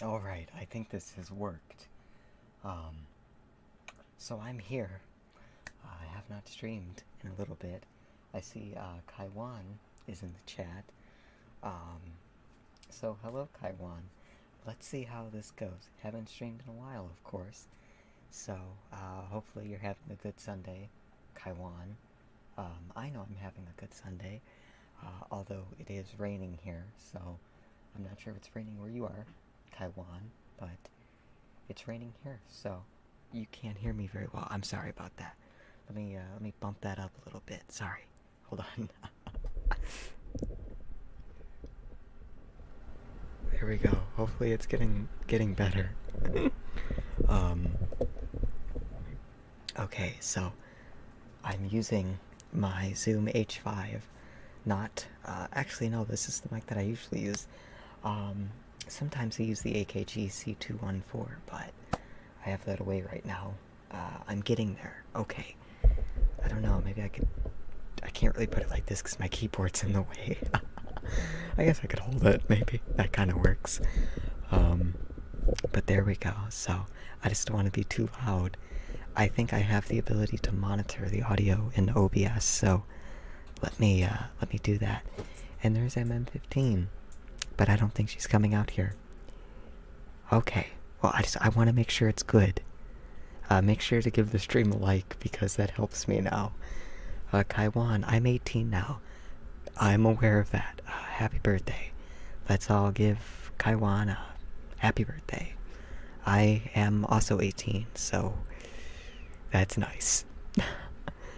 Alright, I think this has worked. Um, so I'm here. I have not streamed in a little bit. I see Kaiwan is in the chat. Um, so hello Kaiwan. Let's see how this goes. Haven't streamed in a while, of course. So hopefully you're having a good Sunday, Kaiwan. I know I'm having a good Sunday, although it is raining here, so I'm not sure if it's raining where you are, Taiwan, but it's raining here, so you can't hear me very well. I'm sorry about that. Let me bump that up a little bit. Sorry. Hold on. There we go. Hopefully it's getting better. um okay, so I'm using my Zoom H5. Not actually no, this is the mic that I usually use. Sometimes I use the AKG C214, but I have that away right now. I'm getting there. Okay. I don't know, maybe I can't really put it like this because my keyboard's in the way. I guess I could hold it, maybe. That kind of works. But there we go. So, I just don't want to be too loud. I think I have the ability to monitor the audio in OBS, so let me do that. And there's MM15, but I don't think she's coming out here. Okay, well I want to make sure it's good. Make sure to give the stream a like because that helps me now. Kaiwan, I'm 18 now. I'm aware of that. Happy birthday. Let's all give Kaiwan a happy birthday. I am also 18, so that's nice.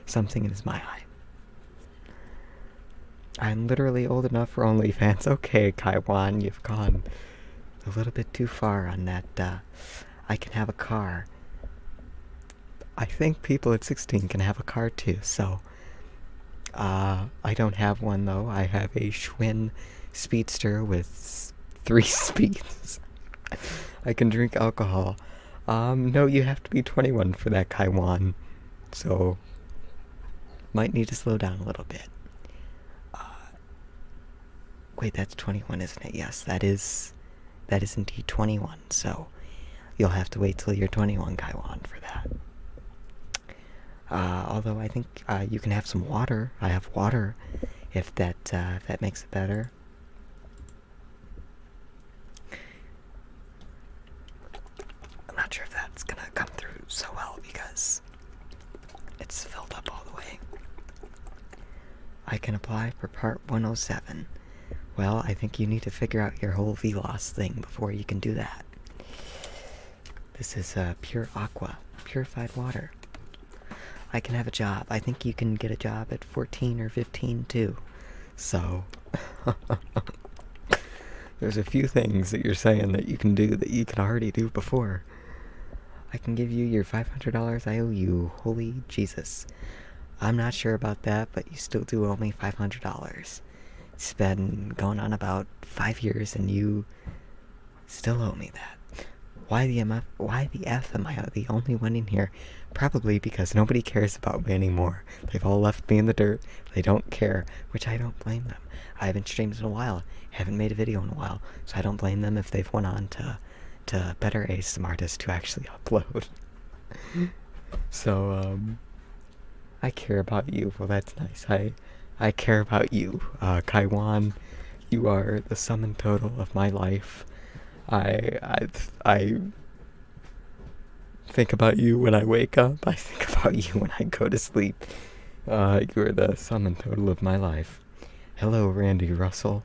Something in my eye. I'm literally old enough for OnlyFans. Okay, Kaiwan, you've gone a little bit too far on that. I can have a car. I think people at 16 can have a car too, so I don't have one though. I have a Schwinn Speedster with 3 speeds. I can drink alcohol. No, you have to be 21 for that, Kaiwan. So, might need to slow down a little bit. Wait, that's 21, isn't it? Yes, that is indeed 21, so you'll have to wait till you're 21, Kaiwan, for that. Although I think you can have some water. I have water, if that makes it better. I'm not sure if that's gonna come through so well because it's filled up all the way. I can apply for part 107. Well, I think you need to figure out your whole VLOS thing before you can do that. This is pure aqua, purified water. I can have a job. I think you can get a job at 14 or 15 too. So, there's a few things that you're saying that you can do that you can already do before. I can give you your $500 I owe you. Holy Jesus. I'm not sure about that, but you still do owe me $500. It's been going on about 5 years and you still owe me that. Why the F am I the only one in here? Probably because nobody cares about me anymore. They've all left me in the dirt. They don't care, which I don't blame them. I haven't streamed in a while. Haven't made a video in a while, so I don't blame them if they've went on to better ASM artists to actually upload. So, I care about you. Well, that's nice. I care about you. Kaiwan, you are the sum and total of my life. I think about you when I wake up. I think about you when I go to sleep. You are the sum and total of my life. Hello, Randy Russell.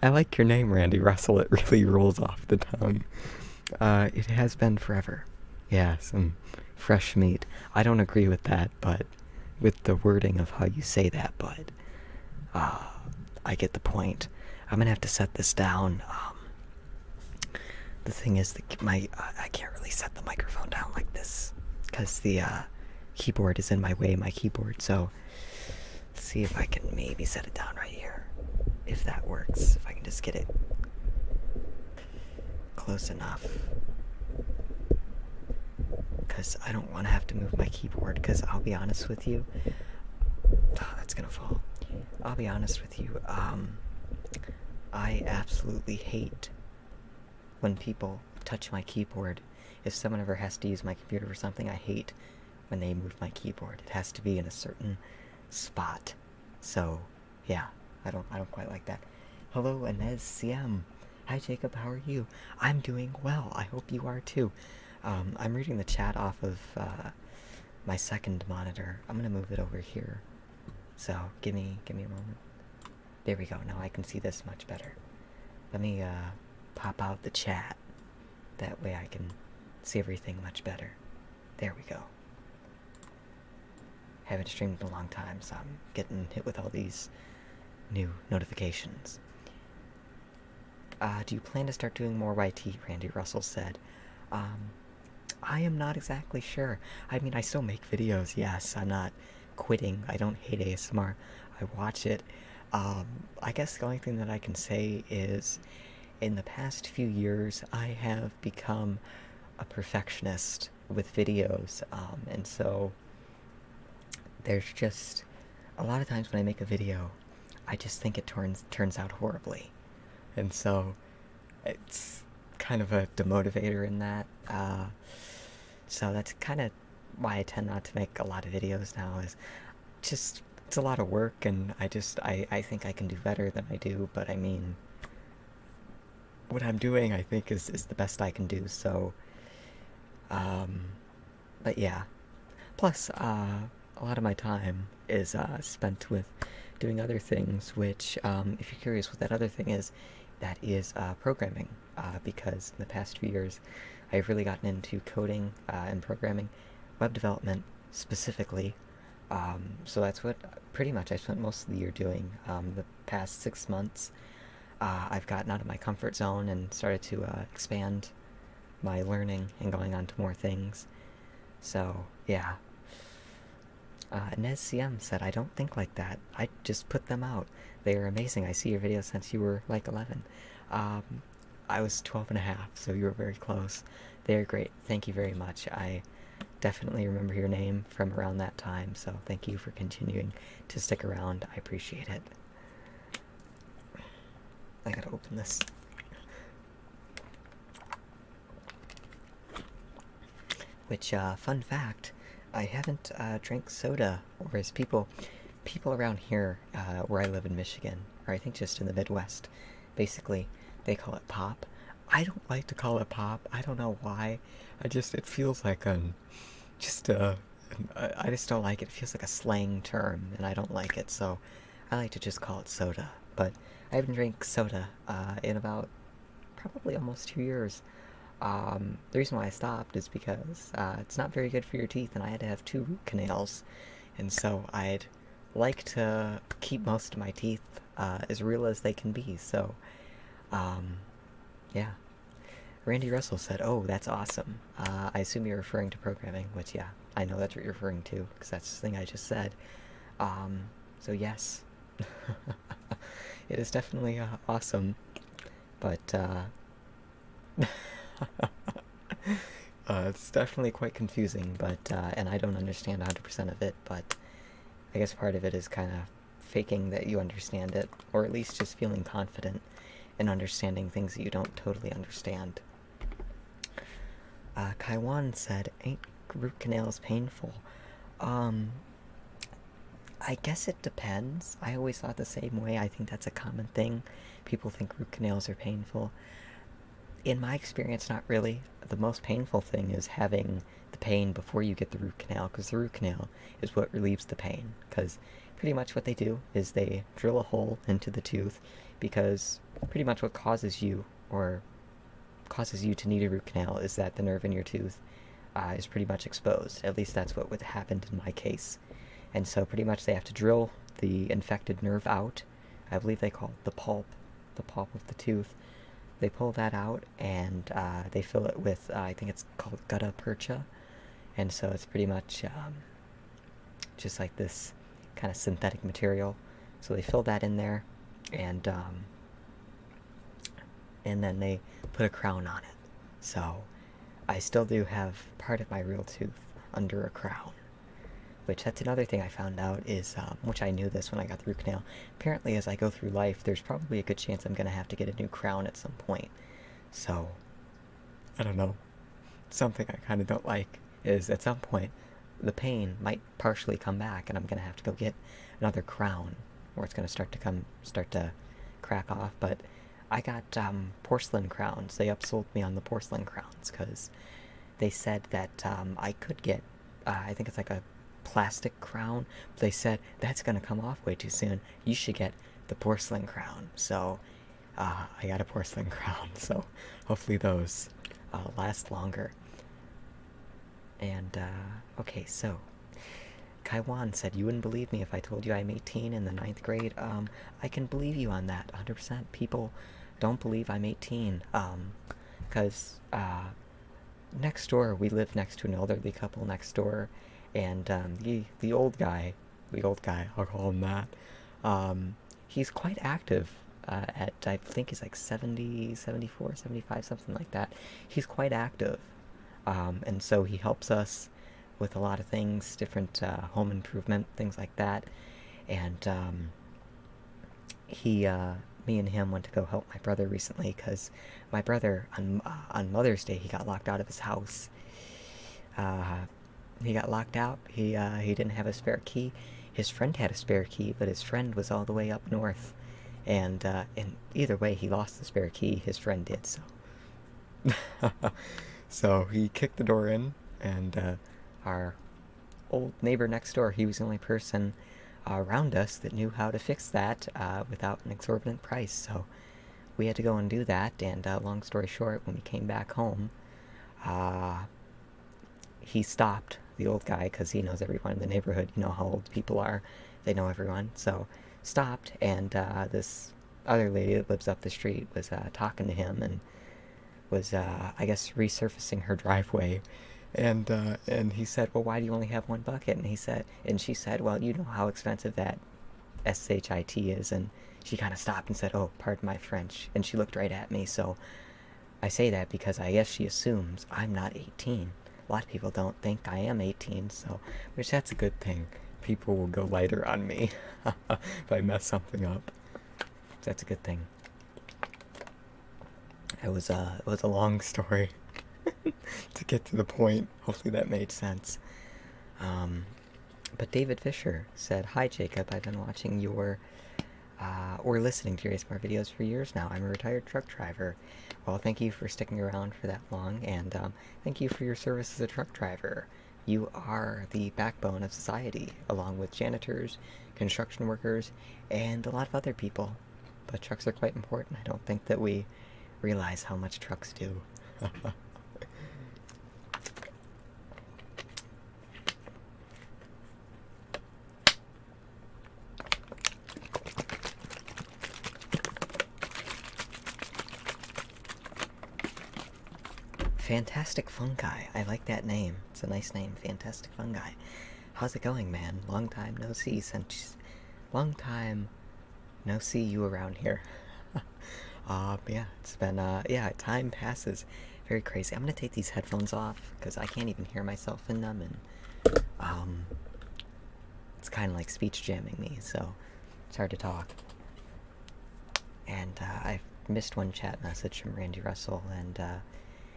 I like your name, Randy Russell. It really rolls off the tongue. It has been forever. Yeah, some fresh meat. I don't agree with that, but with the wording of how you say that, but I get the point. I'm gonna have to set this down. The thing is, I can't really set the microphone down like this because the keyboard is in my way, my keyboard. So, let's see if I can maybe set it down right here. If that works, if I can just get it close enough. Because I don't want to have to move my keyboard, because I'll be honest with you. Oh, that's gonna fall. I'll be honest with you. I absolutely hate when people touch my keyboard. If someone ever has to use my computer for something, I hate when they move my keyboard. It has to be in a certain spot. So, yeah, I don't quite like that. Hello, Inez CM. Hi, Jacob. How are you? I'm doing well. I hope you are too. I'm reading the chat off of my second monitor. I'm gonna move it over here. So, give me a moment. There we go. Now I can see this much better. Let me pop out the chat. That way I can see everything much better. There we go. Haven't streamed in a long time, so I'm getting hit with all these new notifications. Do you plan to start doing more YT? Randy Russell said. I am not exactly sure. I mean, I still make videos, yes. I'm not quitting. I don't hate ASMR. I watch it. I guess the only thing that I can say is, in the past few years, I have become a perfectionist with videos, and so there's just a lot of times when I make a video, I just think it turns out horribly, and so it's kind of a demotivator in that. So that's kind of why I tend not to make a lot of videos now. Is just it's a lot of work, and I think I can do better than I do. But I mean, what I'm doing, I think, is the best I can do. So, but yeah. Plus, a lot of my time is spent with doing other things, which, if you're curious what that other thing is, that is programming, because in the past few years, I've really gotten into coding and programming, web development specifically, so that's what pretty much I spent most of the year doing. The past 6 months, I've gotten out of my comfort zone and started to expand my learning and going on to more things, so yeah. Nez CM said, I don't think like that. I just put them out. They are amazing. I see your videos since you were like 11. I was 12 and a half, so you were very close. They're great. Thank you very much. I definitely remember your name from around that time, so thank you for continuing to stick around. I appreciate it. I gotta open this. Which, fun fact, I haven't drank soda, whereas people around here, where I live in Michigan, or I think just in the Midwest, basically, they call it pop. I don't like to call it pop. I don't know why. It feels like I just don't like it. It feels like a slang term, and I don't like it, so I like to just call it soda. But I haven't drank soda in about probably almost 2 years. The reason why I stopped is because it's not very good for your teeth, and I had to have 2 root canals, and so I'd like to keep most of my teeth as real as they can be, so yeah. Randy Russell said, oh, that's awesome. I assume you're referring to programming, which, yeah, I know that's what you're referring to, because that's the thing I just said. So yes. It is definitely awesome, but it's definitely quite confusing, but and I don't understand 100% of it, but I guess part of it is kind of faking that you understand it, or at least just feeling confident in understanding things that you don't totally understand. Kaiwan said, ain't root canals painful? I guess it depends. I always thought the same way. I think that's a common thing. People think root canals are painful. In my experience, not really. The most painful thing is having the pain before you get the root canal, because the root canal is what relieves the pain. Because pretty much what they do is they drill a hole into the tooth, because pretty much what causes you to need a root canal is that the nerve in your tooth is pretty much exposed. At least that's what happened in my case. And so pretty much they have to drill the infected nerve out. I believe they call it the pulp of the tooth. They pull that out, and they fill it with, I think it's called gutta percha, and so it's pretty much just like this kind of synthetic material. So they fill that in there, and then they put a crown on it. So I still do have part of my real tooth under a crown, which that's another thing I found out is, which I knew this when I got the root canal. Apparently, as I go through life, there's probably a good chance I'm going to have to get a new crown at some point. So, I don't know. Something I kind of don't like is at some point the pain might partially come back, and I'm gonna have to go get another crown, or it's gonna start to crack off. But I got porcelain crowns. They upsold me on the porcelain crowns because they said that I could get, I think it's like a plastic crown. But they said that's gonna come off way too soon. You should get the porcelain crown. So I got a porcelain crown. So hopefully those last longer. And okay, so Kaiwan said, you wouldn't believe me if I told you I'm 18 in the 9th grade. I can believe you on that, 100%. People don't believe I'm 18, because next door, we live next to an elderly couple next door, and the old guy, I'll call him that, he's quite active at, I think he's like 70, 74, 75, something like that. He's quite active, and so he helps us with a lot of things, different home improvement, things like that. And me and him went to go help my brother recently, because my brother, on Mother's Day, he got locked out of his house. He got locked out. He didn't have a spare key. His friend had a spare key, but his friend was all the way up north. And either way, he lost the spare key. His friend did, so. So he kicked the door in, and our old neighbor next door, he was the only person around us that knew how to fix that without an exorbitant price. So we had to go and do that, and long story short, when we came back home, he stopped, the old guy, because he knows everyone in the neighborhood. You know how old people are. They know everyone. So stopped, and this other lady that lives up the street was talking to him, and was, I guess, resurfacing her driveway. And he said, well, why do you only have one bucket? And she said, well, you know how expensive that SHIT is. And she kind of stopped and said, oh, pardon my French. And she looked right at me. So I say that because I guess she assumes I'm not 18. A lot of people don't think I am 18, so, which that's a good thing. People will go lighter on me if I mess something up. That's a good thing. It was a long story to get to the point. Hopefully that made sense. But David Fisher said, hi Jacob, I've been watching your or listening to your ASMR videos for years now. I'm a retired truck driver. Well, thank you for sticking around for that long, and thank you for your service as a truck driver. You are the backbone of society, along with janitors, construction workers, and a lot of other people. But trucks are quite important. I don't think that we realize how much trucks do. Fantastic Fungi. I like that name. It's a nice name, Fantastic Fungi. How's it going, man? Long time no see long time no see you around here. Yeah, it's been, yeah, time passes very crazy. I'm gonna take these headphones off, because I can't even hear myself in them, and, it's kind of like speech jamming me, so it's hard to talk. And, I've missed one chat message from Randy Russell, and,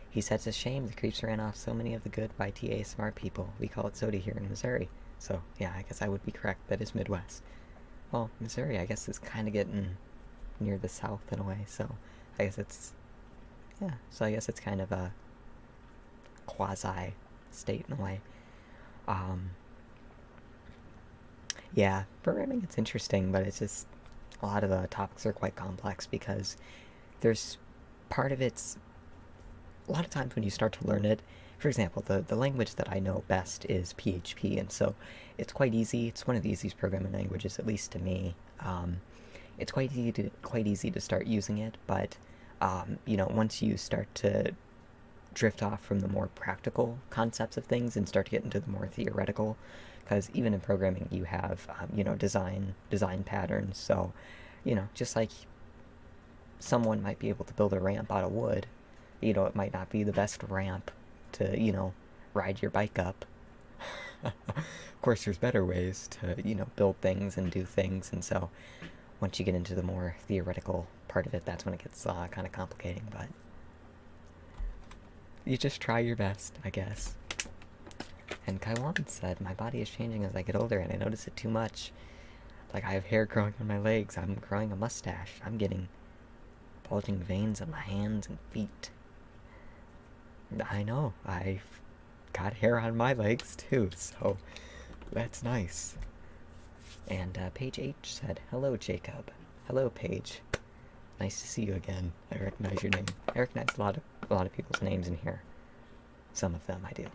he said it's a shame the creeps ran off so many of the good YTA smart people. We call it soda here in Missouri. So, yeah, I guess I would be correct. That is Midwest. Well, Missouri, I guess, is kind of getting near the south in a way, so I guess it's, yeah, so I guess it's kind of a quasi-state in a way. Yeah, programming, it's interesting, but it's just, a lot of the topics are quite complex, because there's part of it's, a lot of times when you start to learn it, for example, the language that I know best is PHP, and so it's quite easy. It's one of the easiest programming languages, at least to me. It's quite easy to start using it, but you know, once you start to drift off from the more practical concepts of things and start to get into the more theoretical, because even in programming you have you know, design patterns. So, you know, just like someone might be able to build a ramp out of wood, you know, it might not be the best ramp to, you know, ride your bike up. Of course, there's better ways to, you know, build things and do things, and so once you get into the more theoretical part of it, that's when it gets kind of complicating, but you just try your best, I guess. And Kaiwan said, my body is changing as I get older, and I notice it too much. Like, I have hair growing on my legs, I'm growing a mustache, I'm getting bulging veins on my hands and feet. I know, I've got hair on my legs too, so that's nice. And Page H said, hello, Jacob. Hello, Paige. Nice to see you again. I recognize your name. I recognize a lot of people's names in here. Some of them I do.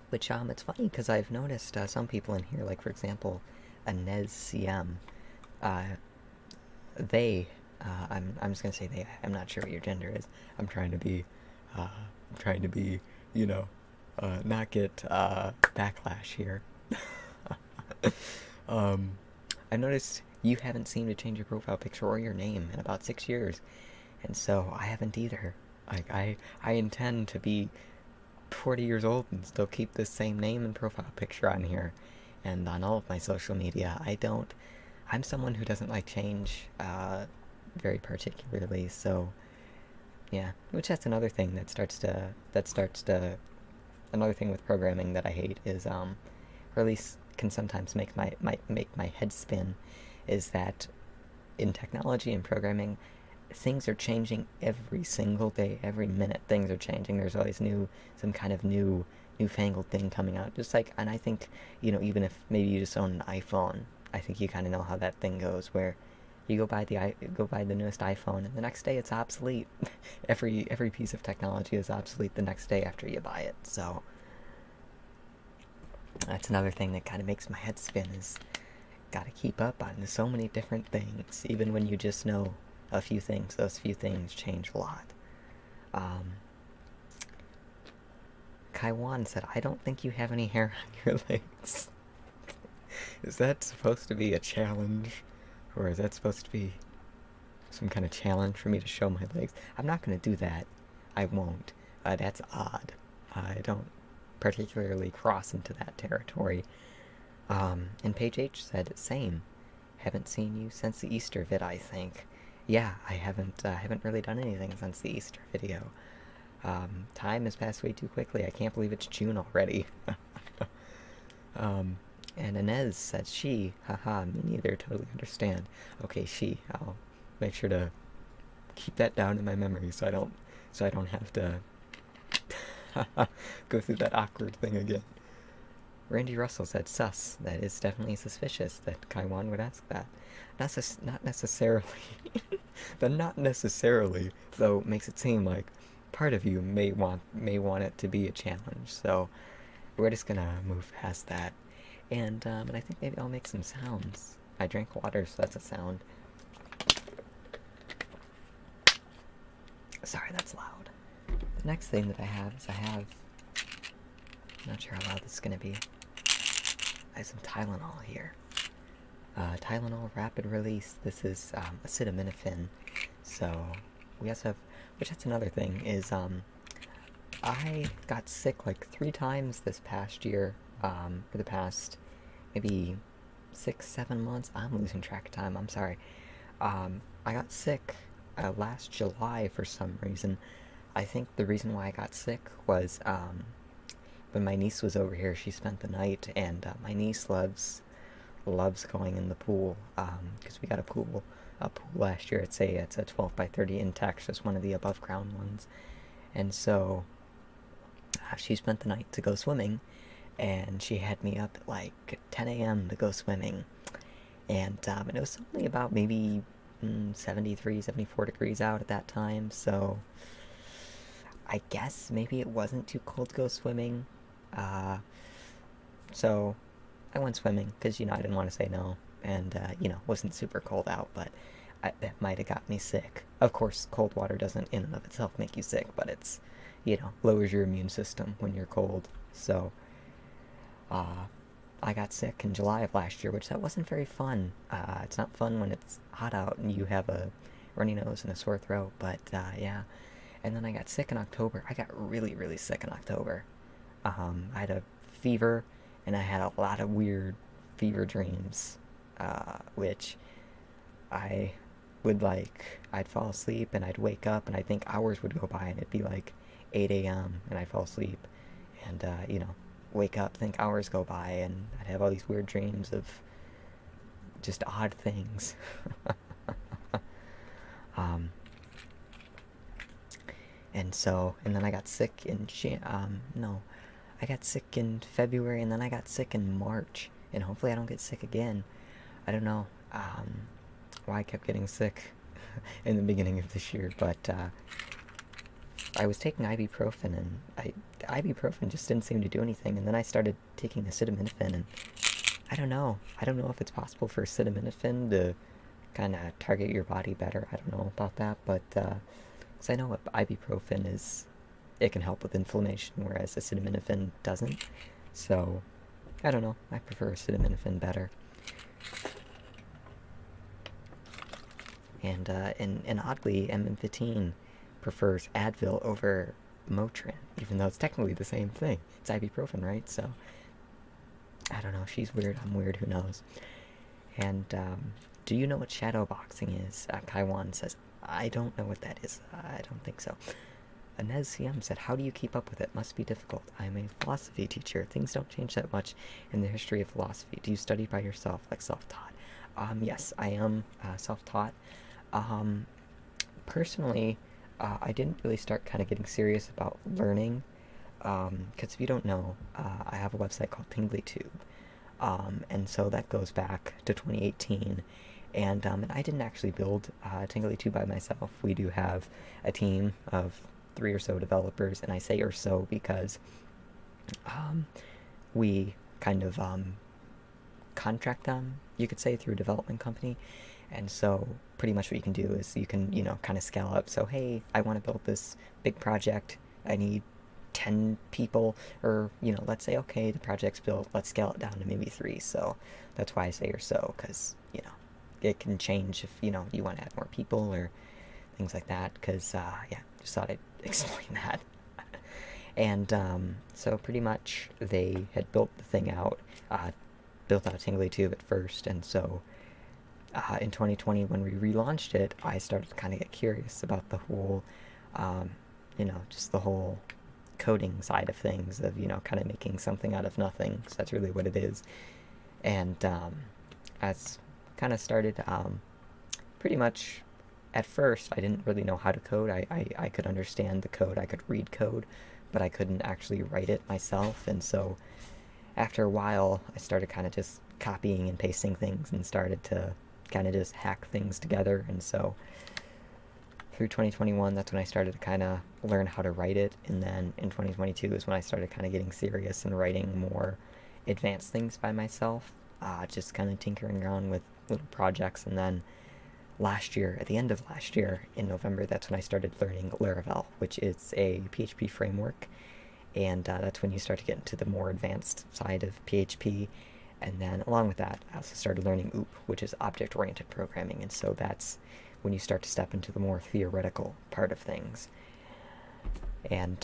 Which, it's funny, because I've noticed some people in here, like, for example, Inez CM, they, I'm just gonna say they, I'm not sure what your gender is. I'm trying to be, you know, not get, backlash here. I noticed you haven't seemed to change your profile picture or your name in about 6 years, and so I haven't either. Like, I intend to be 40 years old and still keep the same name and profile picture on here, and on all of my social media. I'm someone who doesn't like change, very particularly, so, yeah. Which that's another thing another thing with programming that I hate is, or at least can sometimes make my head spin, is that in technology and programming, things are changing every single day, every minute things are changing. There's always some kind of newfangled thing coming out. Just like, and I think, even if maybe you just own an iPhone, I think you kind of know how that thing goes, where you go buy the newest iPhone, and the next day it's obsolete. every piece of technology is obsolete the next day after you buy it. So that's another thing that kind of makes my head spin, is gotta keep up on so many different things, even when you just know a few things. Those few things change a lot. Kaiwan said, I don't think you have any hair on your legs. Is that supposed to be a challenge? Or is that supposed to be some kind of challenge for me to show my legs? I'm not going to do that. I won't. That's odd. I don't particularly cross into that territory. And Page H said, same. Haven't seen you since the Easter vid, I think. Yeah, I haven't really done anything since the Easter video. Time has passed way too quickly. I can't believe it's June already. And Inez said she. Haha, me neither, totally understand. Okay, she. I'll make sure to keep that down in my memory so I don't have to go through that awkward thing again. Randy Russell said, sus. That is definitely suspicious that Kaiwan would ask that. Not necessarily. The not necessarily, though, makes it seem like part of you may want it to be a challenge, so we're just gonna move past that. And I think maybe I'll make some sounds. I drank water, so that's a sound. Sorry, that's loud. The next thing that I have is I'm not sure how loud this is gonna be. I have some Tylenol here. Tylenol rapid release. This is acetaminophen. So we also have, which that's another thing, is I got sick like 3 times this past year, for the past maybe 6-7 months. I'm losing track of time, I'm sorry. I got sick last July for some reason. I think the reason why I got sick was when my niece was over here. She spent the night, and my niece loves going in the pool, because we got a pool last year. It's a 12 by 30 Intex, just one of the above ground ones, and so she spent the night to go swimming, and she had me up at like 10 a.m. to go swimming, and it was only about maybe 73, 74 degrees out at that time, so I guess maybe it wasn't too cold to go swimming. So I went swimming because, I didn't want to say no, and, wasn't super cold out, but that might have got me sick. Of course, cold water doesn't in and of itself make you sick, but it's, lowers your immune system when you're cold. So, I got sick in July of last year, which that wasn't very fun. It's not fun when it's hot out and you have a runny nose and a sore throat, but, yeah. And then I got sick in October. I got really, really sick in October. I had a fever, and I had a lot of weird fever dreams, which I would like, I'd fall asleep and I'd wake up and I think hours would go by and it'd be like 8 a.m. and I'd fall asleep and, wake up, think hours go by, and I'd have all these weird dreams of just odd things. And then I got sick in, I got sick in February, and then I got sick in March, and hopefully I don't get sick again. I don't know why I kept getting sick in the beginning of this year, but I was taking ibuprofen, and ibuprofen just didn't seem to do anything, and then I started taking acetaminophen, and I don't know if it's possible for acetaminophen to kind of target your body better. I don't know about that, but because I know what ibuprofen is, it can help with inflammation, whereas acetaminophen doesn't. So, I don't know. I prefer acetaminophen better. And oddly, MM15 prefers Advil over Motrin, even though it's technically the same thing. It's ibuprofen, right? So, I don't know. She's weird. I'm weird. Who knows? And do you know what shadowboxing is? Kaiwan says, I don't know what that is. I don't think so. Inez CM said, how do you keep up with it? Must be difficult. I'm a philosophy teacher. Things don't change that much in the history of philosophy. Do you study by yourself, like self-taught? Yes, I am self-taught. Personally, I didn't really start kind of getting serious about learning, because if you don't know, I have a website called TinglyTube, and so that goes back to 2018, and I didn't actually build TinglyTube by myself. We do have a team of 3 or so developers, and I say or so because we kind of contract them, you could say, through a development company. And so pretty much what you can do is you can, kind of scale up. So, hey, I want to build this big project. I need 10 people, or, let's say, okay, the project's built. Let's scale it down to maybe 3. So that's why I say or so, because, it can change if, you want to add more people or things like that. Because, just thought I'd explain that. And so pretty much they had built the thing out, built out TinglyTube at first, and so in 2020, when we relaunched it, I started to kind of get curious about the whole, just the whole coding side of things, of, kind of making something out of nothing, because that's really what it is. And as kind of started, pretty much, at first, I didn't really know how to code. I could understand the code, I could read code, but I couldn't actually write it myself, and so after a while, I started kind of just copying and pasting things and started to kind of just hack things together. And so through 2021, that's when I started to kind of learn how to write it, and then in 2022 is when I started kind of getting serious and writing more advanced things by myself, just kind of tinkering around with little projects. And then last year, at the end of last year, in November, that's when I started learning Laravel, which is a PHP framework, and that's when you start to get into the more advanced side of PHP. And then along with that, I also started learning OOP, which is object-oriented programming, and so that's when you start to step into the more theoretical part of things. And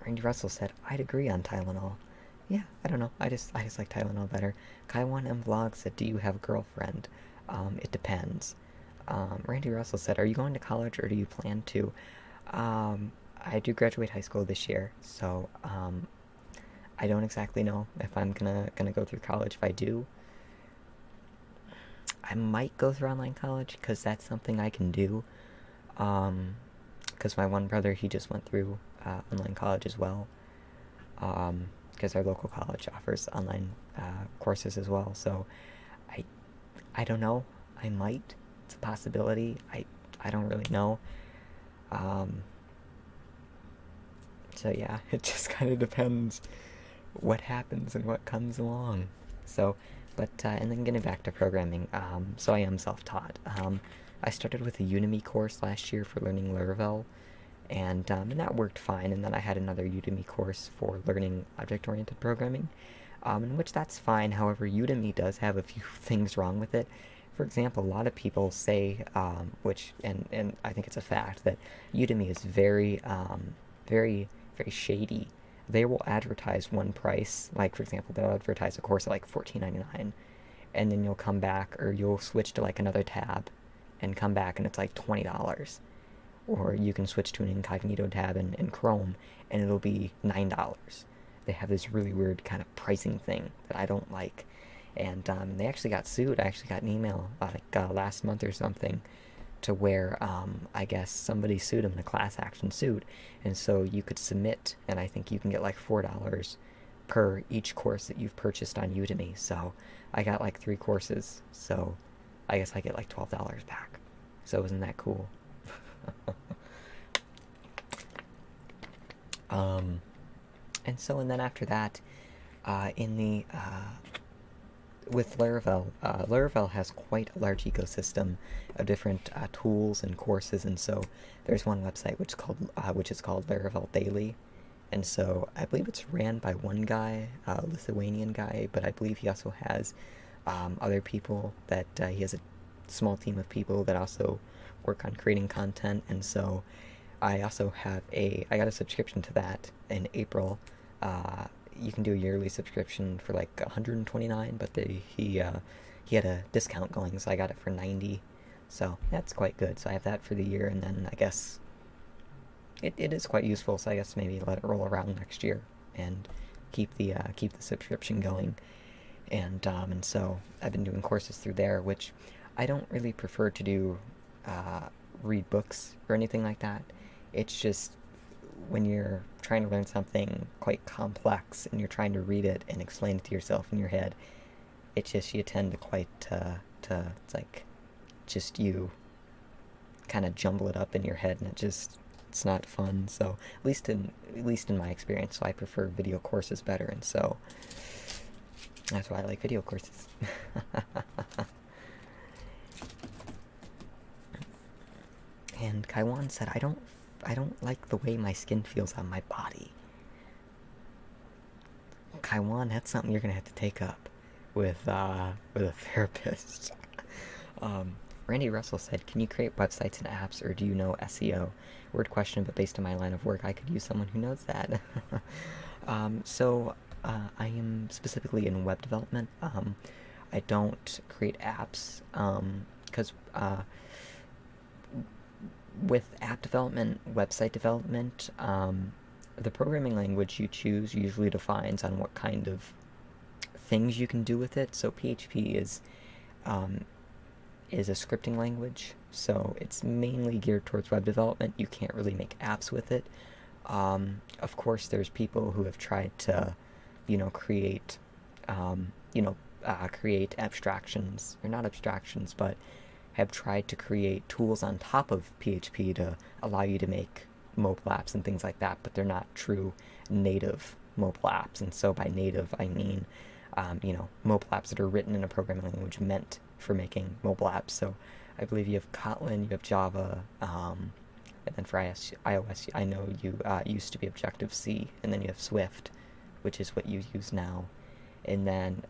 Randy Russell said, I'd agree on Tylenol. Yeah, I don't know, I just like Tylenol better. Kai1 M Vlog said, do you have a girlfriend? It depends. Randy Russell said, are you going to college or do you plan to? I do graduate high school this year, so I don't exactly know if I'm gonna go through college. If I do, I might go through online college, because that's something I can do. Because my one brother, he just went through online college as well. Because our local college offers online courses as well. So I don't know. I might. It's a possibility. I don't really know. So yeah, it just kind of depends what happens and what comes along. So, but, and then getting back to programming, so I am self-taught. I started with a Udemy course last year for learning Laravel, and that worked fine, and then I had another Udemy course for learning object-oriented programming, in which that's fine. However, Udemy does have a few things wrong with it. For example, a lot of people say, and I think it's a fact, that Udemy is very, very shady. They will advertise one price, like, for example, they'll advertise a course at like $14.99, and then you'll come back, or you'll switch to like another tab and come back and it's like $20. Or you can switch to an incognito tab in Chrome and it'll be $9. They have this really weird kind of pricing thing that I don't like. And they actually got sued. I actually got an email last month or something, to where I guess somebody sued them in a class action suit. And so you could submit, and I think you can get like $4 per each course that you've purchased on Udemy. So I got like 3 courses, so I guess I get like $12 back. So isn't that cool? And then after that, with Laravel, Laravel has quite a large ecosystem of different tools and courses, and so there's one website which is called Laravel Daily, and so I believe it's ran by one guy, a Lithuanian guy, but I believe he also has other people that he has a small team of people that also work on creating content, and so I also have I got a subscription to that in April. You can do a yearly subscription for like $129, but he had a discount going, so I got it for $90. So that's quite good. So I have that for the year, and then I guess it is quite useful. So I guess maybe let it roll around next year and keep the subscription going. And so I've been doing courses through there, which I don't really prefer to do read books or anything like that. It's just when you're trying to learn something quite complex and you're trying to read it and explain it to yourself in your head, it's just, you tend to it's like just you kind of jumble it up in your head, and it's not fun. So at least in my experience, so I prefer video courses better, and so that's why I like video courses. And Kaiwan said, I don't like the way my skin feels on my body. Kaiwan, that's something you're gonna have to take up with a therapist. Randy Russell said, can you create websites and apps, or do you know SEO? Weird question, but based on my line of work, I could use someone who knows that. I am specifically in web development. I don't create apps, because with app development, website development, the programming language you choose usually defines on what kind of things you can do with it. So PHP is a scripting language, so it's mainly geared towards web development. You can't really make apps with it. Of course, there's people who have tried to, create, create abstractions, or not abstractions, but have tried to create tools on top of PHP to allow you to make mobile apps and things like that, but they're not true native mobile apps. And so by native, I mean, mobile apps that are written in a programming language meant for making mobile apps. So I believe you have Kotlin, you have Java, and then for iOS, I know you used to be Objective-C, and then you have Swift, which is what you use now. And then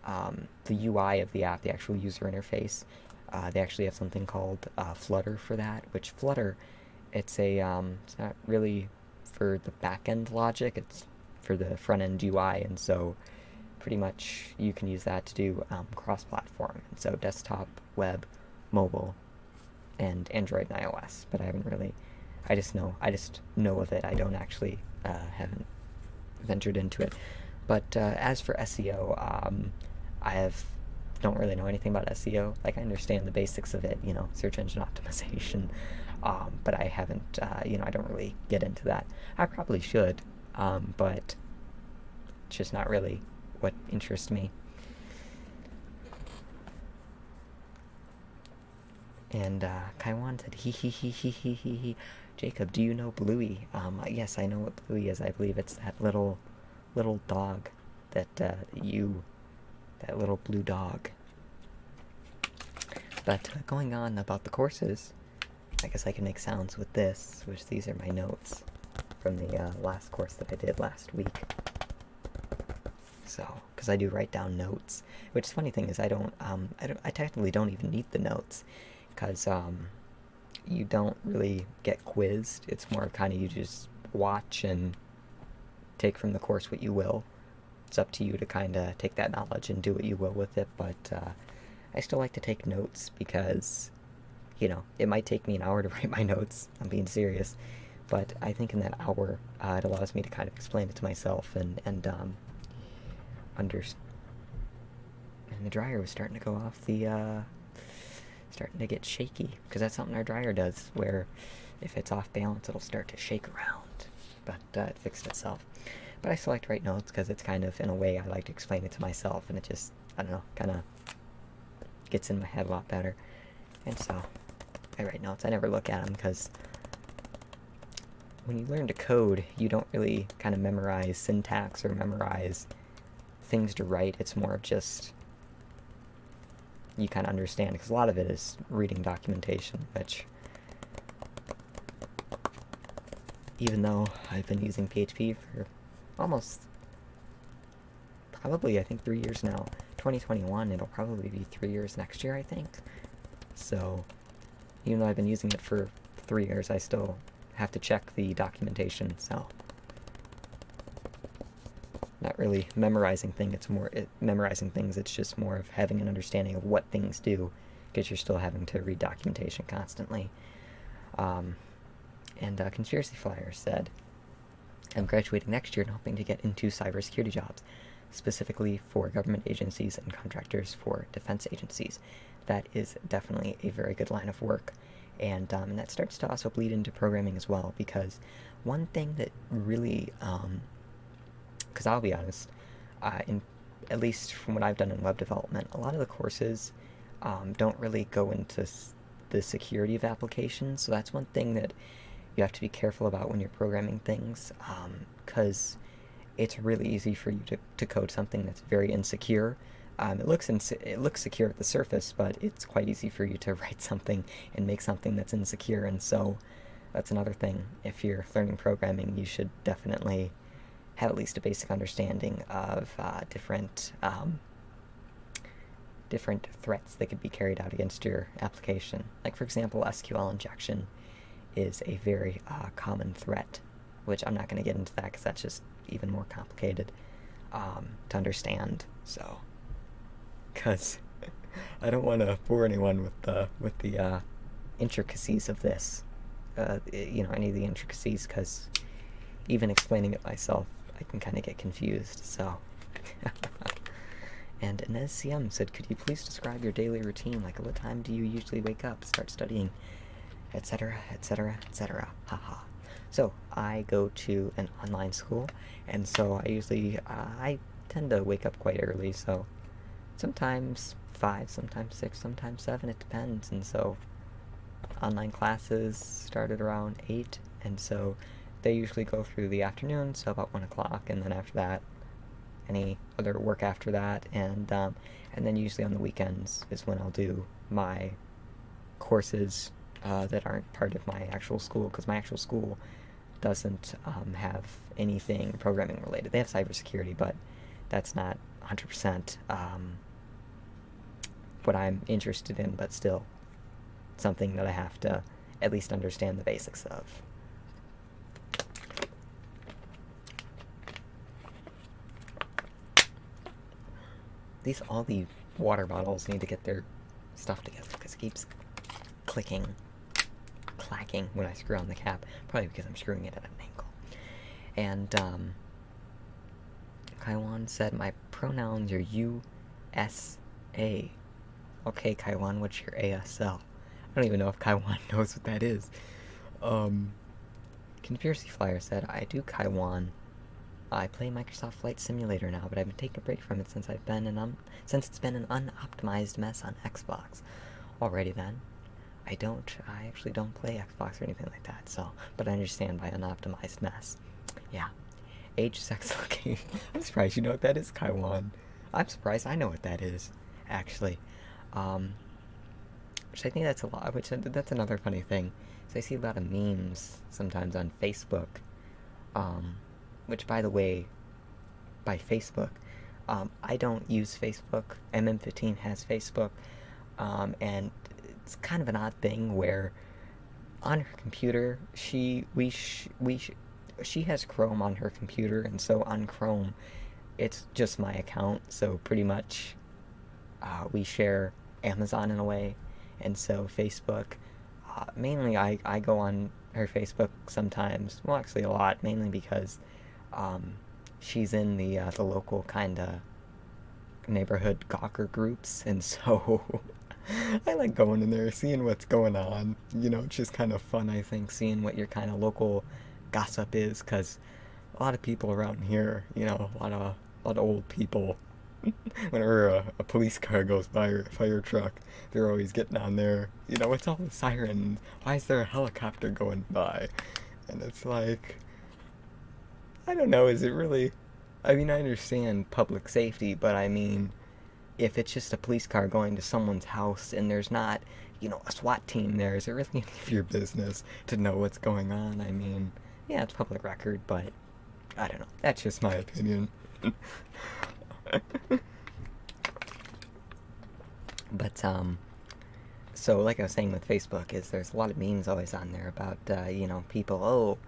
the UI of the app, the actual user interface, they actually have something called Flutter for that, which Flutter, it's not really for the back-end logic, it's for the front-end UI, and so pretty much you can use that to do cross-platform, and so desktop, web, mobile, and Android and iOS. But I just know of it. I don't actually haven't ventured into it. But as for SEO, don't really know anything about SEO. Like, I understand the basics of it, search engine optimization, but I haven't, I don't really get into that. I probably should, but it's just not really what interests me. And Kaiwan said, he. Jacob, do you know Bluey? Yes, I know what Bluey is. I believe it's that little dog that little blue dog. But going on about the courses, I guess I can make sounds with this, which these are my notes from the last course that I did last week. So, because I do write down notes, which, funny thing is, I technically don't even need the notes, because you don't really get quizzed. It's more kind of you just watch and take from the course what you will. It's up to you to kind of take that knowledge and do what you will with it, but I still like to take notes because, you know, it might take me an hour to write my notes. I'm being serious. But I think in that hour, it allows me to kind of explain it to myself and understand. And the dryer was starting to go off starting to get shaky, because that's something our dryer does, where if it's off balance, it'll start to shake around. But it fixed itself. But I still like to write notes, because it's kind of, in a way, I like to explain it to myself, and it just, I don't know, kind of gets in my head a lot better. And so, I write notes. I never look at them, because when you learn to code, you don't really kind of memorize syntax or memorize things to write. It's more of just, you kind of understand, because a lot of it is reading documentation, which, even though I've been using PHP for almost, probably, I think 3 years now, 2021, it'll probably be 3 years next year, I think. So, even though I've been using it for 3 years, I still have to check the documentation, so not really memorizing things, it's just more of having an understanding of what things do, because you're still having to read documentation constantly. And Conspiracy Flyer said, I'm graduating next year and hoping to get into cybersecurity jobs, specifically for government agencies and contractors for defense agencies. That is definitely a very good line of work. And that starts to also bleed into programming as well, because one thing that really, because I'll be honest, at least from what I've done in web development, a lot of the courses don't really go into the security of applications, so that's one thing that you have to be careful about when you're programming things, because it's really easy for you to code something that's very insecure. It looks secure at the surface, but it's quite easy for you to write something and make something that's insecure, and so that's another thing. If you're learning programming, you should definitely have at least a basic understanding of different threats that could be carried out against your application. Like, for example, SQL injection is a very common threat, which I'm not going to get into that because that's just even more complicated to understand. So, because I don't want to bore anyone with the intricacies of this, any of the intricacies, because even explaining it myself, I can kind of get confused. So, and Inez CM said, could you please describe your daily routine? Like, what time do you usually wake up, start studying, etc., etc., etc.? Haha. So, I go to an online school, and so I usually, I tend to wake up quite early, so sometimes 5, sometimes 6, sometimes 7, it depends. And so online classes started around 8, and so they usually go through the afternoon, so about 1 o'clock, and then after that, any other work after that, and then usually on the weekends is when I'll do my courses that aren't part of my actual school, because my actual school doesn't have anything programming related. They have cybersecurity, but that's not 100% what I'm interested in, but still something that I have to at least understand the basics of. All the water bottles need to get their stuff together, because it keeps clacking when I screw on the cap, probably because I'm screwing it at an angle. And Kaiwan said, my pronouns are U-S-A. Okay, Kaiwan, what's your ASL? I don't even know if Kaiwan knows what that is. Conspiracy Flyer said, I do Kaiwan. I play Microsoft Flight Simulator now, but I've been taking a break from it since it's been an unoptimized mess on Xbox. Alrighty then. I actually don't play Xbox or anything like that, so, but I understand by unoptimized mess. Yeah. Age, sex, location. I'm surprised you know what that is, Kaiwan. I'm surprised I know what that is, actually. Which I think that's a lot, that's another funny thing. So I see a lot of memes sometimes on Facebook, which, by the way, by Facebook, I don't use Facebook. MM15 has Facebook, and it's kind of an odd thing where on her computer, she has Chrome on her computer, and so on Chrome, it's just my account, so pretty much we share Amazon in a way, and so Facebook, mainly I go on her Facebook sometimes, well actually a lot, mainly because she's in the local kind of neighborhood gawker groups, and so I like going in there, seeing what's going on. It's just kind of fun, I think, seeing what your kind of local gossip is, because a lot of people around here, a lot of old people, whenever a police car goes by or a fire truck, they're always getting on there. It's all the sirens. Why is there a helicopter going by? And it's like, I don't know, is it really... I mean, I understand public safety, but I mean, if it's just a police car going to someone's house and there's not, a SWAT team there, is it really any of your business to know what's going on? I mean, yeah, it's public record, but I don't know. That's just my opinion. But, so like I was saying with Facebook, is there's a lot of memes always on there about, people,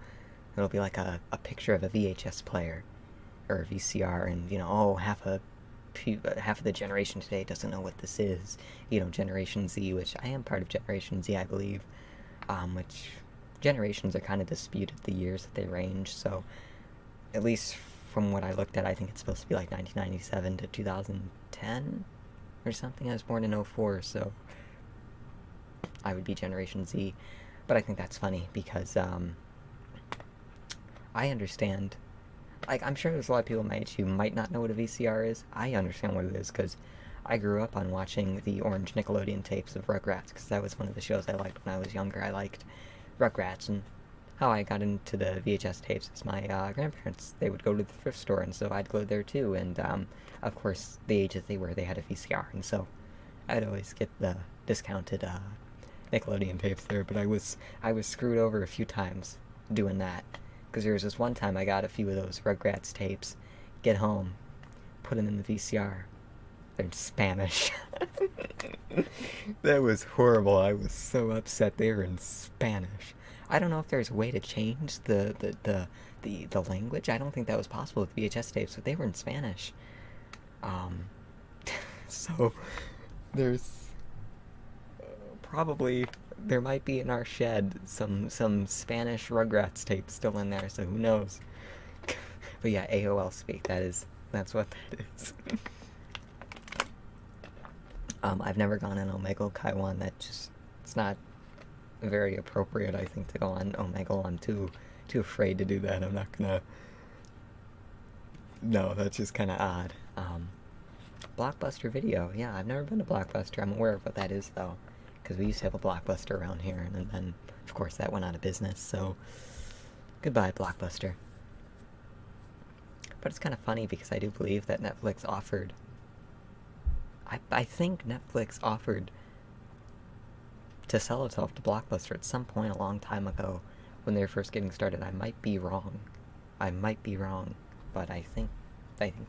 it'll be like a picture of a VHS player or a VCR, and, half of the generation today doesn't know what this is. Generation Z, which I am part of Generation Z, I believe, which generations are kind of disputed, the years that they range, so at least from what I looked at, I think it's supposed to be like 1997 to 2010 or something. I was born in 04, so I would be Generation Z. But I think that's funny because I understand. Like, I'm sure there's a lot of people my age who might not know what a VCR is. I understand what it is because I grew up on watching the orange Nickelodeon tapes of Rugrats, because that was one of the shows I liked when I was younger. I liked Rugrats, and how I got into the VHS tapes is my grandparents. They would go to the thrift store, and so I'd go there too, and of course, the age that they were, they had a VCR, and so I'd always get the discounted Nickelodeon tapes there, but I was screwed over a few times doing that, because there was this one time I got a few of those Rugrats tapes, get home, put them in the VCR, they're in Spanish. That was horrible. I was so upset they were in Spanish. I don't know if there's a way to change the language. I don't think that was possible with VHS tapes, but they were in Spanish. So there's probably, there might be in our shed some Spanish Rugrats tapes still in there, so who knows. But yeah, AOL speak, that's what that is. I've never gone on Omegle, Kaiwan. It's not very appropriate, I think, to go on Omegle. I'm too afraid to do that. I'm not gonna... No, that's just kind of odd. Blockbuster Video. Yeah, I've never been to Blockbuster. I'm aware of what that is, though, because we used to have a Blockbuster around here, and then, of course, that went out of business, so goodbye, Blockbuster. But it's kind of funny, because I do believe that Netflix offered... I think Netflix offered to sell itself to Blockbuster at some point a long time ago when they were first getting started. I might be wrong, but I think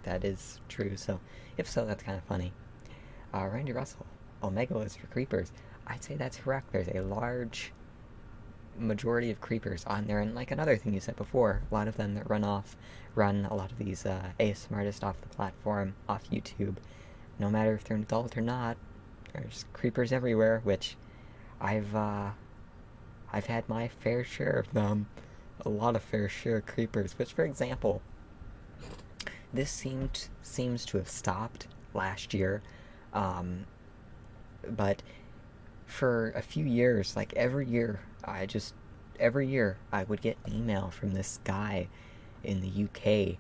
that is true, so if so, that's kind of funny. Randy Russell, Omegle is for creepers. I'd say that's correct. There's a large majority of creepers on there, and like another thing you said before, a lot of them that run a lot of these ASMR artists off the platform, off YouTube. No matter if they're an adult or not, there's creepers everywhere, which I've had my fair share of them. A lot of fair share of creepers, which, for example, this seems to have stopped last year, but for a few years, like every year I would get an email from this guy in the UK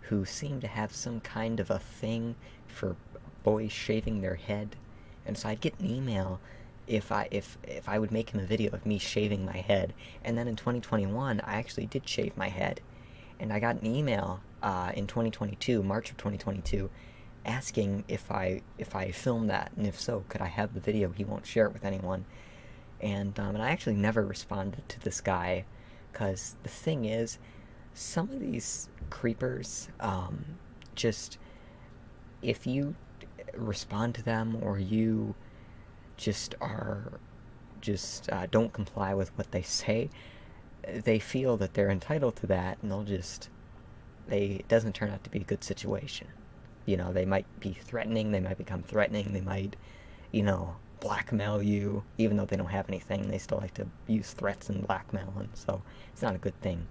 who seemed to have some kind of a thing for boys shaving their head, and so I'd get an email if I would make him a video of me shaving my head. And then in 2021, I actually did shave my head, and I got an email in 2022, March of 2022, asking if I filmed that, and if so, could I have the video. He won't share it with anyone. And I actually never responded to this guy, because the thing is, some of these creepers, just, if you respond to them, or you don't comply with what they say, they feel that they're entitled to that, and it doesn't turn out to be a good situation. They might be threatening, they might become threatening, they might, you know, blackmail you, even though they don't have anything. They still like to use threats and blackmail, and so it's not a good thing.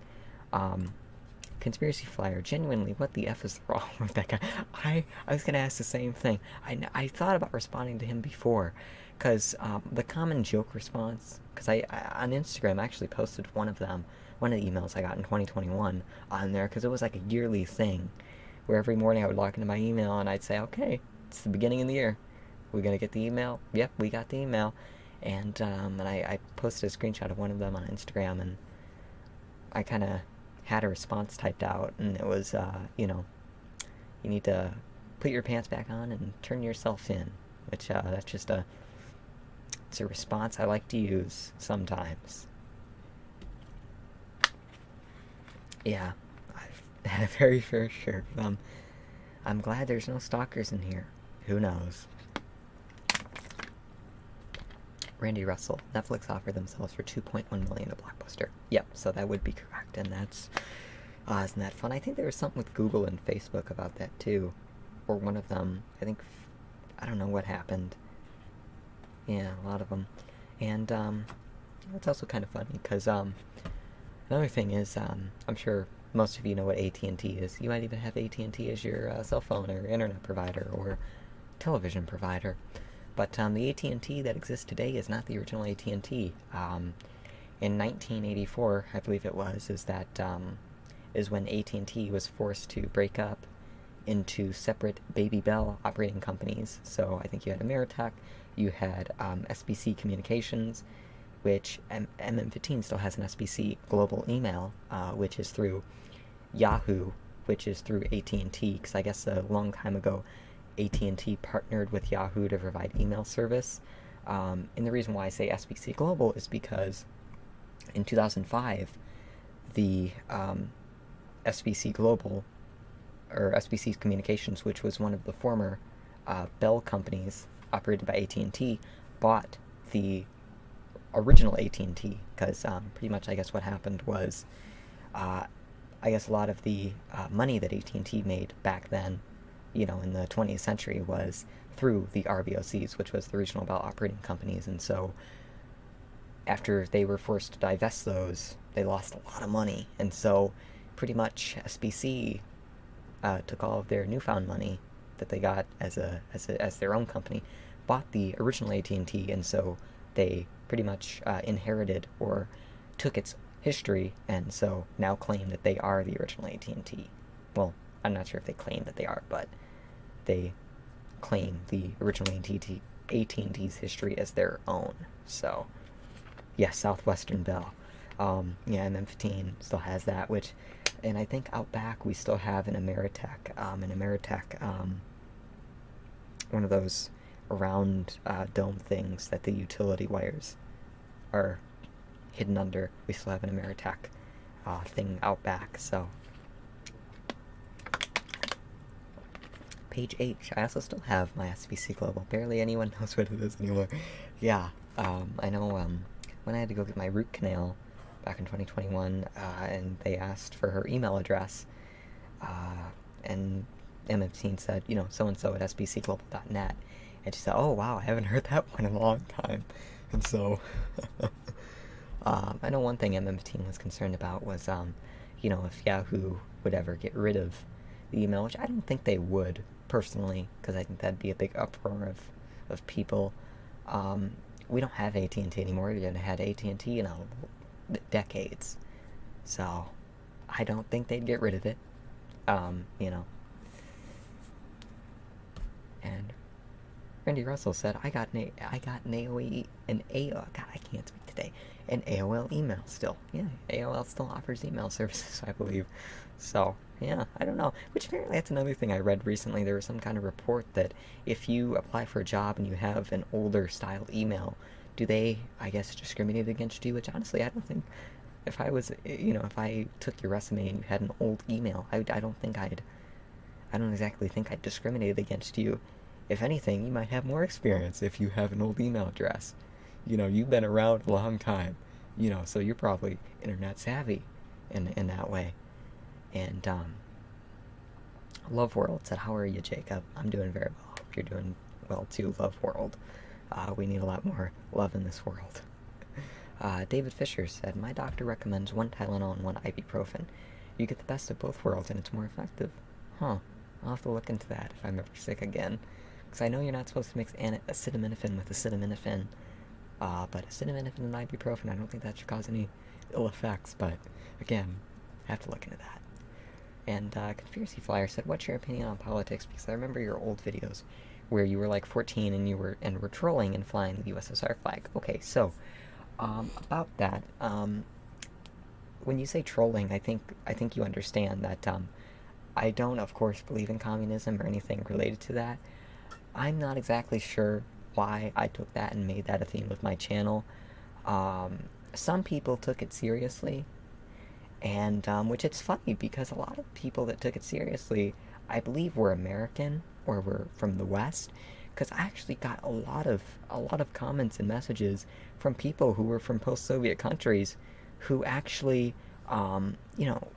Conspiracy Flyer, genuinely, what the F is wrong with that guy? I was going to ask the same thing. I thought about responding to him before, because the common joke response, because I on Instagram I actually posted one of the emails I got in 2021 on there, because it was like a yearly thing, where every morning I would log into my email and I'd say, okay, it's the beginning of the year. We're going to get the email? Yep, we got the email. And I posted a screenshot of one of them on Instagram, and I kind of had a response typed out, and it was, you know, you need to put your pants back on and turn yourself in, which that's just it's a response I like to use sometimes. Yeah, I've had a very fair share of them. I'm glad there's no stalkers in here. Who knows? Randy Russell, Netflix offered themselves for $2.1 million a Blockbuster. Yep, so that would be correct, and that's, isn't that fun? I think there was something with Google and Facebook about that too, or one of them. I think, I don't know what happened. Yeah, a lot of them, and it's also kind of funny because another thing is, I'm sure most of you know what AT&T is. You might even have AT&T as your cell phone or internet provider or television provider. But the AT&T that exists today is not the original AT&T. In 1984, I believe it was, is when AT&T was forced to break up into separate Baby Bell operating companies. So I think you had Ameritech, you had SBC Communications, which MM15 still has an SBC Global Email, which is through Yahoo, which is through AT&T, because I guess a long time ago AT&T partnered with Yahoo to provide email service. And the reason why I say SBC Global is because in 2005, the SBC Global, or SBC Communications, which was one of the former Bell companies operated by AT&T, bought the original AT&T, because pretty much I guess what happened was, I guess a lot of the money that AT&T made back then, you know, in the 20th century, was through the RBOCs, which was the regional bell operating companies, and so after they were forced to divest those, they lost a lot of money, and so pretty much SBC took all of their newfound money that they got as their own company, bought the original AT&T, and so they pretty much inherited or took its history, and so now claim that they are the original AT&T. Well, I'm not sure if they claim that they are, but they claim the original AT&T's history as their own. So, yeah, Southwestern Bell. Yeah, MM15 still has that, which, and I think out back we still have an Ameritech, one of those round dome things that the utility wires are hidden under. We still have an Ameritech thing out back, so. Page H, I also still have my SBC Global. Barely anyone knows what it is anymore. Yeah, I know when I had to go get my root canal back in 2021, and they asked for her email address, and M15 said, you know, so-and-so at sbcglobal.net, and she said, oh wow, I haven't heard that one in a long time, and so, I know one thing M15 was concerned about was, you know, if Yahoo would ever get rid of the email, which I don't think they would, personally, because I think that'd be a big uproar of people. We don't have AT&T anymore. We haven't had AT&T in decades, so I don't think they'd get rid of it. You know. And Randy Russell said, I got an AOL, God, I can't speak today, an AOL email still. Yeah, AOL still offers email services, I believe. So, yeah, I don't know. Which apparently that's another thing I read recently. There was some kind of report that if you apply for a job and you have an older style email, do they, I guess, discriminate against you? Which honestly, I don't think, if I was, you know, if I took your resume and you had an old email, I don't exactly think I'd discriminate against you. If anything, you might have more experience if you have an old email address. You know, you've been around a long time, you know, so you're probably internet savvy in that way. And, Love World said, how are you, Jacob? I'm doing very well. Hope you're doing well too, Love World. We need a lot more love in this world. David Fisher said, my doctor recommends 1 Tylenol and 1 ibuprofen. You get the best of both worlds and it's more effective. Huh. I'll have to look into that if I'm ever sick again. Because I know you're not supposed to mix acetaminophen with acetaminophen. But acetaminophen and ibuprofen, I don't think that should cause any ill effects. But, again, I have to look into that. And Conspiracy Flyer said, what's your opinion on politics? Because I remember your old videos where you were like 14 and you were trolling and flying the USSR flag. Okay, so about that, when you say trolling, I think you understand that I don't, of course, believe in communism or anything related to that. I'm not exactly sure why I took that and made that a theme of my channel. Some people took it seriously, and which it's funny because a lot of people that took it seriously, I believe, were American or were from the West, because I actually got a lot of comments and messages from people who were from post-Soviet countries who actually, you know,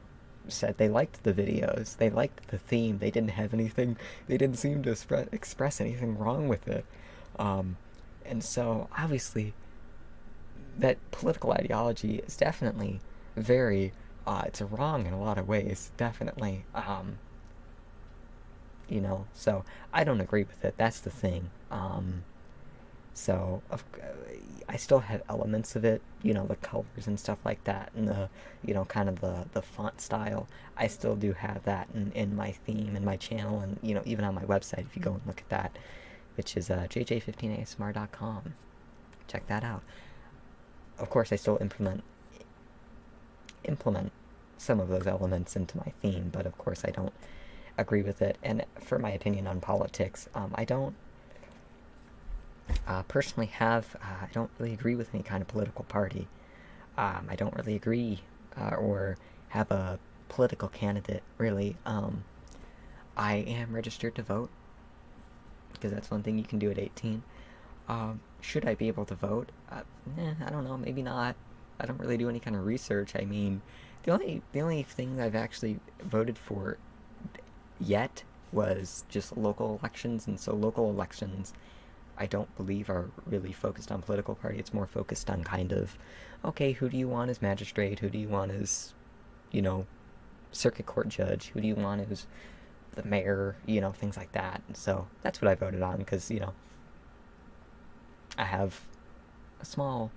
said they liked the videos, they liked the theme, they didn't seem to express anything wrong with it. And so, obviously, that political ideology is definitely very, it's wrong in a lot of ways, definitely. You know, so I don't agree with it, that's the thing. So, I still have elements of it, you know, the colors and stuff like that, and the, you know, kind of the font style. I still do have that in my theme, in my channel, and, you know, even on my website, if you go and look at that, which is JJ15ASMR.com. Check that out. Of course, I still implement some of those elements into my theme, but of course I don't agree with it. And for my opinion on politics, I don't personally have, I don't really agree with any kind of political party. I don't really agree or have a political candidate, really. I am registered to vote, because that's one thing you can do at 18. Should I be able to vote? I don't know, maybe not. I don't really do any kind of research. I mean, the only thing I've actually voted for yet was just local elections, and so local elections I don't believe are really focused on political party. It's more focused on kind of, okay, who do you want as magistrate? Who do you want as, you know, circuit court judge? Who do you want as the mayor? You know, things like that. And so that's what I voted on, because, you know, I have a small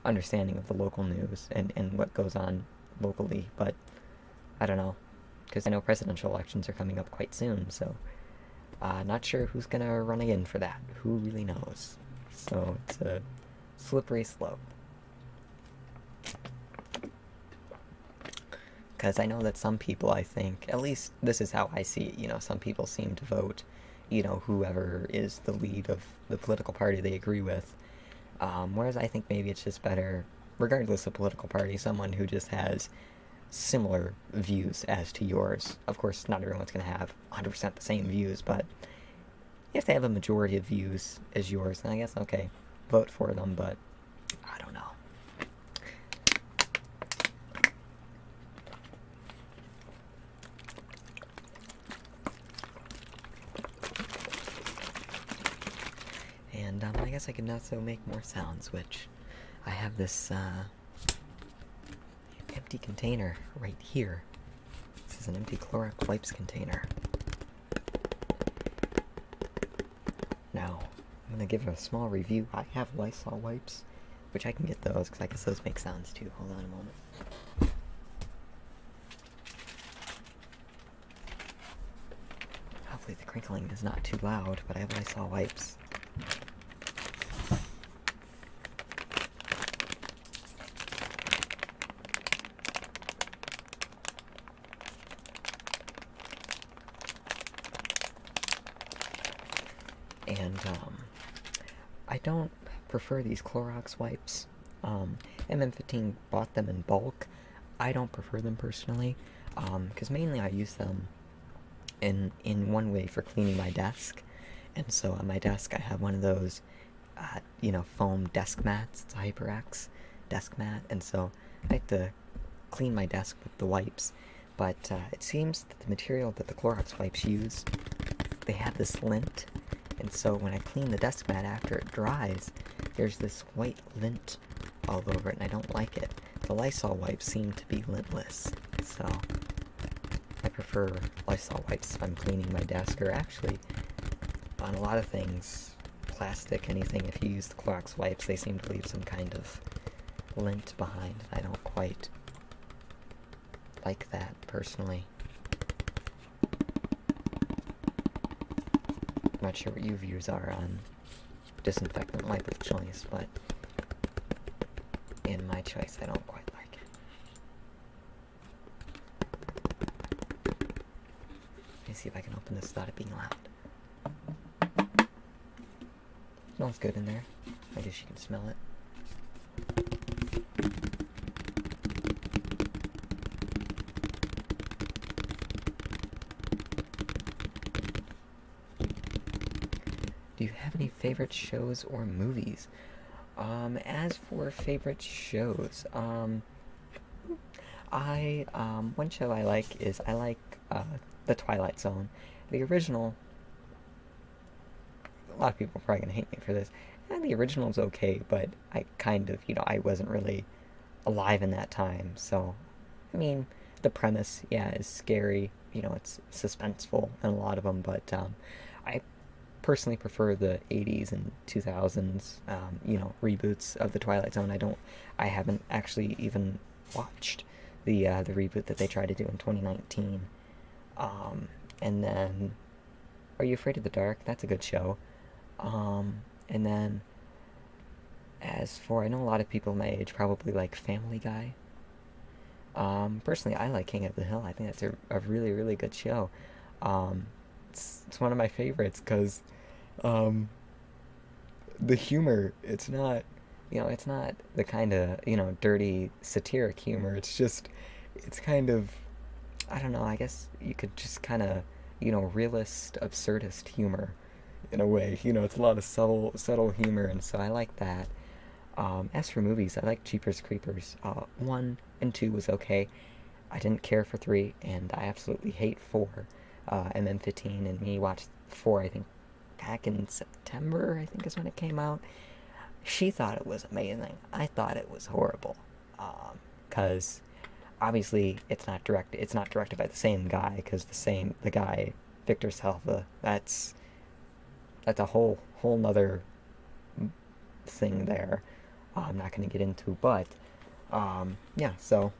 understanding of the local news and what goes on locally, but I don't know, because I know presidential elections are coming up quite soon, so not sure who's gonna run again for that. Who really knows? So it's a slippery slope. Because I know that some people, I think, at least this is how I see it, you know, some people seem to vote, you know, whoever is the lead of the political party they agree with. Whereas I think maybe it's just better, regardless of political party, someone who just has similar views as to yours. Of course, not everyone's going to have 100% the same views, but if they have a majority of views as yours, then I guess, okay, vote for them, but I don't know. And I guess I can also make more sounds, which I have this empty container right here. This is an empty Clorox wipes container. Now, I'm going to give a small review. I have Lysol wipes, which I can get those, because I guess those make sounds too. Hold on a moment. Hopefully the crinkling is not too loud, but I have Lysol wipes. And, I don't prefer these Clorox wipes. MM15 bought them in bulk. I don't prefer them personally, because mainly I use them in one way for cleaning my desk. And so on my desk I have one of those, you know, foam desk mats. It's a HyperX desk mat, and so I like to clean my desk with the wipes. But it seems that the material that the Clorox wipes use, they have this lint, And so when I clean the desk mat after it dries, there's this white lint all over it, and I don't like it. The Lysol wipes seem to be lintless, so I prefer Lysol wipes if I'm cleaning my desk, or actually, on a lot of things, plastic, anything, if you use the Clorox wipes, they seem to leave some kind of lint behind. I don't quite like that, personally. I'm not sure what your views are on disinfectant wipe of choice, but in my choice, I don't quite like it. Let me see if I can open this without it being loud. Smells good in there. I guess you can smell it. Do you have any favorite shows or movies? As for favorite shows, one show I like is, The Twilight Zone. The original, a lot of people are probably gonna hate me for this, and the original's okay, but I kind of, I wasn't really alive in that time, so, I mean, the premise, yeah, is scary, it's suspenseful in a lot of them, but, I personally prefer the 80s and 2000s, reboots of The Twilight Zone. I haven't actually even watched the reboot that they tried to do in 2019. And then, Are You Afraid of the Dark? That's a good show. And then, as for, I know a lot of people my age probably like Family Guy. Personally, I like King of the Hill. I think that's a really, really good show. It's one of my favorites, because the humor, it's not the kind of, dirty, satiric humor. It's kind of, I don't know, I guess you could just kind of, realist, absurdist humor, in a way. It's a lot of subtle humor, and so I like that. As for movies, I like Jeepers Creepers. 1 and 2 was okay. I didn't care for 3, and I absolutely hate 4. And then 15 and me watched 4, I think, back in September, I think is when it came out. She thought it was amazing. I thought it was horrible. Because obviously it's not directed by the same guy, because the guy, Victor Salva, that's a whole nother thing there. I'm not going to get into, but yeah, so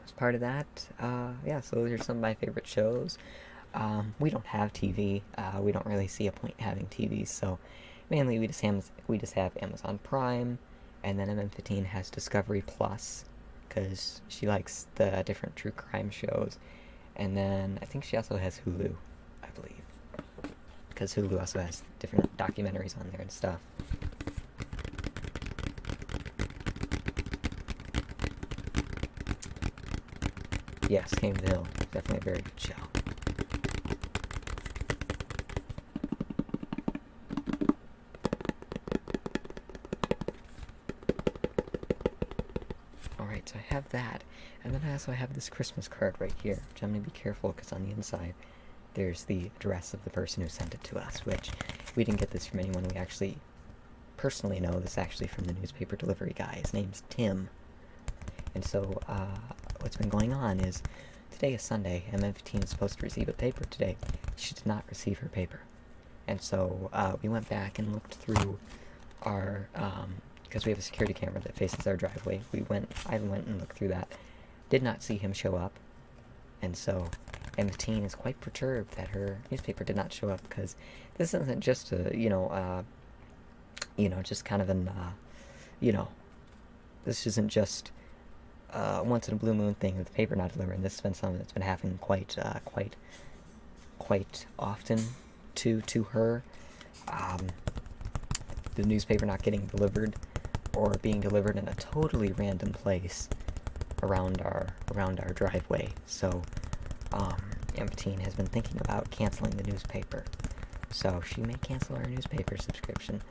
as part of that, yeah, so those are some of my favorite shows. We don't have TV. We don't really see a point in having TV, so mainly we just have Amazon Prime, and then MM15 has Discovery Plus, because she likes the different true crime shows, and then I think she also has Hulu, I believe, because Hulu also has different documentaries on there and stuff. Yes, King of the Hill, definitely a very good show. Alright, so I have that, and then I also have this Christmas card right here, which I'm going to be careful, because on the inside there's the address of the person who sent it to us, which we didn't get this from anyone we actually personally know. This is actually from the newspaper delivery guy. His name's Tim. And so, what's been going on is, today is Sunday, MM15 is supposed to receive a paper today. She did not receive her paper. And so, we went back and looked through our, because we have a security camera that faces our driveway. I went and looked through that. Did not see him show up. And so, MM15 is quite perturbed that her newspaper did not show up, because this isn't just a, just kind of an, this isn't just once in a blue moon thing with the paper not delivering. This has been something that's been happening quite often to her. The newspaper not getting delivered, or being delivered in a totally random place around our driveway. So, M15 has been thinking about canceling the newspaper. So she may cancel her newspaper subscription.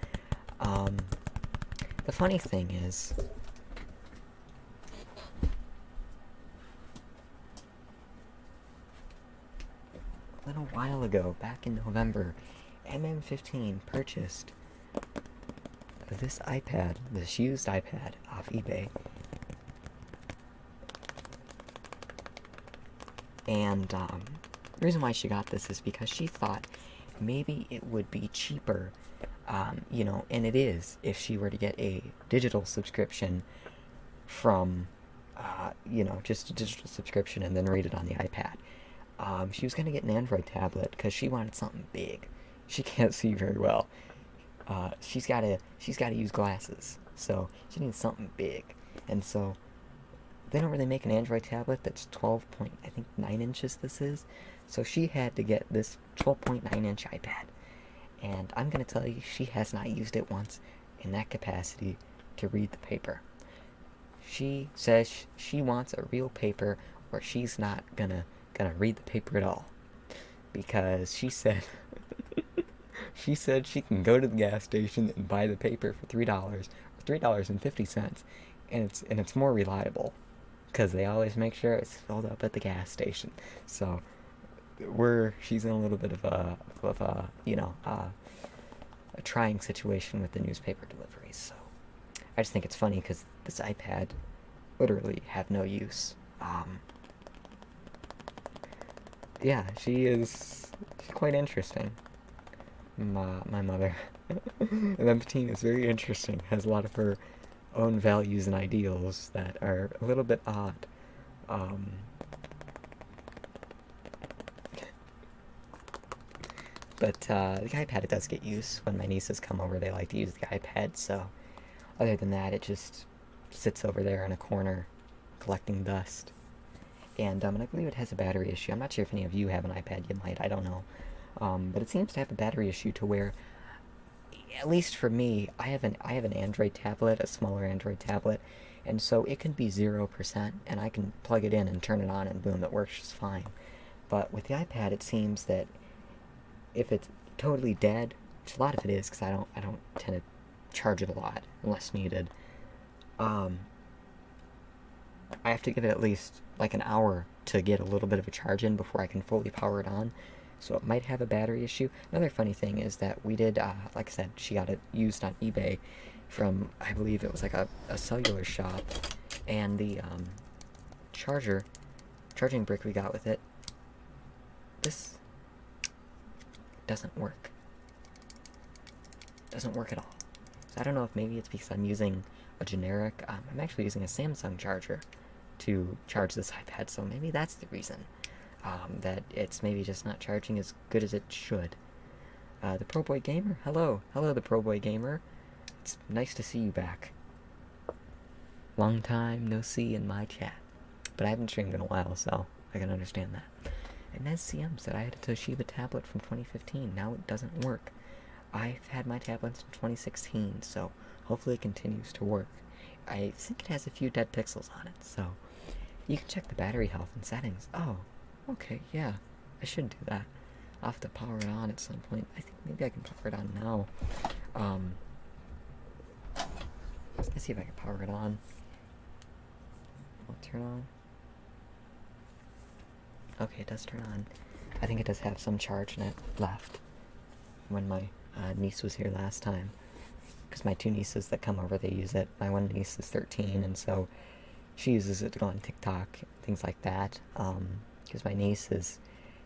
The funny thing is, a little while ago, back in November, MM15 purchased this iPad, this used iPad off eBay. And the reason why she got this is because she thought maybe it would be cheaper, you know, and it is, if she were to get a digital subscription from, you know, just a digital subscription and then read it on the iPad. She was going to get an Android tablet because she wanted something big. She can't see very well. She's got to use glasses, so she needs something big. And so they don't really make an Android tablet that's 12.9 inches this is. So she had to get this 12.9 inch iPad. And I'm going to tell you, she has not used it once in that capacity to read the paper. She says she wants a real paper or she's not gonna read the paper at all. Because she said she can go to the gas station and buy the paper for $3 or $3.50, and it's more reliable because they always make sure it's filled up at the gas station. So she's in a little bit of a you know, a trying situation with the newspaper deliveries. So I just think it's funny because this iPad literally have no use. Yeah, she's quite interesting. My mother. M15 is very interesting. Has a lot of her own values and ideals that are a little bit odd. But the iPad, it does get use. When my nieces come over, they like to use the iPad, so other than that, it just sits over there in a corner collecting dust. And I believe it has a battery issue. I'm not sure if any of you have an iPad. You might, I don't know. But it seems to have a battery issue to where, at least for me, I have an Android tablet, a smaller Android tablet, and so it can be 0%, and I can plug it in and turn it on, and boom, it works just fine. But with the iPad, it seems that if it's totally dead, which a lot of it is, because I don't tend to charge it a lot unless needed. I have to give it at least like an hour to get a little bit of a charge in before I can fully power it on. So it might have a battery issue. Another funny thing is that we did, like I said, she got it used on eBay from, I believe it was like a cellular shop, and the charging brick we got with it, this doesn't work. Doesn't work at all. So I don't know if maybe it's because I'm using a generic, I'm actually using a Samsung charger to charge this iPad, so maybe that's the reason. That it's maybe just not charging as good as it should. The Pro Boy Gamer, hello, the Pro Boy Gamer. It's nice to see you back. Long time no see in my chat, but I haven't streamed in a while, so I can understand that. And NezCM said I had a Toshiba tablet from 2015. Now it doesn't work. I've had my tablet since 2016, so hopefully it continues to work. I think it has a few dead pixels on it, so you can check the battery health and settings. Oh, okay, yeah, I should do that. I'll have to power it on at some point. I think maybe I can power it on now. Let's see if I can power it on. Will it turn on? Okay, it does turn on. I think it does have some charge in it left when my niece was here last time. Because my two nieces that come over, they use it. My one niece is 13, and so she uses it to go on TikTok, things like that. Because my niece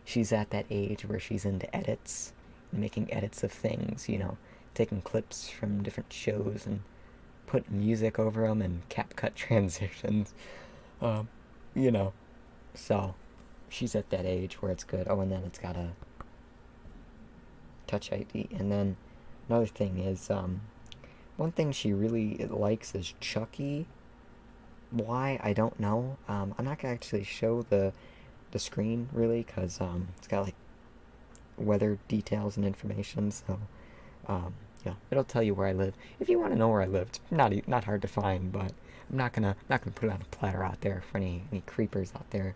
she's at that age where she's into edits, making edits of things, you know, taking clips from different shows and putting music over them and CapCut transitions, you know. So she's at that age where it's good. Oh, and then it's got a Touch ID. And then another thing is, one thing she really likes is Chucky. Why, I don't know. I'm not gonna actually show the screen, really, because it's got, like, weather details and information, so, yeah, it'll tell you where I live. If you want to know where I live, it's not hard to find, but I'm not gonna put it on a platter out there for any creepers out there.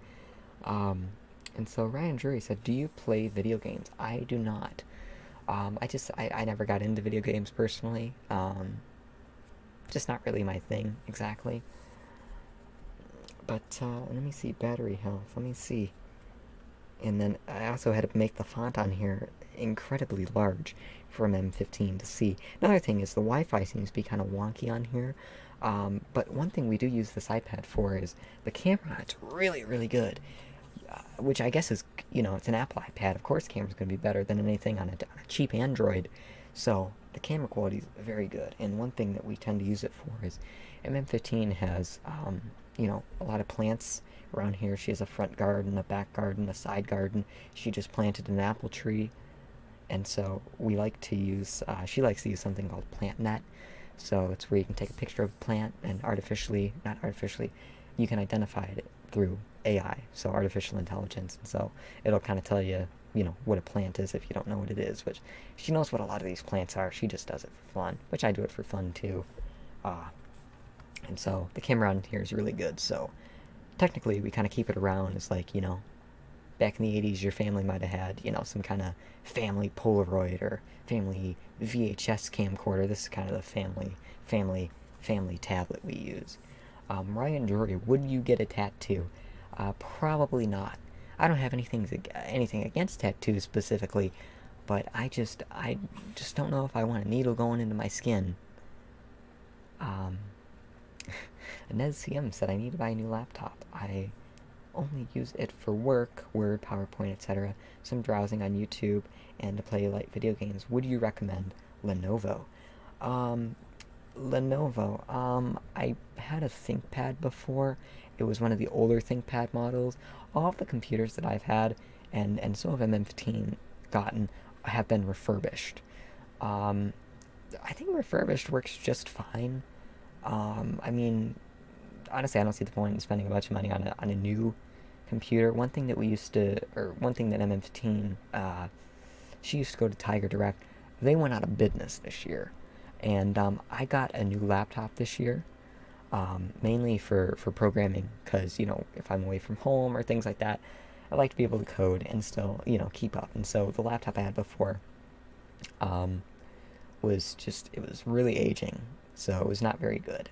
And so Ryan Drury said, do you play video games? I do not. I never got into video games personally. Just not really my thing, exactly. But, let me see, battery health. Let me see And then I also had to make the font on here incredibly large for M15 to see. Another thing is the Wi-Fi seems to be kind of wonky on here. But one thing we do use this iPad for is the camera. It's really, really good. Which I guess is, it's an Apple iPad. Of course, the camera's going to be better than anything on a cheap Android. So the camera quality is very good. And one thing that we tend to use it for is MM15 has, a lot of plants around here. She has a front garden, a back garden, a side garden. She just planted an apple tree. And so we like to use, she likes to use something called PlantNet. So it's where you can take a picture of a plant and not artificially, you can identify it through AI, so artificial intelligence. And so it'll kind of tell you, what a plant is if you don't know what it is, which she knows what a lot of these plants are. She just does it for fun, which I do it for fun too. And so the camera on here is really good. So technically we kind of keep it around as like, back in the 80s, your family might have had, some kind of family Polaroid or family VHS camcorder. This is kind of the family tablet we use. Ryan Drury, would you get a tattoo? Probably not. I don't have anything against tattoos specifically, but I just don't know if I want a needle going into my skin. Nez CM said I need to buy a new laptop. I only use it for work, Word, PowerPoint, etc., some browsing on YouTube, and to play light video games. Would you recommend Lenovo? Lenovo, I had a ThinkPad before. It was one of the older ThinkPad models. All of the computers that I've had, and some of MM15 gotten, have been refurbished. I think refurbished works just fine. I mean, honestly, I don't see the point in spending a bunch of money on a new computer. One thing that MM15, she used to go to Tiger Direct. They went out of business this year, and I got a new laptop this year, mainly for programming, because if I'm away from home or things like that, I like to be able to code and still keep up. And so the laptop I had before was really aging, so it was not very good.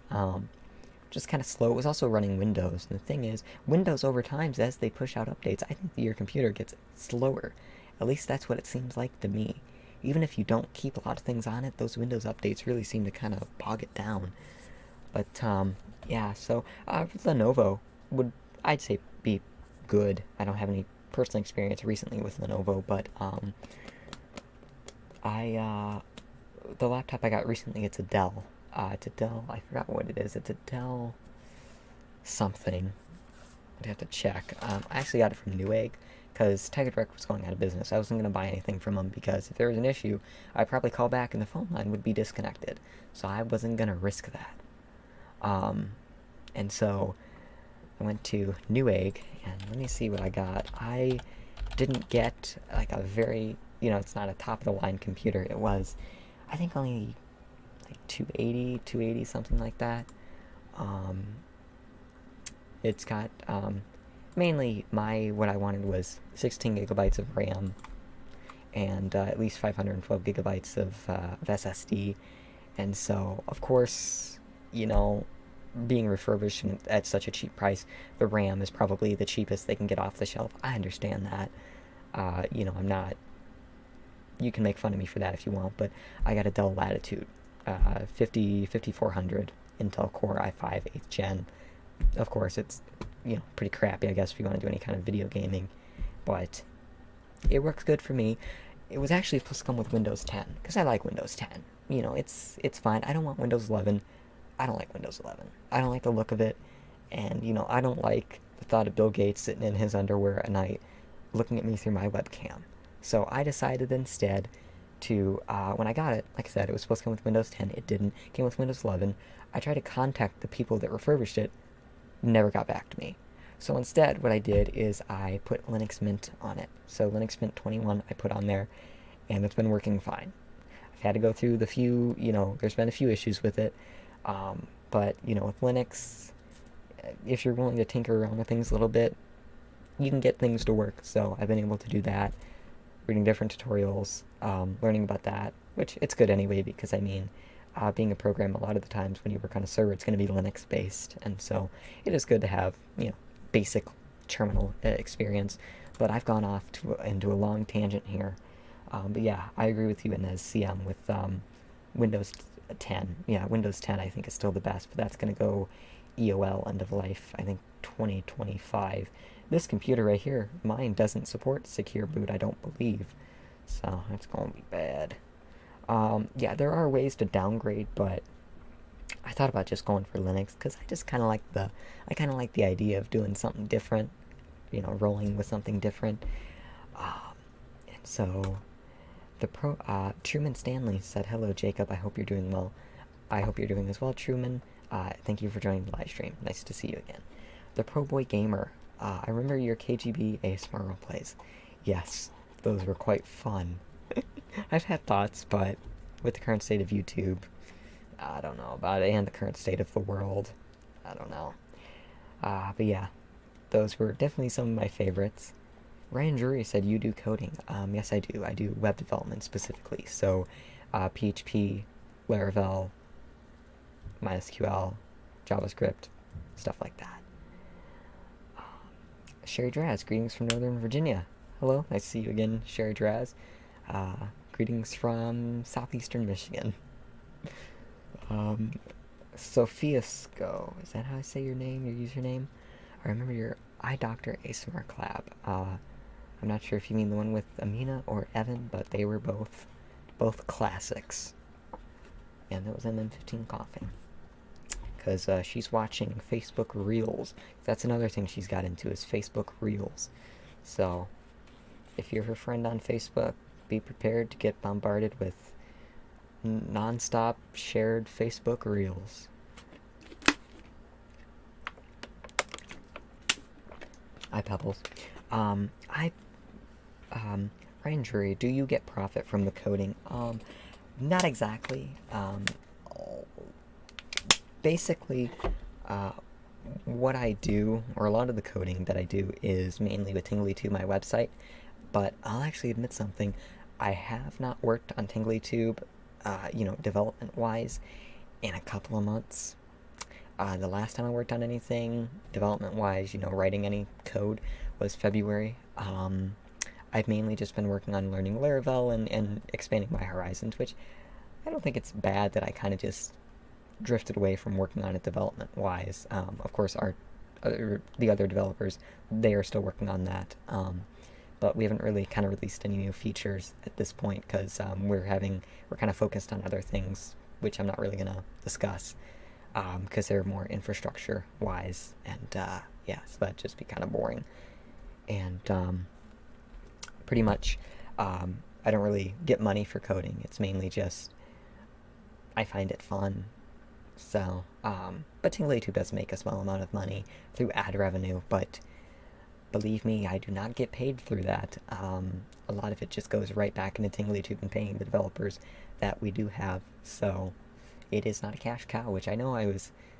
Just kind of slow. It was also running Windows, and the thing is, Windows over time, as they push out updates, I think that your computer gets slower. At least that's what it seems like to me. Even if you don't keep a lot of things on it, those Windows updates really seem to kind of bog it down. But yeah, so Lenovo would, I'd say, be good. I don't have any personal experience recently with Lenovo, but the laptop I got recently, it's a Dell. It's a Dell, I forgot what it is. It's a Dell something. I'd have to check. I actually got it from Newegg, because Tiger Direct was going out of business. I wasn't going to buy anything from them, because if there was an issue, I'd probably call back and the phone line would be disconnected. So I wasn't going to risk that. And so I went to Newegg, and let me see what I got. I didn't get like a very, it's not a top-of-the-line computer. It was, I think, only like 280, something like that. It's got, mainly what I wanted was 16 gigabytes of RAM and at least 512 gigabytes of SSD. And so, of course, being refurbished at such a cheap price, the RAM is probably the cheapest they can get off the shelf. I understand that. I'm not... You can make fun of me for that if you want, but I got a Dell Latitude 5400 Intel Core i5 8th Gen. Of course, it's, pretty crappy, I guess, if you want to do any kind of video gaming, but it works good for me. It was actually supposed to come with Windows 10, because I like Windows 10. It's fine. I don't want Windows 11. I don't like Windows 11. I don't like the look of it, and, I don't like the thought of Bill Gates sitting in his underwear at night looking at me through my webcam. So I decided instead to, when I got it, like I said, it was supposed to come with Windows 10. It didn't. It came with Windows 11. I tried to contact the people that refurbished it. Never got back to me. So instead, what I did is I put Linux Mint on it. So Linux Mint 21 I put on there, and it's been working fine. I've had to go through there's been a few issues with it, but, with Linux, if you're willing to tinker around with things a little bit, you can get things to work. So I've been able to do that, reading different tutorials, learning about that, which it's good anyway, because, being a program, a lot of the times when you work on a server, it's going to be Linux-based, and so it is good to have, basic terminal experience. but I've gone off into a long tangent here. But yeah, I agree with you, Inez CM, with Windows 10. Yeah, Windows 10 I think is still the best, but that's going to go EOL, end of life, I think 2025. This computer right here, mine doesn't support secure boot, I don't believe. So that's going to be bad. Yeah, there are ways to downgrade, but I thought about just going for Linux because I just kind of like the idea of doing something different, rolling with something different. And so Truman Stanley said, "Hello, Jacob. I hope you're doing well. I hope you're doing as well, Truman. Thank you for joining the live stream. Nice to see you again." The Pro Boy Gamer. I remember your KGB ASMR role plays. Yes, those were quite fun. I've had thoughts, but with the current state of YouTube, I don't know about it, and the current state of the world, I don't know. But yeah, those were definitely some of my favorites. Ryan Drury said, "You do coding." Yes, I do. I do web development specifically. So, PHP, Laravel, MySQL, JavaScript, stuff like that. Sherry Draz, greetings from Northern Virginia. Hello, nice to see you again, Sherry Draz. Greetings from southeastern Michigan. Sophia Sco, is that how I say your name, your username? I remember your eye doctor ASMR collab. I'm not sure if you mean the one with Amina or Evan, but they were both classics. And that was MM15 coughing. Because she's watching Facebook Reels. That's another thing she's got into, is Facebook Reels. So, if you're her friend on Facebook, be prepared to get bombarded with non-stop shared Facebook Reels. Hi, Pebbles. Ryan Drury, do you get profit from the coding? Not exactly. Basically, what I do, or a lot of the coding that I do, is mainly with TinglyTube, my website. But I'll actually admit something. I have not worked on TinglyTube, development-wise, in a couple of months. The last time I worked on anything development-wise, writing any code, was February. I've mainly just been working on learning Laravel and expanding my horizons, which I don't think it's bad that I kind of just drifted away from working on it development-wise. Of course, the other developers, they are still working on that. But we haven't really kind of released any new features at this point because we're kind of focused on other things, which I'm not really going to discuss because they're more infrastructure-wise, and yeah, so that'd just be kind of boring. And pretty much, I don't really get money for coding. It's mainly just I find it fun. So, but TinglyTube does make a small amount of money through ad revenue, but believe me, I do not get paid through that. A lot of it just goes right back into TinglyTube and paying the developers that we do have. So it is not a cash cow, which I know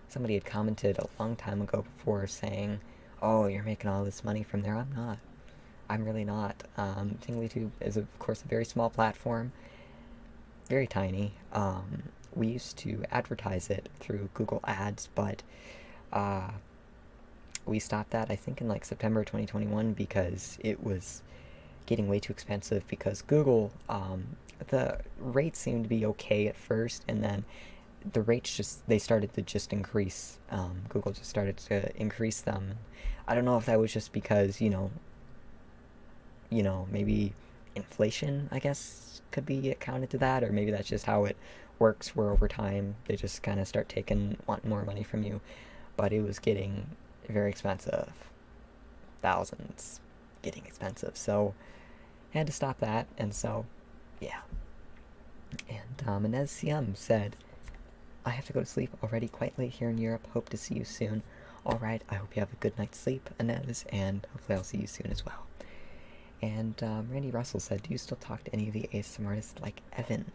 somebody had commented a long time ago before saying, "Oh, you're making all this money from there." I'm not. I'm really not. TinglyTube is, of course, a very small platform, very tiny. We used to advertise it through Google Ads, but we stopped that, I think, in like September 2021 because it was getting way too expensive because Google, the rates seemed to be okay at first, and then the rates they started to just increase. Google just started to increase them. I don't know if that was just because, maybe inflation, I guess, could be accounted to that, or maybe that's just how it works, where over time they just kind of start wanting more money from you. But it was getting very expensive. Thousands. Getting expensive. So, I had to stop that, and so, yeah. And Inez CM said, "I have to go to sleep already, quite late here in Europe. Hope to see you soon." Alright, I hope you have a good night's sleep, Inez, and hopefully I'll see you soon as well. And Randy Russell said, "Do you still talk to any of the ASMR artists like Evan?"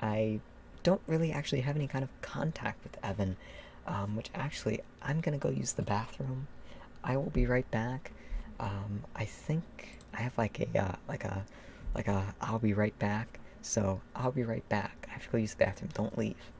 I don't really actually have any kind of contact with Evan, which actually, I'm gonna go use the bathroom. I will be right back. I think I have like a I'll be right back, so I'll be right back. I have to go use the bathroom. Don't leave.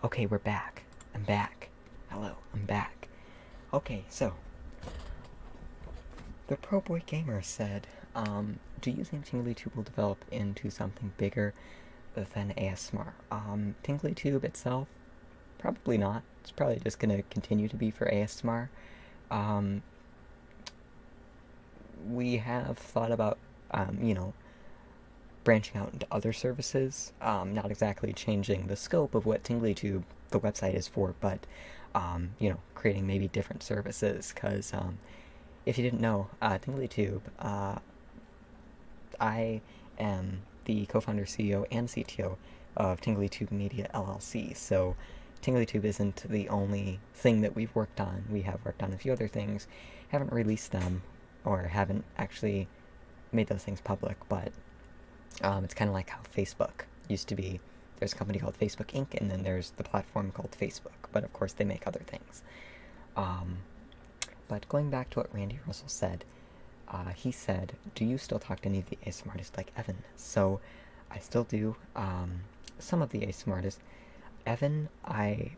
Okay, we're back. I'm back. Hello, I'm back. Okay, so the Pro Boy Gamer said, do you think TinglyTube will develop into something bigger than ASMR? TinglyTube itself, probably not. It's probably just gonna continue to be for ASMR. We have thought about, branching out into other services, not exactly changing the scope of what TinglyTube, the website, is for, but, creating maybe different services, because, if you didn't know, TinglyTube, I am the co-founder, CEO, and CTO of TinglyTube Media LLC, so TinglyTube isn't the only thing that we've worked on. We have worked on a few other things, haven't released them, or haven't actually made those things public, but it's kind of like how Facebook used to be. There's a company called Facebook Inc., and then there's the platform called Facebook, but of course they make other things. But going back to what Randy Russell said, he said, do you still talk to any of the ASMR artists like Evan? So, I still do. Some of the ASMR artists. Evan, I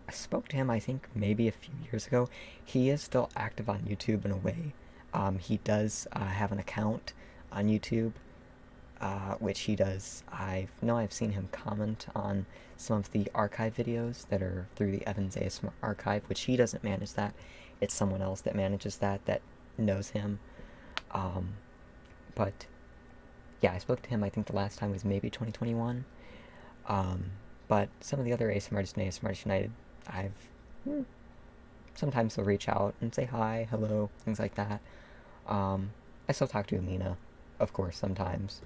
spoke to him, I think, maybe a few years ago. He is still active on YouTube in a way. He does have an account on YouTube, which he does. I've seen him comment on some of the archive videos that are through the Evans ASMR archive, which he doesn't manage that. It's someone else that manages that knows him. But yeah, I spoke to him, I think the last time was maybe 2021. But some of the other ASMR artists in ASMR Artists United, sometimes they'll reach out and say hi, hello, things like that. I still talk to Amina, of course, sometimes.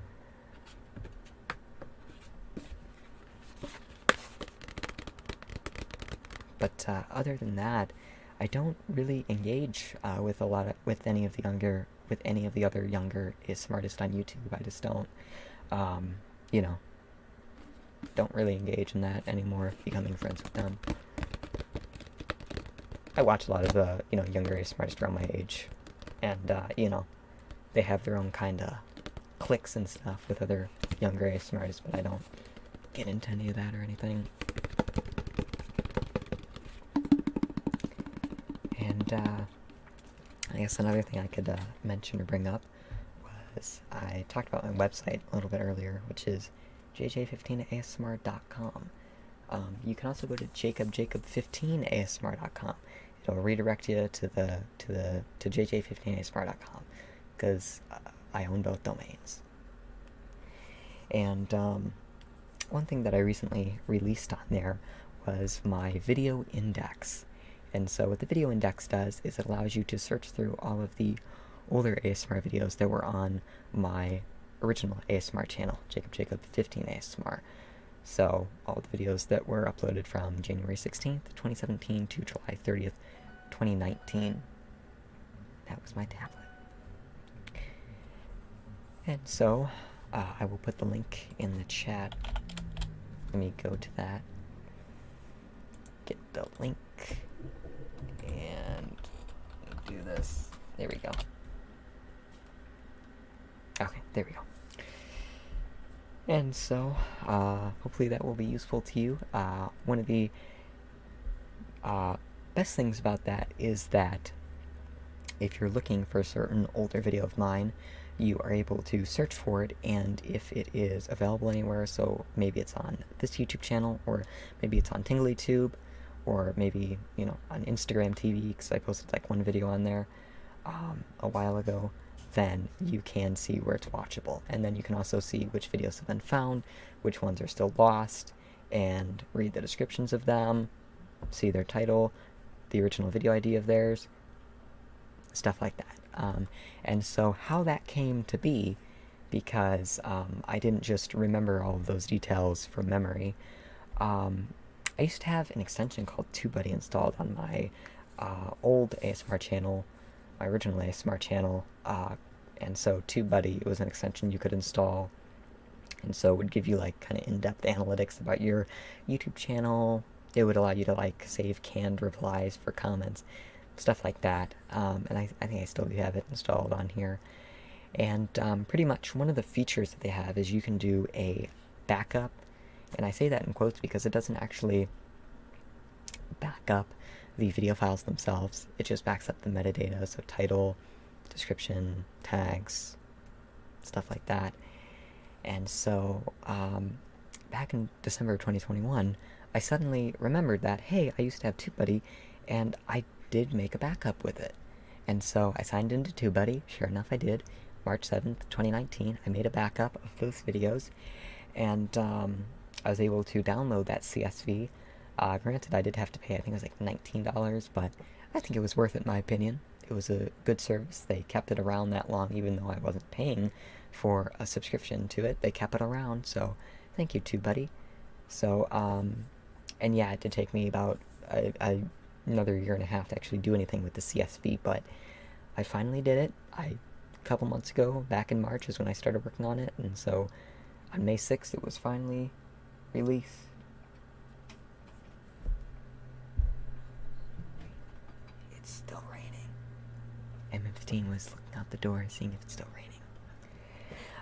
But other than that, I don't really engage with any of the other younger ASMR artists on YouTube. I just don't, don't really engage in that anymore, becoming friends with them. I watch a lot of, younger ASMR artists around my age, and, they have their own kind of cliques and stuff with other younger ASMR artists, but I don't get into any of that or anything. And, I guess another thing I could mention or bring up was I talked about my website a little bit earlier, which is JJ15ASMR.com. You can also go to JJ15ASMR.com. It'll redirect you to JJ15ASMR.com, because I own both domains. And one thing that I recently released on there was my video index. And so what the video index does is it allows you to search through all of the older ASMR videos that were on my original ASMR channel, JJ15 ASMR. So all the videos that were uploaded from January 16th, 2017 to July 30th, 2019. That was my tablet. And so I will put the link in the chat. Let me go to that. Get the link. And do this. There we go. Okay, there we go. And so, hopefully that will be useful to you. One of the best things about that is that if you're looking for a certain older video of mine, you are able to search for it, and if it is available anywhere, so maybe it's on this YouTube channel, or maybe it's on TinglyTube, or maybe, on Instagram TV, because I posted like one video on there a while ago, then you can see where it's watchable. And then you can also see which videos have been found, which ones are still lost, and read the descriptions of them, see their title, the original video ID of theirs, stuff like that. And so how that came to be, because I didn't just remember all of those details from memory, I used to have an extension called TubeBuddy installed on my old ASMR channel, my original ASMR channel, and so TubeBuddy was an extension you could install, and so it would give you like kind of in-depth analytics about your YouTube channel. It would allow you to like save canned replies for comments, stuff like that, and I think I still do have it installed on here. And pretty much one of the features that they have is you can do a backup And I say that in quotes because it doesn't actually back up the video files themselves. It just backs up the metadata, so title, description, tags, stuff like that. And so back in December of 2021, I suddenly remembered that, hey, I used to have TubeBuddy, and I did make a backup with it. And so I signed into TubeBuddy. Sure enough, I did. March 7th, 2019, I made a backup of those videos, and I was able to download that CSV. Granted, I did have to pay, I think it was like $19, but I think it was worth it in my opinion. It was a good service. They kept it around that long, even though I wasn't paying for a subscription to it. They kept it around, so thank you, TubeBuddy. So, and yeah, it did take me about another year and a half to actually do anything with the CSV, but I finally did it. A couple months ago, back in March, is when I started working on it, and so on May 6th, it was finally released. It's still raining. M15 was looking out the door, seeing if it's still raining.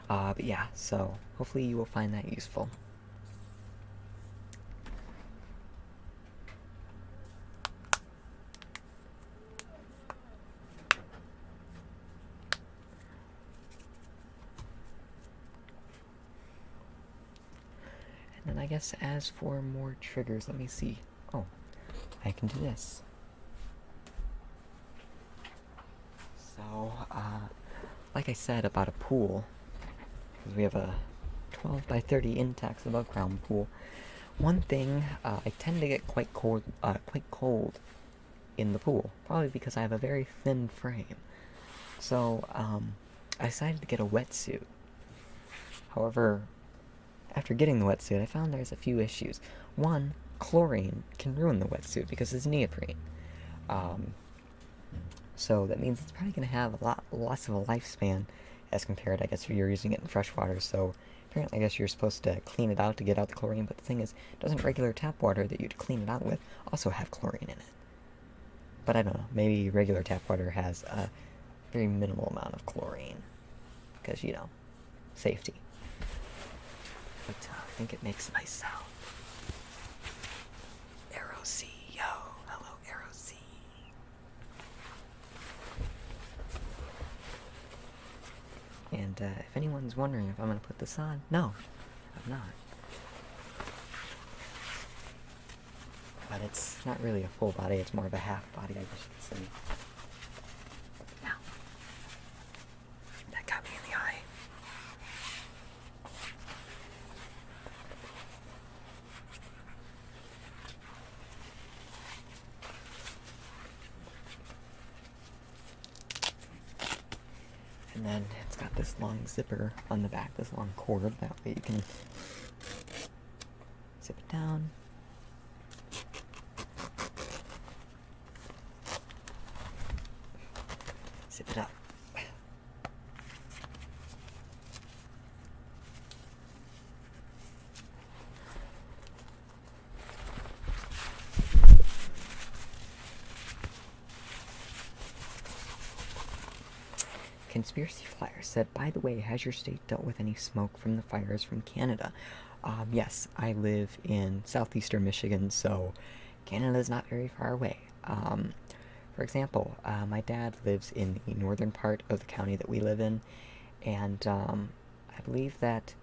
But yeah, so hopefully you will find that useful. And then I guess as for more triggers, let me see. Oh, I can do this. So, like I said about a pool, because we have a 12 by 30 Intex above ground pool. One thing, I tend to get quite cold in the pool, probably because I have a very thin frame. So, I decided to get a wetsuit. However, after getting the wetsuit, I found there's a few issues. One, chlorine can ruin the wetsuit because it's neoprene. So that means it's probably going to have a lot less of a lifespan as compared, I guess, if you're using it in fresh water. So apparently, I guess you're supposed to clean it out to get out the chlorine, but the thing is, doesn't regular tap water that you'd clean it out with also have chlorine in it? But I don't know, maybe regular tap water has a very minimal amount of chlorine, because, you know, safety. But I think it makes a nice sound. Arrow C, yo, hello Arrow C. And if anyone's wondering if I'm going to put this on, no, I'm not. But it's not really a full body, it's more of a half body, I guess you could say. Now, that got me in the eye. And then it's got this long zipper on the back, this long cord, that way you can zip it down. Zip it up. Conspiracy Flyer said, by the way, has your state dealt with any smoke from the fires from Canada? Yes, I live in southeastern Michigan, so Canada's not very far away. For example, my dad lives in the northern part of the county that we live in, and I believe that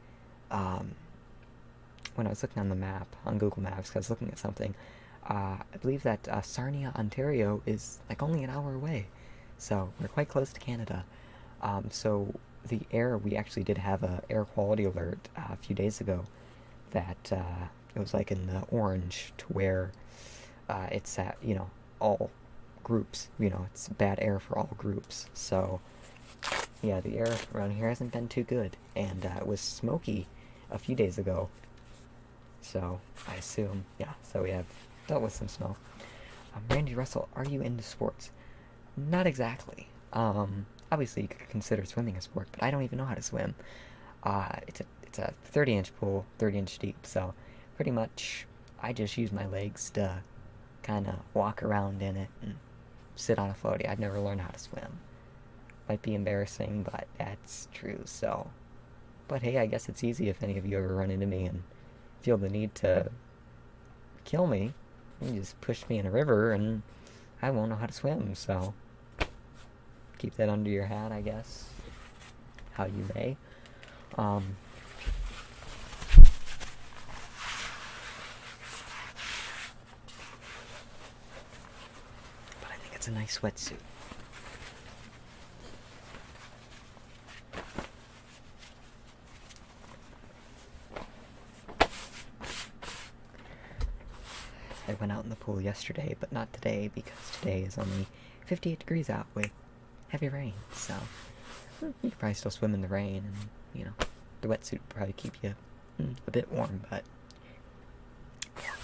when I was looking on the map, on Google Maps, because I was looking at something, I believe that Sarnia, Ontario is like only an hour away, so we're quite close to Canada. So the air, we actually did have a air quality alert a few days ago that it was like in the orange, to where it's at, you know, all groups, you know, it's bad air for all groups. So yeah, the air around here hasn't been too good, and it was smoky a few days ago, so I assume, yeah, so we have dealt with some snow. Randy Russell, are you into sports? Not exactly. Obviously you could consider swimming a sport, but I don't even know how to swim. It's a 30-inch pool, 30-inch deep, so pretty much I just use my legs to kind of walk around in it and sit on a floaty. I've never learned how to swim. Might be embarrassing, but that's true, so. But hey, I guess it's easy if any of you ever run into me and feel the need to kill me. You just push me in a river and I won't know how to swim, so keep that under your hat, I guess. How you may. But I think it's a nice sweatsuit. I went out in the pool yesterday, but not today, because today is only 58 degrees out with heavy rain, so you could probably still swim in the rain, and, you know, the wetsuit would probably keep you a bit warm, but yeah.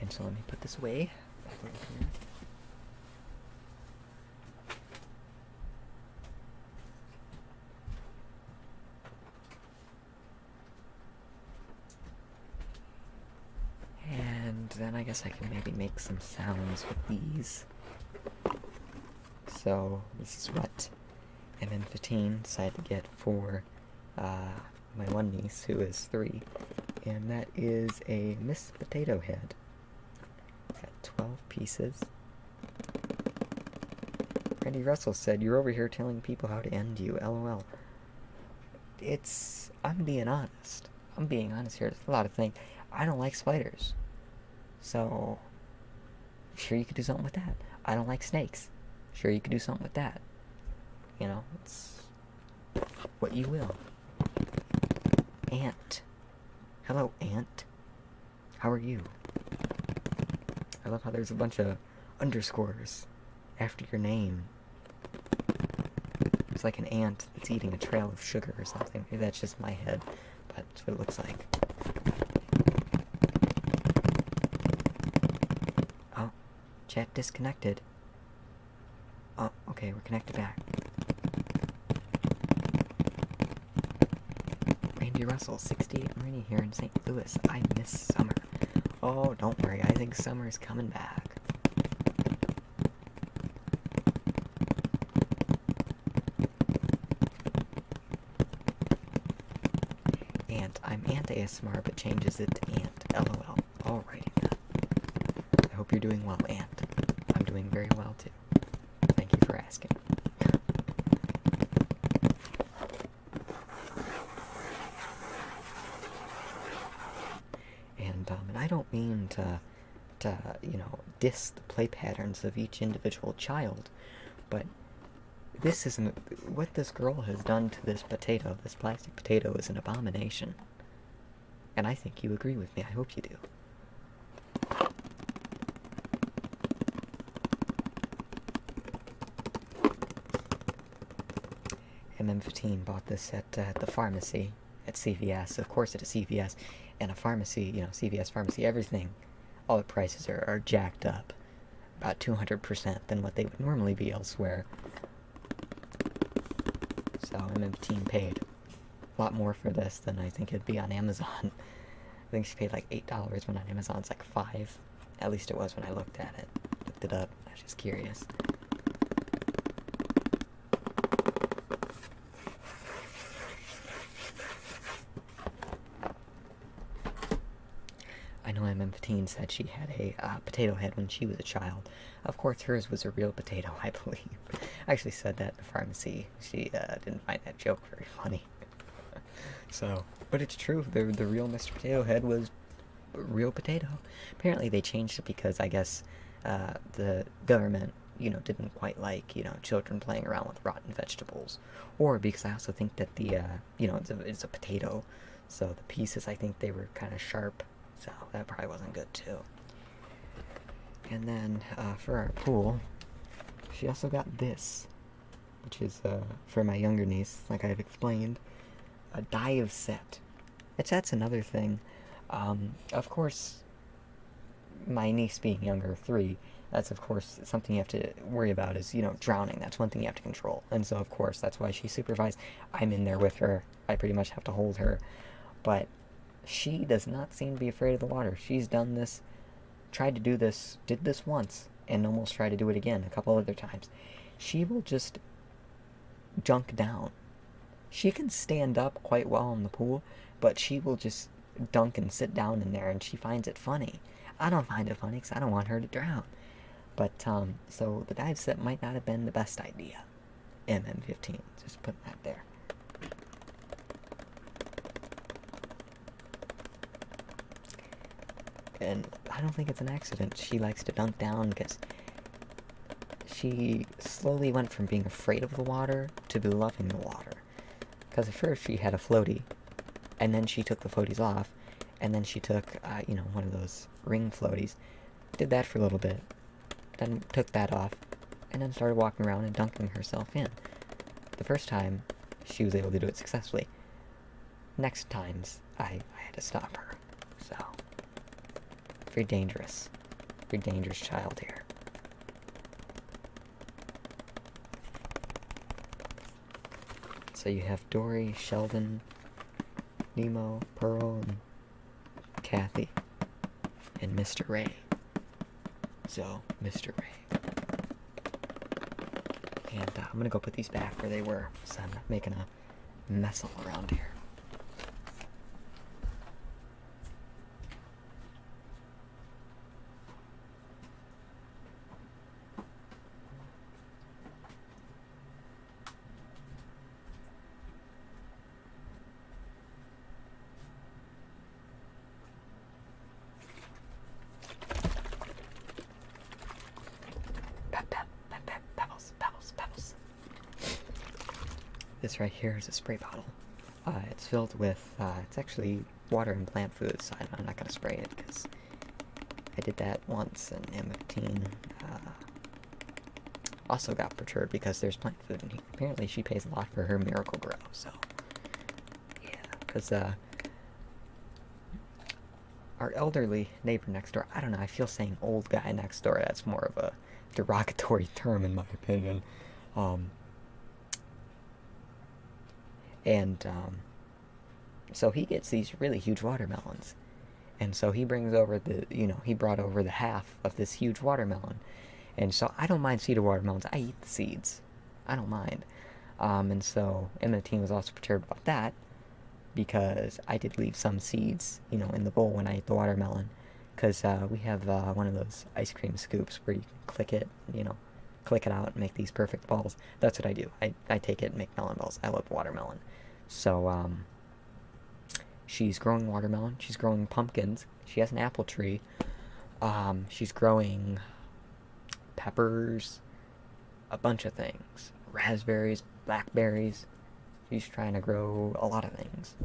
And so let me put this away. And then I guess I can maybe make some sounds with these. So this is what MM15 decided to get for my one niece, who is 3, and that is a Miss Potato Head. Got 12 pieces. Randy Russell said, "You're over here telling people how to end you, LOL." I'm being honest. I'm being honest here. There's a lot of things. I don't like spiders. So, sure you could do something with that. I don't like snakes. Sure you could do something with that. You know, it's what you will. Ant. Hello, Ant. How are you? I love how there's a bunch of underscores after your name. It's like an ant that's eating a trail of sugar or something. Maybe that's just my head, but that's what it looks like. Oh, chat disconnected. Oh, okay, we're connected back. Randy Russell, 68 Marini here in St. Louis. I miss summer. Oh, don't worry, I think summer's coming back. Ant. I'm anti-ASMR, but changes it to Ant. LOL. Alrighty then. I hope you're doing well, Ant. I'm doing very well, too. Thank you for asking. And I don't mean to, you know, diss the play patterns of each individual child, but this isn't... What this girl has done to this potato, this plastic potato, is an abomination. And I think you agree with me. I hope you do. MM15 bought this at the pharmacy at CVS. Of course, at a CVS and a pharmacy, you know, CVS pharmacy, everything, all the prices are jacked up about 200% than what they would normally be elsewhere. So MM15 paid a lot more for this than I think it'd be on Amazon. I think she paid like $8 when on Amazon it's like $5. At least it was when I looked at it. Looked it up. I was just curious. I know MM15 said she had a potato head when she was a child. Of course, hers was a real potato, I believe. I actually said that in the pharmacy. She didn't find that joke very funny. So, but it's true. The real Mr. Potato Head was a real potato. Apparently, they changed it because I guess the government, you know, didn't quite like, you know, children playing around with rotten vegetables, or because I also think that the you know, it's a potato, so the pieces, I think they were kind of sharp. So that probably wasn't good too. And then for our pool, she also got this, which is for my younger niece, like I've explained, a dive set. That's another thing. Of course, my niece being younger, 3, that's of course something you have to worry about is, you know, drowning. That's one thing you have to control. And so of course that's why she's supervised. I'm in there with her. I pretty much have to hold her. But she does not seem to be afraid of the water. She's done this, tried to do this, did this once, and almost tried to do it again a couple other times. She will just dunk down. She can stand up quite well in the pool, but she will just dunk and sit down in there, and she finds it funny. I don't find it funny because I don't want her to drown. But, so the dive set might not have been the best idea. MM15, just put that there. And I don't think it's an accident. She likes to dunk down because she slowly went from being afraid of the water to loving the water. Because at first she had a floaty, and then she took the floaties off, and then she took, you know, one of those ring floaties, did that for a little bit, then took that off, and then started walking around and dunking herself in. The first time, she was able to do it successfully. Next times, I had to stop her, so... Very dangerous child here. So you have Dory, Sheldon, Nemo, Pearl, and Kathy, and Mr. Ray. So, Mr. Ray. And I'm gonna go put these back where they were, so I'm not making a mess all around here. This right here is a spray bottle. It's filled with, it's actually water and plant food, so I'm not going to spray it, because I did that once, and M15 also got perturbed because there's plant food in here. Apparently she pays a lot for her Miracle Grow, so, yeah, because, our elderly neighbor next door, I don't know, I feel saying old guy next door, that's more of a derogatory term in my opinion, so he gets these really huge watermelons. And so he brings over he brought over the half of this huge watermelon. And so I don't mind cedar watermelons. I eat the seeds. I don't mind. And so M15 was also perturbed about that, because I did leave some seeds, in the bowl when I ate the watermelon. Because we have one of those ice cream scoops where you can click it, click it out and make these perfect balls. That's what I do. I take it and make melon balls. I love watermelon. So, she's growing watermelon. She's growing pumpkins. She has an apple tree. She's growing peppers, a bunch of things. Raspberries, blackberries. She's trying to grow a lot of things.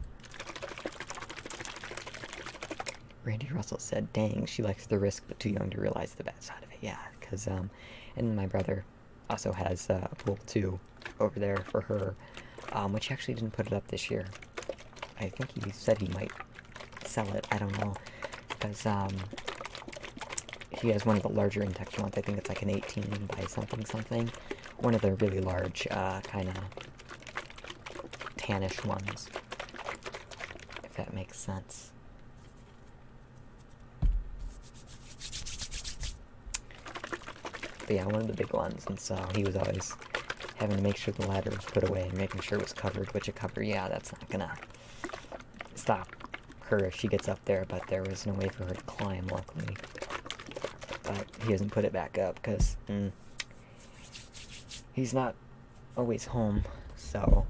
Randy Russell said, dang, she likes the risk but too young to realize the bad side of it. Yeah, because, and my brother also has a pool too over there for her, which he actually didn't put it up this year. I think he said he might sell it, I don't know, because, he has one of the larger Intex ones. I think it's like an 18 by something. One of the really large, kind of tannish ones, if that makes sense. But yeah, one of the big ones, and so he was always having to make sure the ladder was put away and making sure it was covered, which a cover, yeah, that's not gonna stop her if she gets up there, but there was no way for her to climb, luckily. But he hasn't put it back up, because he's not always home, so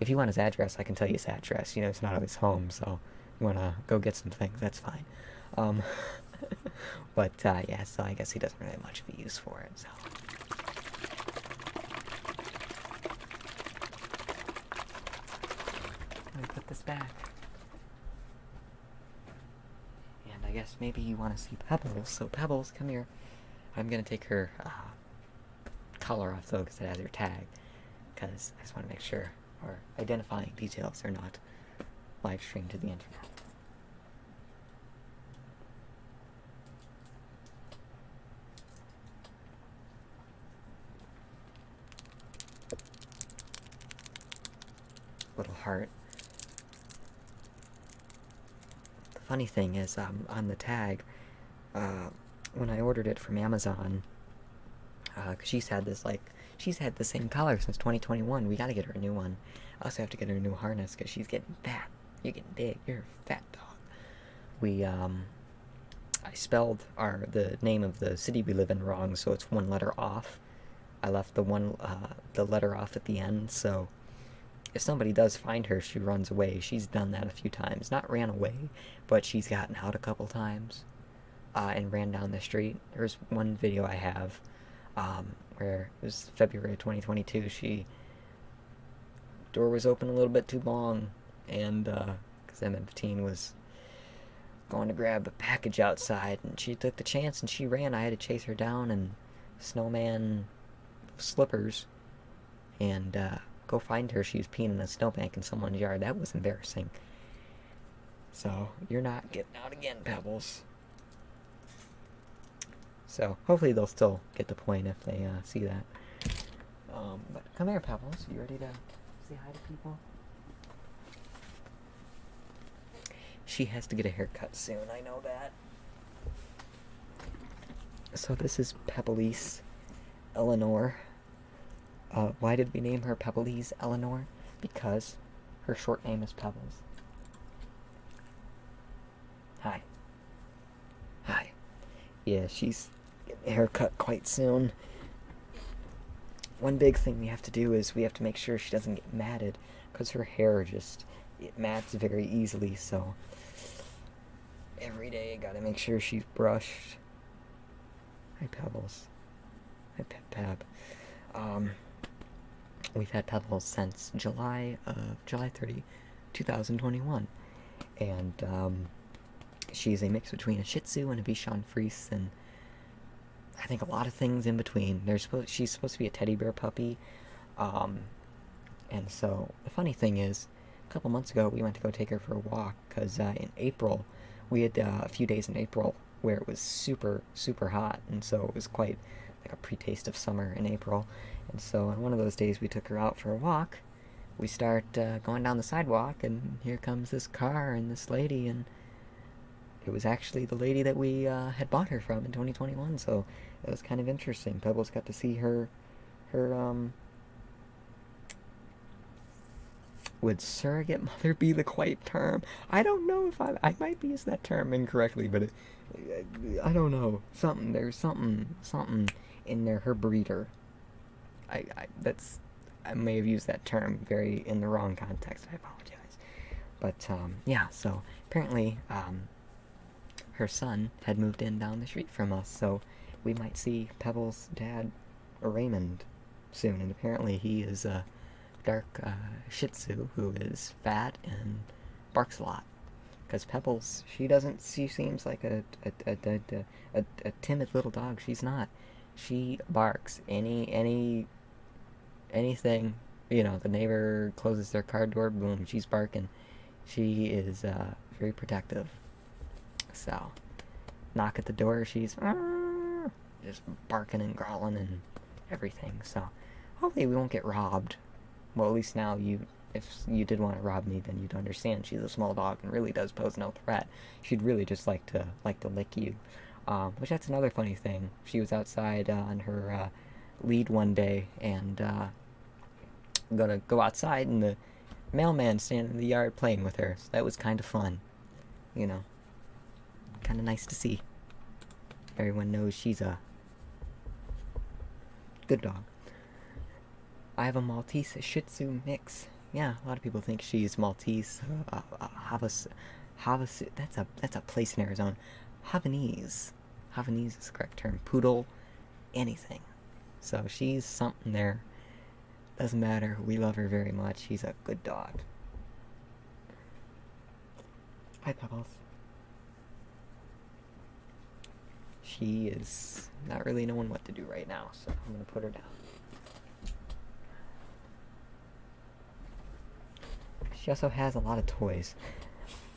if you want his address, I can tell you his address. He's not always home, so you want to go get some things, that's fine. But, yeah, so I guess he doesn't really have much of a use for it, so. Let me put this back. And I guess maybe you want to see Pebbles, so Pebbles, come here. I'm gonna take her, collar off, though, because it has her tag, because I just want to make sure our identifying details are not live streamed to the internet. Little heart. The funny thing is, on the tag, when I ordered it from Amazon, because she's had this, She's had the same collar since 2021. We gotta get her a new one. I also have to get her a new harness because she's getting fat. You're getting big. You're a fat dog. I spelled the name of the city we live in wrong, so it's one letter off. I left the letter off at the end, so if somebody does find her, she runs away. She's done that a few times. Not ran away, but she's gotten out a couple times and ran down the street. There's one video I have where it was February of 2022. Door was open a little bit too long, and because M15 was going to grab a package outside, and she took the chance and she ran. I had to chase her down and snowman slippers and go find her. She was peeing in a snowbank in someone's yard. That was embarrassing. So you're not getting out again, Pebbles. So hopefully they'll still get the point if they see that. But come here, Pebbles. You ready to say hi to people? She has to get a haircut soon, I know that. So this is Pebbleese Eleanor. Why did we name her Pebbleese Eleanor? Because her short name is Pebbles. Hi. Hi. Yeah, she's getting a haircut quite soon. One big thing we have to do is we have to make sure she doesn't get matted, because her hair it mats very easily, so every day I gotta make sure she's brushed. Hi, Pebbles. Hi, Pep. We've had Pebbles since July 30, 2021, and she's a mix between a Shih Tzu and a Bichon Frise, and I think a lot of things in between. She's supposed to be a teddy bear puppy, and so the funny thing is, a couple months ago we went to go take her for a walk, because in April, we had a few days in April where it was super, super hot, and so it was quite like a pre-taste of summer in April. And so on one of those days we took her out for a walk. We start going down the sidewalk, and here comes this car and this lady, and it was actually the lady that we had bought her from in 2021, so it was kind of interesting. Pebbles got to see her would surrogate mother be the quite term? I don't know if I might be using that term incorrectly, but I don't know. There's something in there. Her breeder. I may have used that term very in the wrong context. I apologize. But yeah. So apparently, her son had moved in down the street from us, so we might see Pebbles' dad, Raymond, soon. And apparently, he is a dark Shih Tzu who is fat and barks a lot. Because Pebbles, she seems like a timid little dog. She's not. She barks. Anything, the neighbor closes their car door, boom, she's barking. She is very protective. So, knock at the door, she's just barking and growling and everything. So, hopefully we won't get robbed. Well, at least now if you did want to rob me, then you'd understand she's a small dog and really does pose no threat. She'd really just like to lick you. Which that's another funny thing. She was outside on her lead one day, and gonna go outside, and the mailman standing in the yard playing with her. So that was kind of fun. Kind of nice to see. Everyone knows she's a good dog. I have a Maltese Shih Tzu mix. Yeah, a lot of people think she's Maltese. Havasu. That's a place in Arizona. Havanese. Havanese is the correct term. Poodle. Anything. So she's something there. Doesn't matter. We love her very much. She's a good dog. Hi, Pebbles. She is not really knowing what to do right now, so I'm going to put her down. She also has a lot of toys.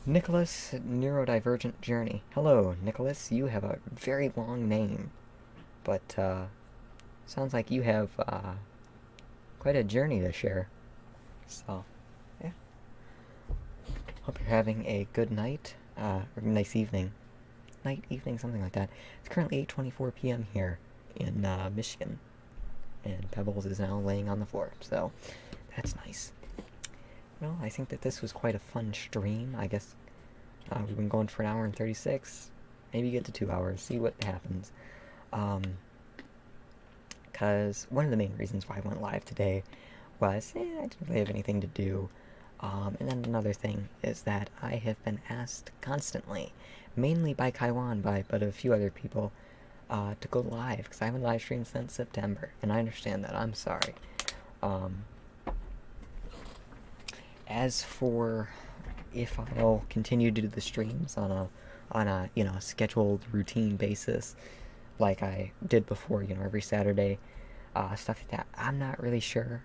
Nicholas Neurodivergent Journey. Hello, Nicholas. You have a very long name, but sounds like you have quite a journey to share. So, yeah. Hope you're having a good night, or nice evening. Night, evening, something like that. It's currently 8:24 p.m. here in Michigan. and Pebbles is now laying on the floor, so that's nice. Well, I think that this was quite a fun stream. I guess we've been going for an hour and 36, maybe get to 2 hours, see what happens. Because one of the main reasons why I went live today was, I didn't really have anything to do. And then another thing is that I have been asked constantly, mainly by Kaiwan, but a few other people, to go live, because I haven't live streamed since September, and I understand that. I'm sorry. As for if I'll continue to do the streams on a scheduled routine basis, like I did before, every Saturday, stuff like that, I'm not really sure.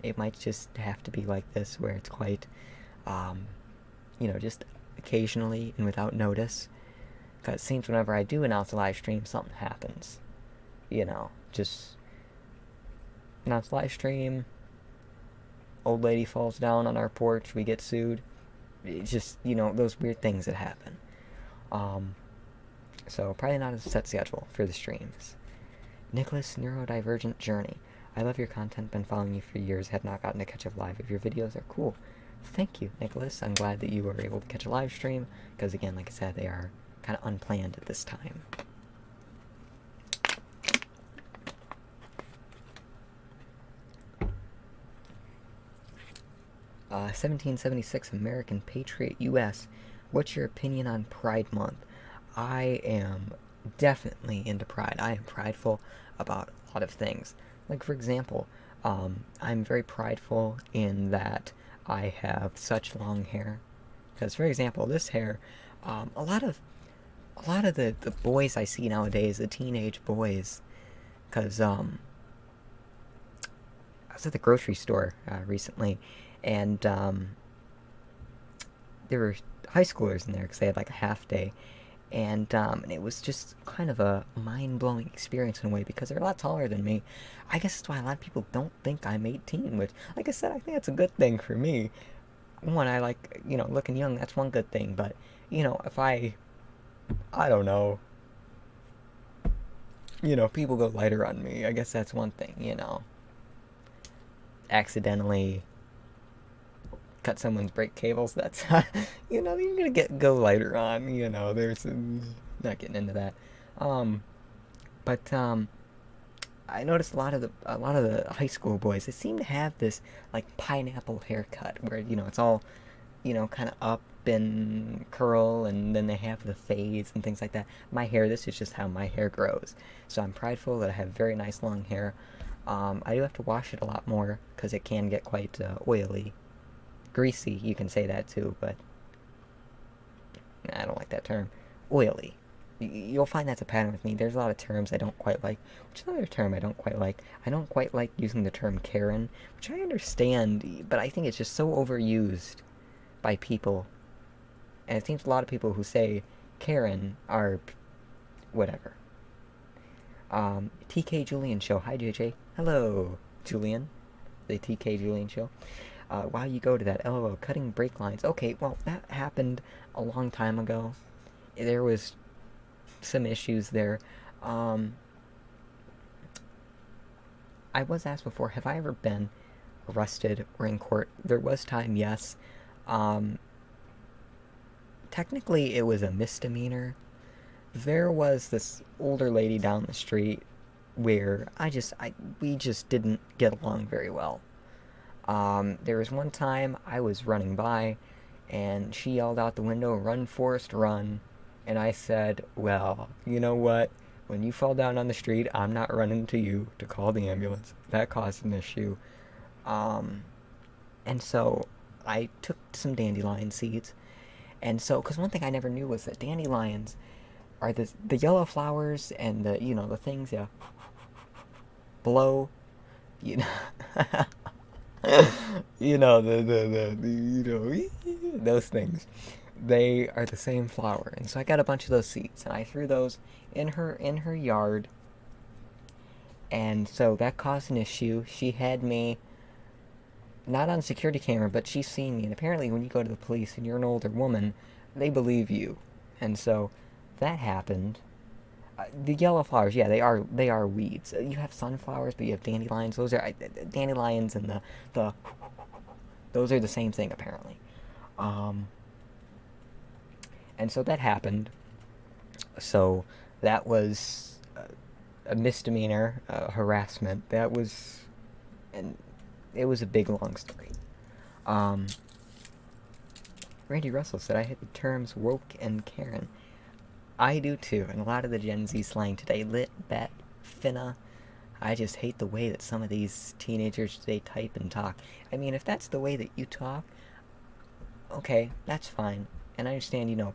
It might just have to be like this, where it's quite, just occasionally and without notice. Because it seems whenever I do announce a live stream, something happens. Just announce live stream, old lady falls down on our porch, we get sued. It's just, those weird things that happen. So probably not a set schedule for the streams. Nicholas, Neurodivergent Journey. I love your content, been following you for years, have not gotten to catch up live. If your videos are cool. Thank you, Nicholas. I'm glad that you were able to catch a live stream, because again, like I said, they are kind of unplanned at this time. 1776 American Patriot US. What's your opinion on Pride Month? I am definitely into Pride. I am prideful about a lot of things. Like, for example, I'm very prideful in that I have such long hair. Because, for example, this hair, a lot of the boys I see nowadays, the teenage boys, because I was at the grocery store recently, and there were high schoolers in there because they had like a half day, and it was just kind of a mind-blowing experience in a way, because they're a lot taller than me. I guess that's why a lot of people don't think I'm 18, which, like I said, I think that's a good thing for me. One, I like, looking young, that's one good thing, but, if I don't know, people go lighter on me, I guess that's one thing, accidentally cut someone's brake cables, that's, you're gonna go lighter on, there's, not getting into that, but, I noticed a lot of the high school boys, they seem to have this, like, pineapple haircut, where, it's all, kind of up and curl, and then they have the fades and things like that. My hair, this is just how my hair grows, so I'm prideful that I have very nice long hair. I do have to wash it a lot more, because it can get quite, oily. Greasy, you can say that too, but I don't like that term. Oily. You'll find that's a pattern with me. There's a lot of terms I don't quite like. Which is another term I don't quite like? I don't quite like using the term Karen, which I understand, but I think it's just so overused by people. And it seems a lot of people who say Karen are whatever. TK Julian Show. Hi, JJ. Hello, Julian. The TK Julian Show. Why you go to that? LOL. Cutting brake lines. Okay, well, that happened a long time ago. There was some issues there. I was asked before, have I ever been arrested or in court? There was time, yes. Technically, it was a misdemeanor. There was this older lady down the street where we just didn't get along very well. There was one time I was running by, and she yelled out the window, "Run, Forrest, run." And I said, well, you know what? When you fall down on the street, I'm not running to you to call the ambulance. That caused an issue. And so I took some dandelion seeds. And so, because one thing I never knew was that dandelions are the yellow flowers and the, the things, blow, those things. They are the same flower, and so I got a bunch of those seeds, and I threw those in her yard, and so that caused an issue. She had me not on security camera, but she's seen me, and apparently when you go to the police and you're an older woman, they believe you, and so that happened. The yellow flowers, yeah, they are weeds. You have sunflowers, but you have dandelions. Those are dandelions, and the those are the same thing apparently. Um, and so that happened. So that was a misdemeanor, harassment. That was, and it was a big long story. Um, Randy Russell said I hate the terms woke and Karen. I do too, and a lot of the Gen Z slang today, lit, bet, finna. I just hate the way that some of these teenagers today type and talk. I mean, if that's the way that you talk, okay, that's fine. And I understand, you're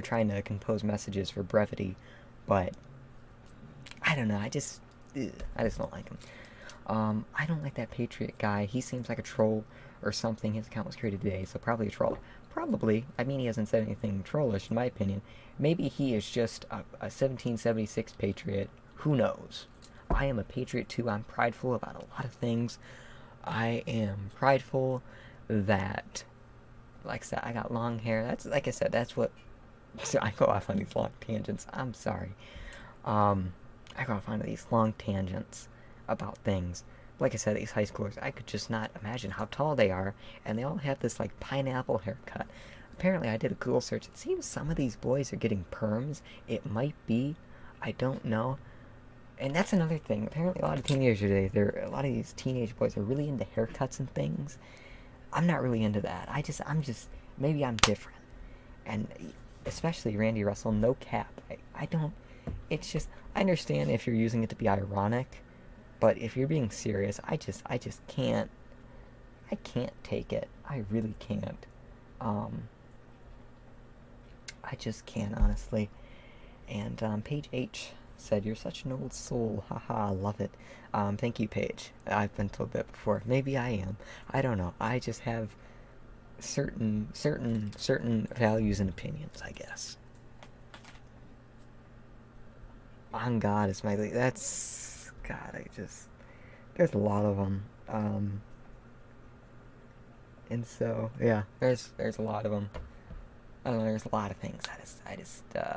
trying to compose messages for brevity, but I don't know. I just don't like him. I don't like that Patriot guy. He seems like a troll or something. His account was created today, so probably a troll. Probably. I mean, he hasn't said anything trollish, in my opinion. Maybe he is just a 1776 Patriot. Who knows? I am a Patriot, too. I'm prideful about a lot of things. I am prideful that, like I said, I got long hair. That's, like I said, that's what... So I go off on these long tangents. I'm sorry. I go off on these long tangents about things. Like I said, these high schoolers, I could just not imagine how tall they are, and they all have this, like, pineapple haircut. Apparently, I did a Google search. It seems some of these boys are getting perms. It might be. I don't know. And that's another thing. Apparently, a lot of teenagers today, a lot of these teenage boys are really into haircuts and things. I'm not really into that. Maybe I'm different. And especially Randy Russell, no cap. I don't, it's just, I understand if you're using it to be ironic, but if you're being serious, I just can't, I can't take it. I really can't. I just can't, honestly. And, Page H said, "You're such an old soul. Haha, love it." Thank you, Paige. I've been told that before. Maybe I am. I don't know. I just have certain values and opinions, I guess. On God is my... That's... God, there's a lot of them. And so, yeah, there's a lot of them. I don't know, there's a lot of things.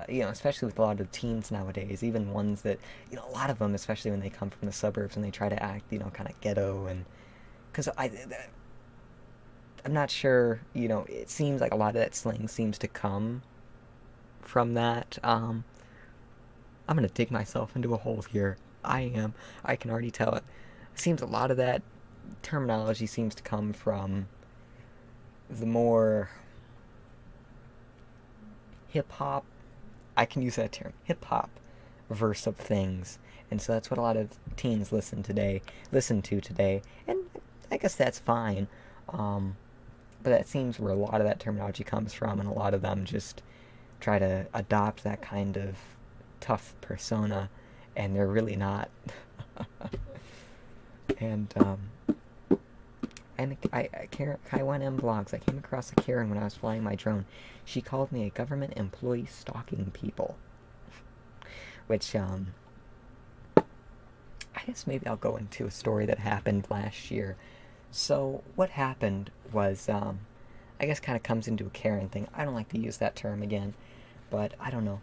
Especially with a lot of teens nowadays, even ones that, a lot of them, especially when they come from the suburbs and they try to act, kind of ghetto, and, because I'm not sure, it seems like a lot of that slang seems to come from that. I'm gonna dig myself into a hole here. I can already tell it. It seems a lot of that terminology seems to come from the more hip-hop, I can use that term, hip-hop verse of things. And so that's what a lot of teens listen to today. And I guess that's fine. But that seems where a lot of that terminology comes from, and a lot of them just try to adopt that kind of tough persona, and they're really not. And Kaiwan M vlogs. I came across a Karen when I was flying my drone. She called me a government employee stalking people. Which, I guess maybe I'll go into a story that happened last year. So, what happened was, I guess kind of comes into a Karen thing. I don't like to use that term again, but I don't know.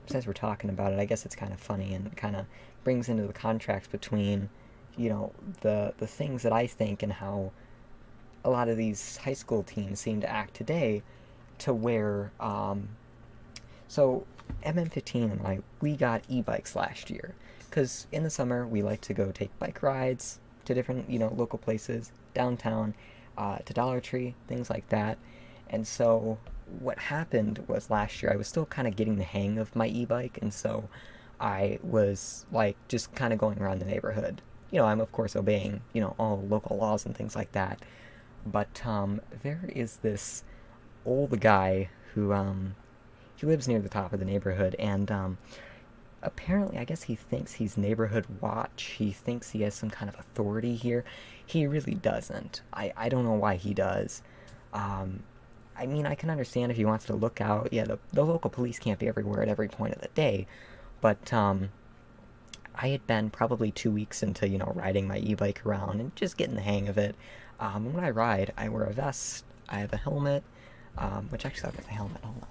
Since we're talking about it, I guess it's kind of funny, and it kind of brings into the contrast between, the things that I think and how a lot of these high school teens seem to act today, to where, so MM15 and I, we got e-bikes last year, because in the summer we like to go take bike rides to different, local places, downtown, to Dollar Tree, things like that. And so what happened was last year I was still kind of getting the hang of my e-bike, and so I was, like, just kind of going around the neighborhood. I'm of course obeying, all local laws and things like that. But, there is this old guy who, he lives near the top of the neighborhood, and, apparently, I guess he thinks he's neighborhood watch. He thinks he has some kind of authority here. He really doesn't. I don't know why he does. I mean, I can understand if he wants to look out. Yeah, the local police can't be everywhere at every point of the day. But, I had been probably 2 weeks into, riding my e-bike around and just getting the hang of it. When I ride, I wear a vest, I have a helmet, which actually I've got the helmet, hold on.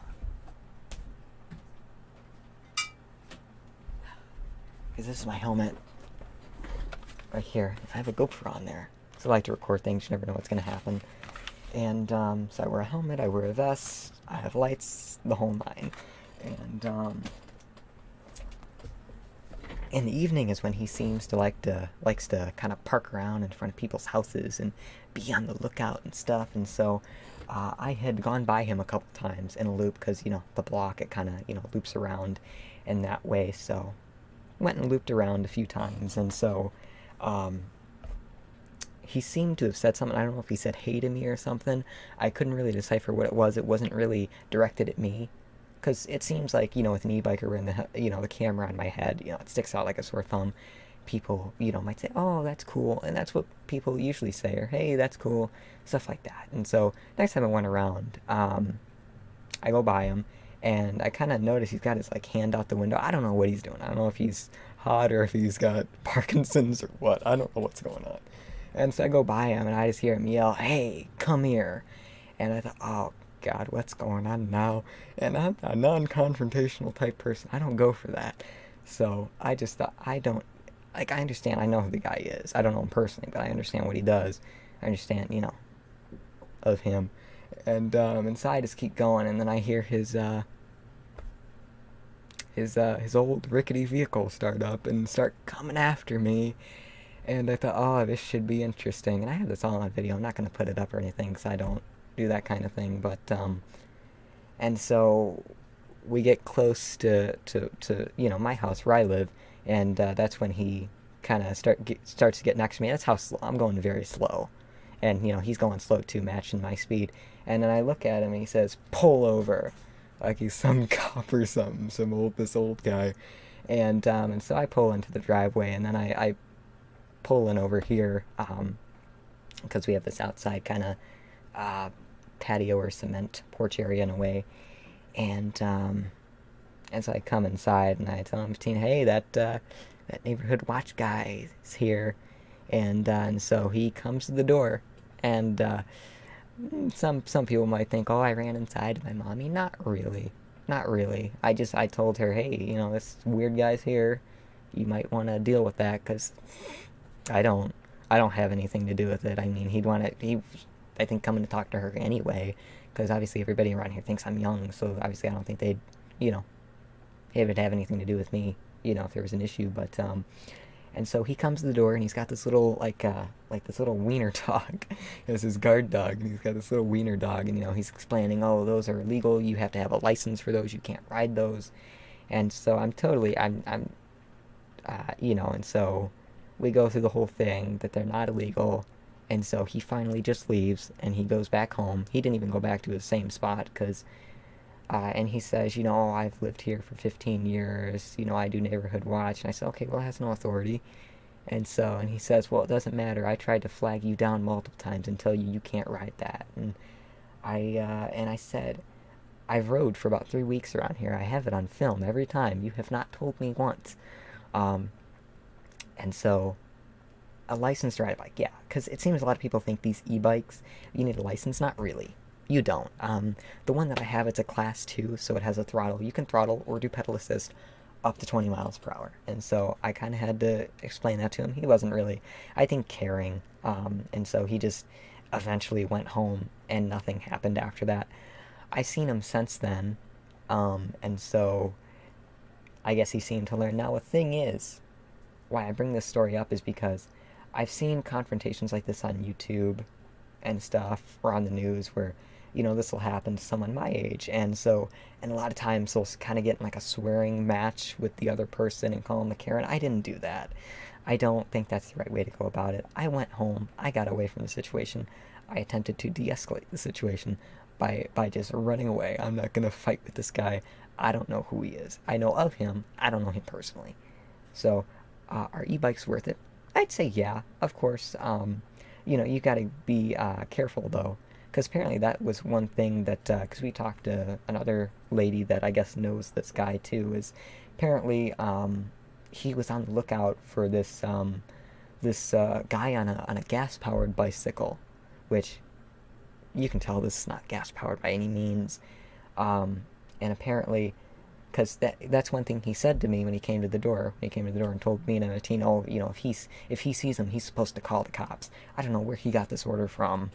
because this is my helmet right here. I have a GoPro on there, so I like to record things. You never know what's going to happen. And so I wear a helmet, I wear a vest, I have lights, the whole nine. And in the evening is when he seems to likes to kind of park around in front of people's houses and be on the lookout and stuff. And so I had gone by him a couple times in a loop because, you know, the block, it kind of, you know, loops around in that way. So went and looped around a few times. And so he seemed to have said something. I don't know if he said hey to me or something. I couldn't really decipher what it was. It wasn't really directed at me. Because it seems like, you know, with an e-biker and the camera on my head, you know, it sticks out like a sore thumb. People, you know, might say, oh, that's cool. And that's what people usually say, or hey, that's cool, stuff like that. And so next time I went around, I go by him, and I kind of notice he's got his, like, hand out the window. I don't know what he's doing. I don't know if he's hot or if he's got Parkinson's or what. I don't know what's going on. And so I go by him, and I just hear him yell, hey, come here. And I thought, oh, God, what's going on now? And I'm a non-confrontational type person. I don't go for that. So I just thought, I don't, like, I understand, I know who the guy is. I don't know him personally, but I understand what he does. I understand, you know, of him. And so I just keep going, and then I hear his old rickety vehicle start up and start coming after me. And I thought, oh, this should be interesting. And I have this all on video. I'm not going to put it up or anything because I don't do that kind of thing. But, and so we get close to you know, my house where I live. And that's when he kind of starts to get next to me. That's how slow. I'm going very slow. And, you know, he's going slow too, matching my speed. And then I look at him and he says, pull over. Like he's some cop or something, this old guy. And so I pull into the driveway, and then I pull in over here, because we have this outside kind of patio or cement porch area in a way. And so I come inside and I tell him, Tina, hey, that neighborhood watch guy is here. And so he comes to the door, and some people might think, oh, I ran inside to my mommy. Not really. I told her, hey, you know, this weird guy's here. You might want to deal with that, because I don't have anything to do with it. I mean, I think, coming to talk to her anyway, because obviously everybody around here thinks I'm young, so obviously I don't think they'd, you know, it would have anything to do with me, you know, if there was an issue. But and so he comes to the door, and he's got this little, like this little wiener dog. It's his guard dog, and he's got this little wiener dog, and, you know, he's explaining, oh, those are illegal, you have to have a license for those, you can't ride those. And so I'm you know, and so we go through the whole thing that they're not illegal. And so he finally just leaves, and he goes back home. He didn't even go back to his same spot, because and he says, you know, I've lived here for 15 years, you know, I do neighborhood watch. And I said, okay, well, it has no authority. And he says, well, it doesn't matter. I tried to flag you down multiple times and tell you can't ride that. And I said, I've rode for about 3 weeks around here. I have it on film every time. You have not told me once. And so, a license to ride a bike, yeah. Because it seems a lot of people think these e-bikes, you need a license. Not really. You don't. The one that I have, it's a class 2, so it has a throttle. You can throttle or do pedal assist up to 20 miles per hour. And so I kind of had to explain that to him. He wasn't really, I think, caring. And so he just eventually went home, and nothing happened after that. I've seen him since then, and so I guess he seemed to learn. Now, the thing is, why I bring this story up is because I've seen confrontations like this on YouTube and stuff, or on the news, where, you know, this will happen to someone my age. And a lot of times they'll kind of get in like a swearing match with the other person and call them a Karen. I didn't do that. I don't think that's the right way to go about it. I went home. I got away from the situation. I attempted to de-escalate the situation by just running away. I'm not going to fight with this guy. I don't know who he is. I know of him. I don't know him personally. So, are e-bikes worth it? I'd say yeah, of course. You know, you got to be careful, though, because apparently that was one thing that, because we talked to another lady that I guess knows this guy too, is apparently he was on the lookout for this guy on a gas-powered bicycle, which you can tell this is not gas-powered by any means, and apparently because that's one thing he said to me when he came to the door. He came to the door and told me and Emmetine, oh, you know, if he sees him, he's supposed to call the cops. I don't know where he got this order from.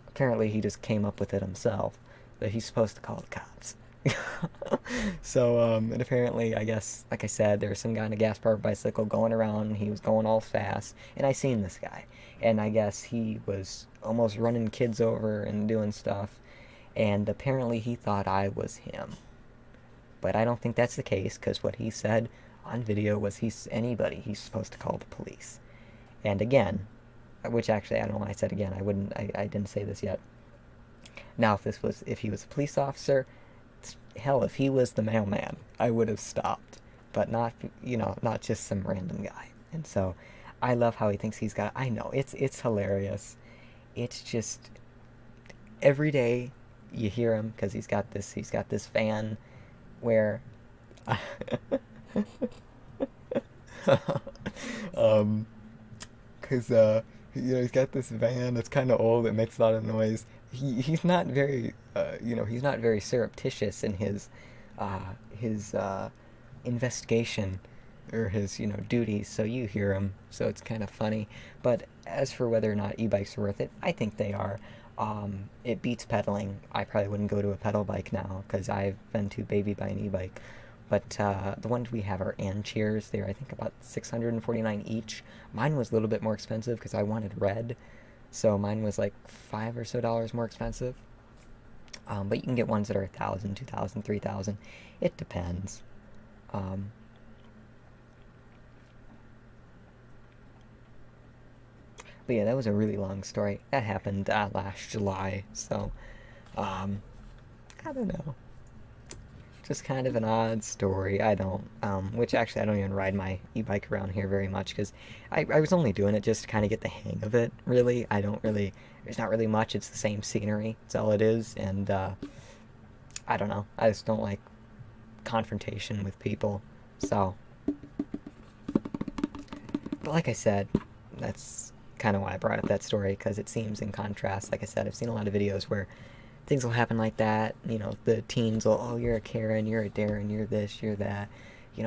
Apparently, he just came up with it himself, that he's supposed to call the cops. So, and apparently, I guess, like I said, there was some guy on a gas-powered bicycle going around, and he was going all fast, and I seen this guy, and I guess he was almost running kids over and doing stuff, and apparently he thought I was him. But I don't think that's the case, because what he said on video was he's supposed to call the police. And again, which actually, I don't know why I said again, I didn't say this yet. Now, if he was a police officer, hell, if he was the mailman, I would have stopped. But not, not just some random guy. And so, I love how he thinks he's got, I know, it's hilarious. It's just, every day, you hear him, because he's got this van where, because, he's got this van that's kind of old, it makes a lot of noise. He's not very, he's not very surreptitious in his investigation or his, duties, so you hear him, so it's kind of funny. But as for whether or not e-bikes are worth it, I think they are. It beats pedaling. I probably wouldn't go to a pedal bike now, because I've been too babied by an e-bike. But the ones we have are Ancheers. They're, I think, about $649 each. Mine was a little bit more expensive because I wanted red, so mine was like $5 or so more expensive. But you can get ones that are $1,000, $2,000, $3,000. It depends. But yeah, that was a really long story. That happened last July, so I don't know. Just kind of an odd story. I don't, which actually I don't even ride my e-bike around here very much, because I was only doing it just to kind of get the hang of it, really. There's not really much, it's the same scenery, that's all it is, and, I don't know, I just don't like confrontation with people, so. But like I said, that's kind of why I brought up that story, because it seems in contrast. Like I said, I've seen a lot of videos where things will happen like that, the teens will, oh, you're a Karen, you're a Darren, you're this, you're that,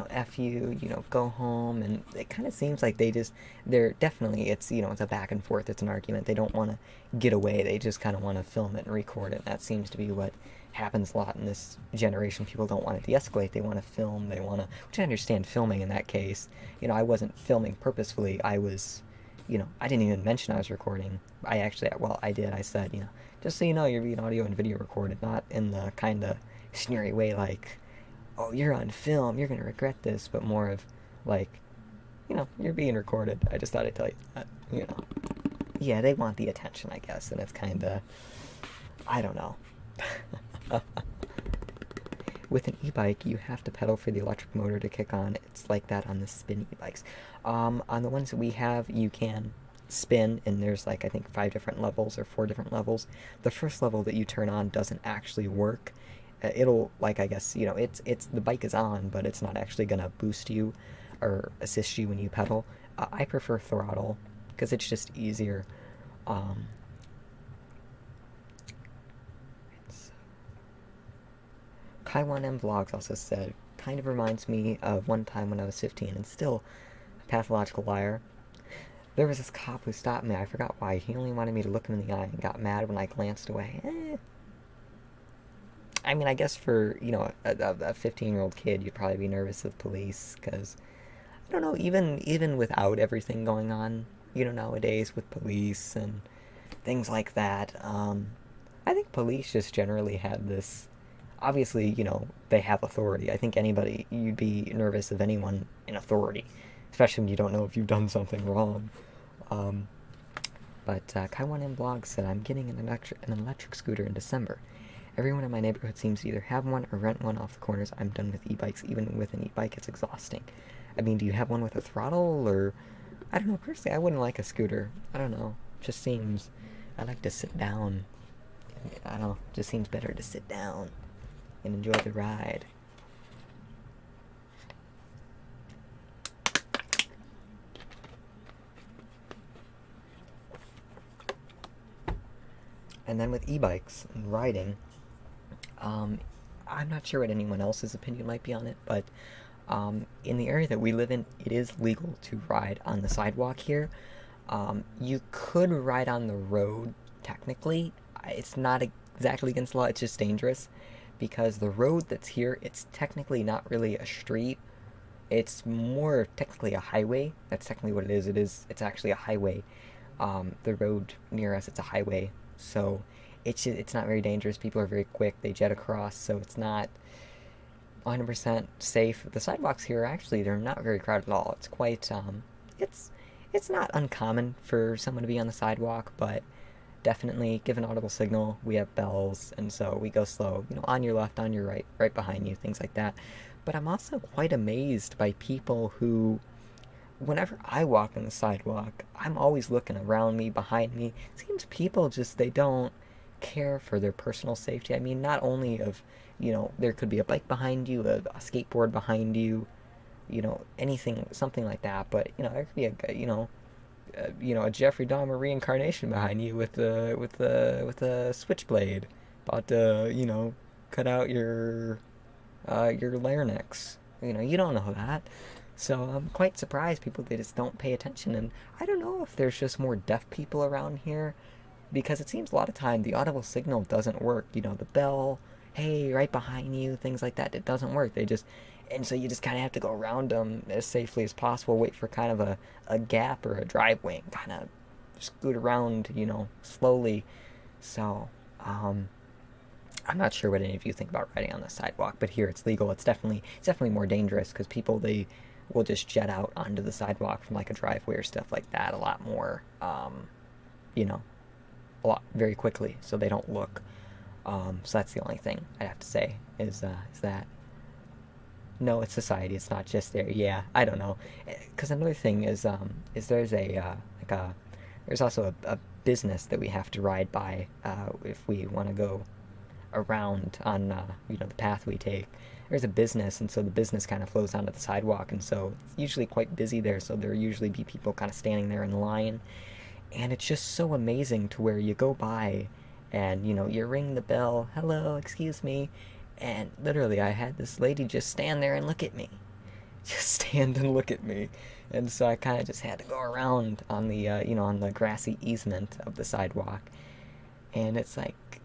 F you, go home, and it kind of seems like they're definitely, it's a back and forth, it's an argument, they don't want to get away, they just kind of want to film it and record it, and that seems to be what happens a lot in this generation. People don't want to de-escalate, they want to film, which I understand filming in that case. I wasn't filming purposefully, I was, I didn't even mention I was recording. I did, I said, just so you know, you're being audio and video recorded, not in the kind of sneery way like, oh, you're on film, you're going to regret this, but more of like, you're being recorded. I just thought I'd tell you that, Yeah, they want the attention, I guess, and it's kind of, I don't know. With an e-bike, you have to pedal for the electric motor to kick on. It's like that on the spin e-bikes. On the ones that we have, you can spin, and there's like, I think 5 different levels or 4 different levels. The first level that you turn on doesn't actually work. It'll, like, I guess, it's the bike is on, but it's not actually gonna boost you or assist you when you pedal. I prefer throttle, because it's just easier. Kai1M Vlogs also said, kind of reminds me of one time when I was 15 and still a pathological liar. There was this cop who stopped me. I forgot why. He only wanted me to look him in the eye and got mad when I glanced away. I mean, I guess for, a 15-year-old kid, you'd probably be nervous of police, because, I don't know, even without everything going on, nowadays with police and things like that, I think police just generally have this, obviously, they have authority. I think you'd be nervous of anyone in authority, especially when you don't know if you've done something wrong. But Kai1M Blog said, I'm getting an electric scooter in December. Everyone in my neighborhood seems to either have one or rent one off the corners. I'm done with e-bikes. Even with an e-bike, it's exhausting. I mean, do you have one with a throttle, or... I don't know, personally, I wouldn't like a scooter. I don't know. It just seems... I like to sit down. I don't know, it just seems better to sit down and enjoy the ride. And then with e-bikes and riding, I'm not sure what anyone else's opinion might be on it, but in the area that we live in, it is legal to ride on the sidewalk here. You could ride on the road, technically. It's not exactly against the law, it's just dangerous. Because the road that's here, it's technically not really a street. It's more technically a highway. That's technically what it is. It's actually a highway. The road near us, it's a highway. So it's not very dangerous. People are very quick. They jet across, so it's not 100% safe. The sidewalks here, actually, they're not very crowded at all. It's quite, it's not uncommon for someone to be on the sidewalk, but definitely give an audible signal. We have bells, and so we go slow, on your left, on your right, right behind you, things like that. But I'm also quite amazed by people who, whenever I walk on the sidewalk, I'm always looking around me, behind me. It seems people just, they don't care for their personal safety. I mean, not only of, there could be a bike behind you, a skateboard behind you, anything, something like that, but, there could be a Jeffrey Dahmer reincarnation behind you with a switchblade, about to, cut out your larynx. You don't know that. So I'm quite surprised people, they just don't pay attention. And I don't know if there's just more deaf people around here, because it seems a lot of time the audible signal doesn't work. The bell, hey, right behind you, things like that, it doesn't work. And so you just kind of have to go around them as safely as possible, wait for kind of a gap or a driveway, and kind of scoot around, slowly. So, I'm not sure what any of you think about riding on the sidewalk, but here it's legal. It's definitely more dangerous, because people, they will just jet out onto the sidewalk from like a driveway or stuff like that a lot more, a lot very quickly, so they don't look. So that's the only thing I have to say is that. No, it's society. It's not just there. Yeah, I don't know. Because another thing is there's there's also a business that we have to ride by if we want to go around on the path we take. There's a business, and so the business kind of flows onto the sidewalk, and so it's usually quite busy there. So there usually be people kind of standing there in line, and it's just so amazing to where you go by, and you ring the bell. Hello, excuse me. And literally, I had this lady just stand there and look at me. Just stand and look at me. And so I kind of just had to go around on the, on the grassy easement of the sidewalk. And it's like,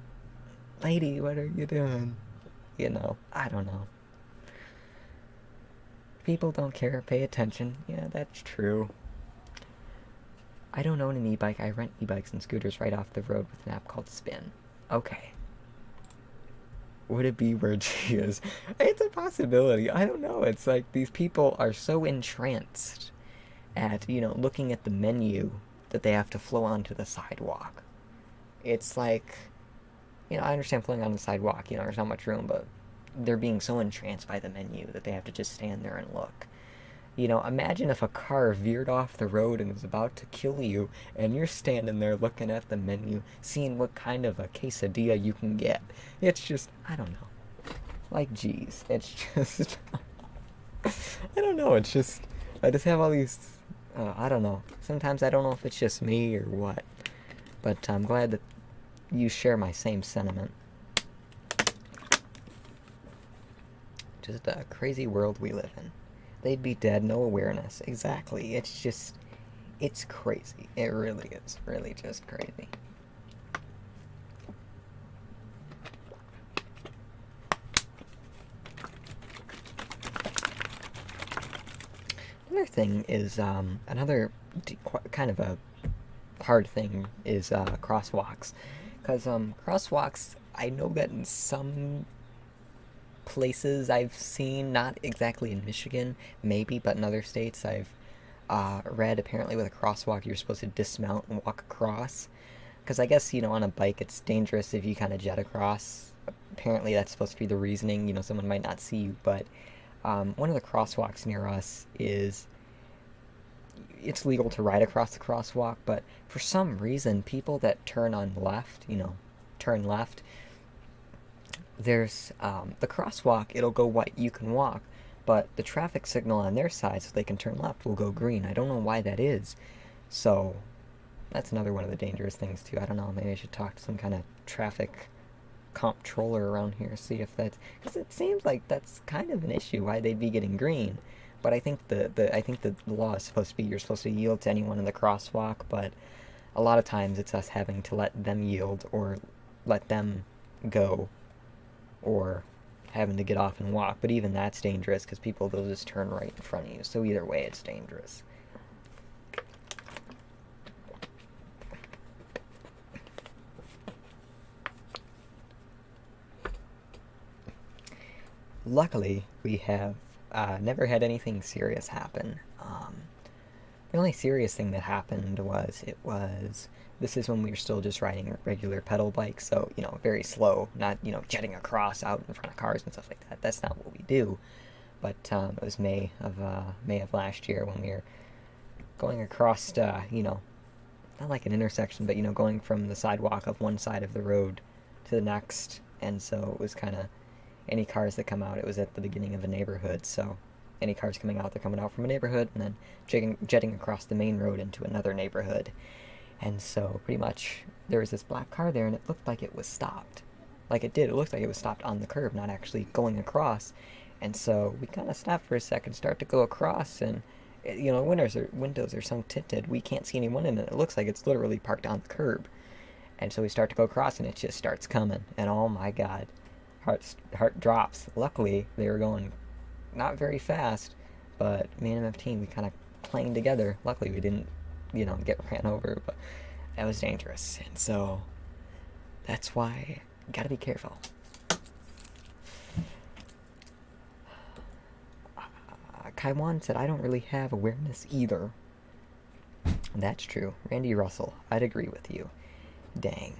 lady, what are you doing? I don't know. People don't care, pay attention. Yeah, that's true. I don't own an e-bike. I rent e-bikes and scooters right off the road with an app called Spin. Okay. Would it be where she is? It's a possibility. I don't know. It's like these people are so entranced at, looking at the menu that they have to flow onto the sidewalk. It's like, I understand flowing on the sidewalk, there's not much room, but they're being so entranced by the menu that they have to just stand there and look. Imagine if a car veered off the road and was about to kill you, and you're standing there looking at the menu, seeing what kind of a quesadilla you can get. It's just, I don't know. Like, geez. It's just, I don't know. It's just, I just have all these, I don't know. Sometimes I don't know if it's just me or what. But I'm glad that you share my same sentiment. Just a crazy world we live in. They'd be dead, no awareness. Exactly. It's just, it's crazy. It really is. Really just crazy. Another thing is, another kind of a hard thing is crosswalks. Because crosswalks, I know that in some places I've seen, not exactly in Michigan, maybe, but in other states I've read apparently with a crosswalk you're supposed to dismount and walk across. Because I guess, on a bike it's dangerous if you kind of jet across. Apparently that's supposed to be the reasoning, someone might not see you, but one of the crosswalks near us it's legal to ride across the crosswalk, but for some reason people that turn on left, turn left, there's the crosswalk, it'll go white, you can walk, but the traffic signal on their side so they can turn left will go green. I don't know why that is. So that's another one of the dangerous things too. I don't know, maybe I should talk to some kind of traffic comptroller around here, see if that's, because it seems like that's kind of an issue why they'd be getting green. But I think the law is supposed to be you're supposed to yield to anyone in the crosswalk, but a lot of times it's us having to let them yield or let them go, or having to get off and walk. But even that's dangerous because people will just turn right in front of you. So either way, it's dangerous. Luckily, we have never had anything serious happen. The only serious thing that happened was, this is when we were still just riding a regular pedal bike, so, you know, very slow, not, you know, jetting across out in front of cars and stuff like that. That's not what we do. But it was May of last year when we were going across, you know, not like an intersection, but, you know, going from the sidewalk of one side of the road to the next, and so it was kind of, any cars that come out, it was at the beginning of a neighborhood, so any cars coming out, they're coming out from a neighborhood and then jetting across the main road into another neighborhood. And so pretty much there was this black car there, and it looked like it was stopped. Like it looked like it was stopped on the curb, not actually going across. And so we kind of stopped for a second, start to go across, and you know, windows are so tinted, we can't see anyone in it. It looks like it's literally parked on the curb. And so we start to go across, and it just starts coming, and oh my god, heart drops. Luckily, they were going not very fast, but me and MF we kind of playing together. Luckily, we didn't, you know, get ran over, but that was dangerous, and so that's why you gotta be careful. Kaiwan said, I don't really have awareness either. That's true. Randy Russell, I'd agree with you. Dang.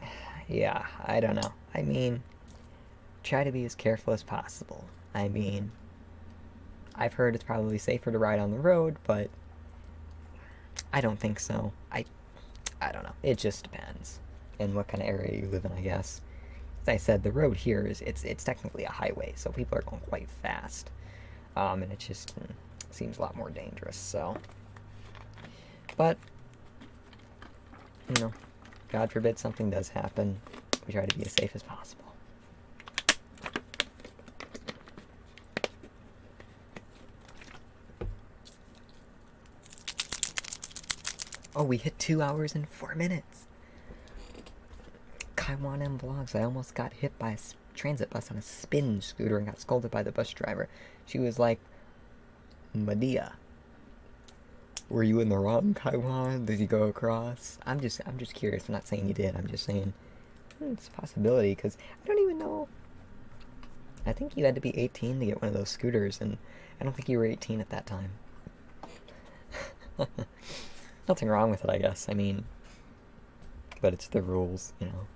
Yeah, I don't know. I mean, try to be as careful as possible. I mean, I've heard it's probably safer to ride on the road, but I don't think so. I don't know. It just depends in what kind of area you live in, I guess. As I said, the road here is it's technically a highway, so people are going quite fast, and it just seems a lot more dangerous. So, but you know, God forbid something does happen, we try to be as safe as possible. Oh, we hit 2 hours and 4 minutes. Kaiwan M vlogs. I almost got hit by a transit bus on a spin scooter and got scolded by the bus driver. She was like, Medea, were you in the wrong, Kaiwan? Did you go across? I'm just curious. I'm not saying you did. I'm just saying it's a possibility, because I don't even know. I think you had to be 18 to get one of those scooters, and I don't think you were 18 at that time. Nothing wrong with it, I guess. I mean, but it's the rules, you know.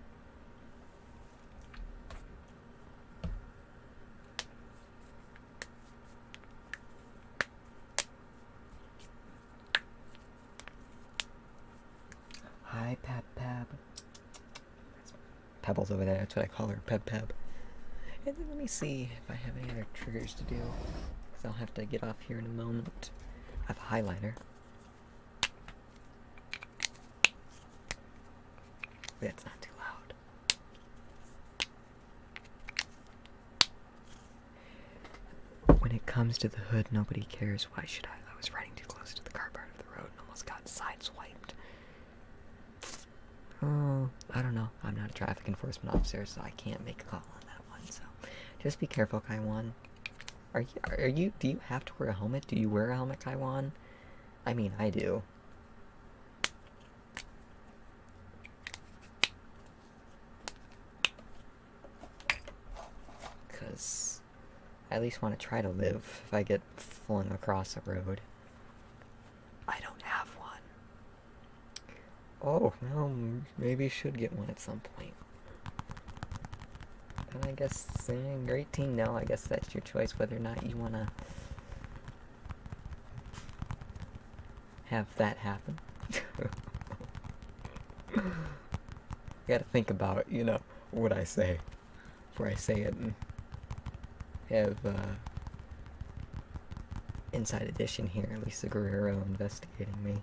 Hi, Peb. Pebbles over there, that's what I call her, Peb. And then let me see if I have any other triggers to do, because I'll have to get off here in a moment. I have a highlighter. It's not too loud. When it comes to the hood, nobody cares. Why should I? I was riding too close to the car part of the road and almost got sideswiped. Oh, I don't know. I'm not a traffic enforcement officer, so I can't make a call on that one. So, just be careful, Kaiwan. Do you have to wear a helmet? Do you wear a helmet, Kaiwan? I mean, I do. Because I at least want to try to live if I get flung across a road. I don't have one. Oh, well, maybe you should get one at some point. And I guess you're 18 now. I guess that's your choice whether or not you want to have that happen. You gotta think about, you know, what I say before I say it, and have Inside Edition here, Lisa Guerrero, investigating me.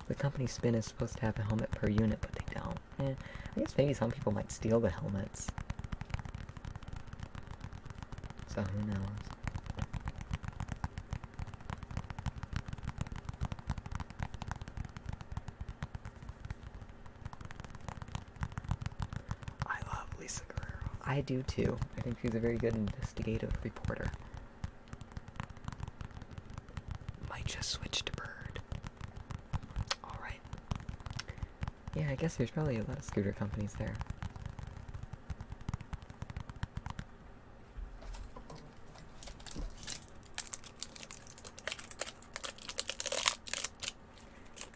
The company Spin is supposed to have a helmet per unit, but they don't. I guess maybe some people might steal the helmets. so who knows. I love Lisa Guerrero. I do too. I think she's a very good investigative reporter. Might just switch to Bird. Alright. Yeah, I guess there's probably a lot of scooter companies there.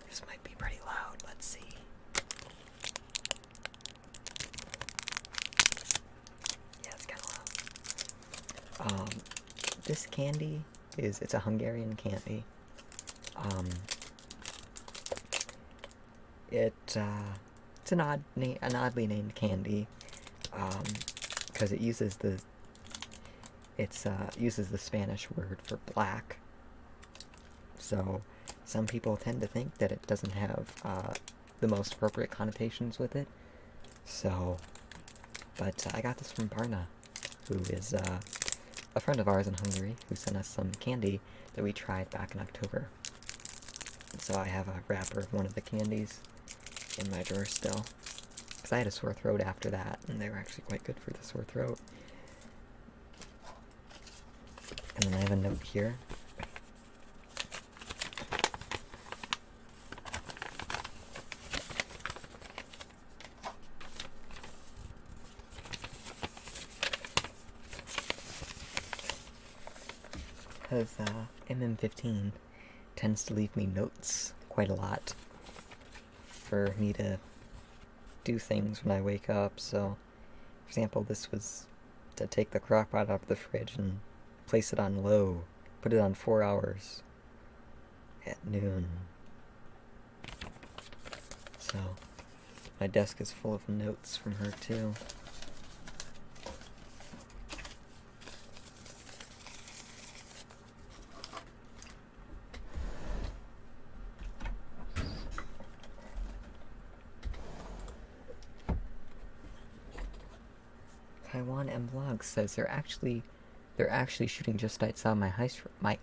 This might be pretty loud. Let's see. Yeah, it's kind of loud. This candy it's a Hungarian candy. It's an oddly named candy, because it uses the Spanish word for black. So some people tend to think that it doesn't have the most appropriate connotations with it. So, but I got this from Barna, who is a friend of ours in Hungary, who sent us some candy that we tried back in October. So I have a wrapper of one of the candies in my drawer still, because I had a sore throat after that, and they were actually quite good for the sore throat. And then I have a note here. Because MM15 tends to leave me notes quite a lot for me to do things when I wake up. So, for example, this was to take the crock pot out of the fridge and place it on low, put it on 4 hours at noon. So, my desk is full of notes from her too. Taiwan M Vlog says they're actually shooting just outside my house. What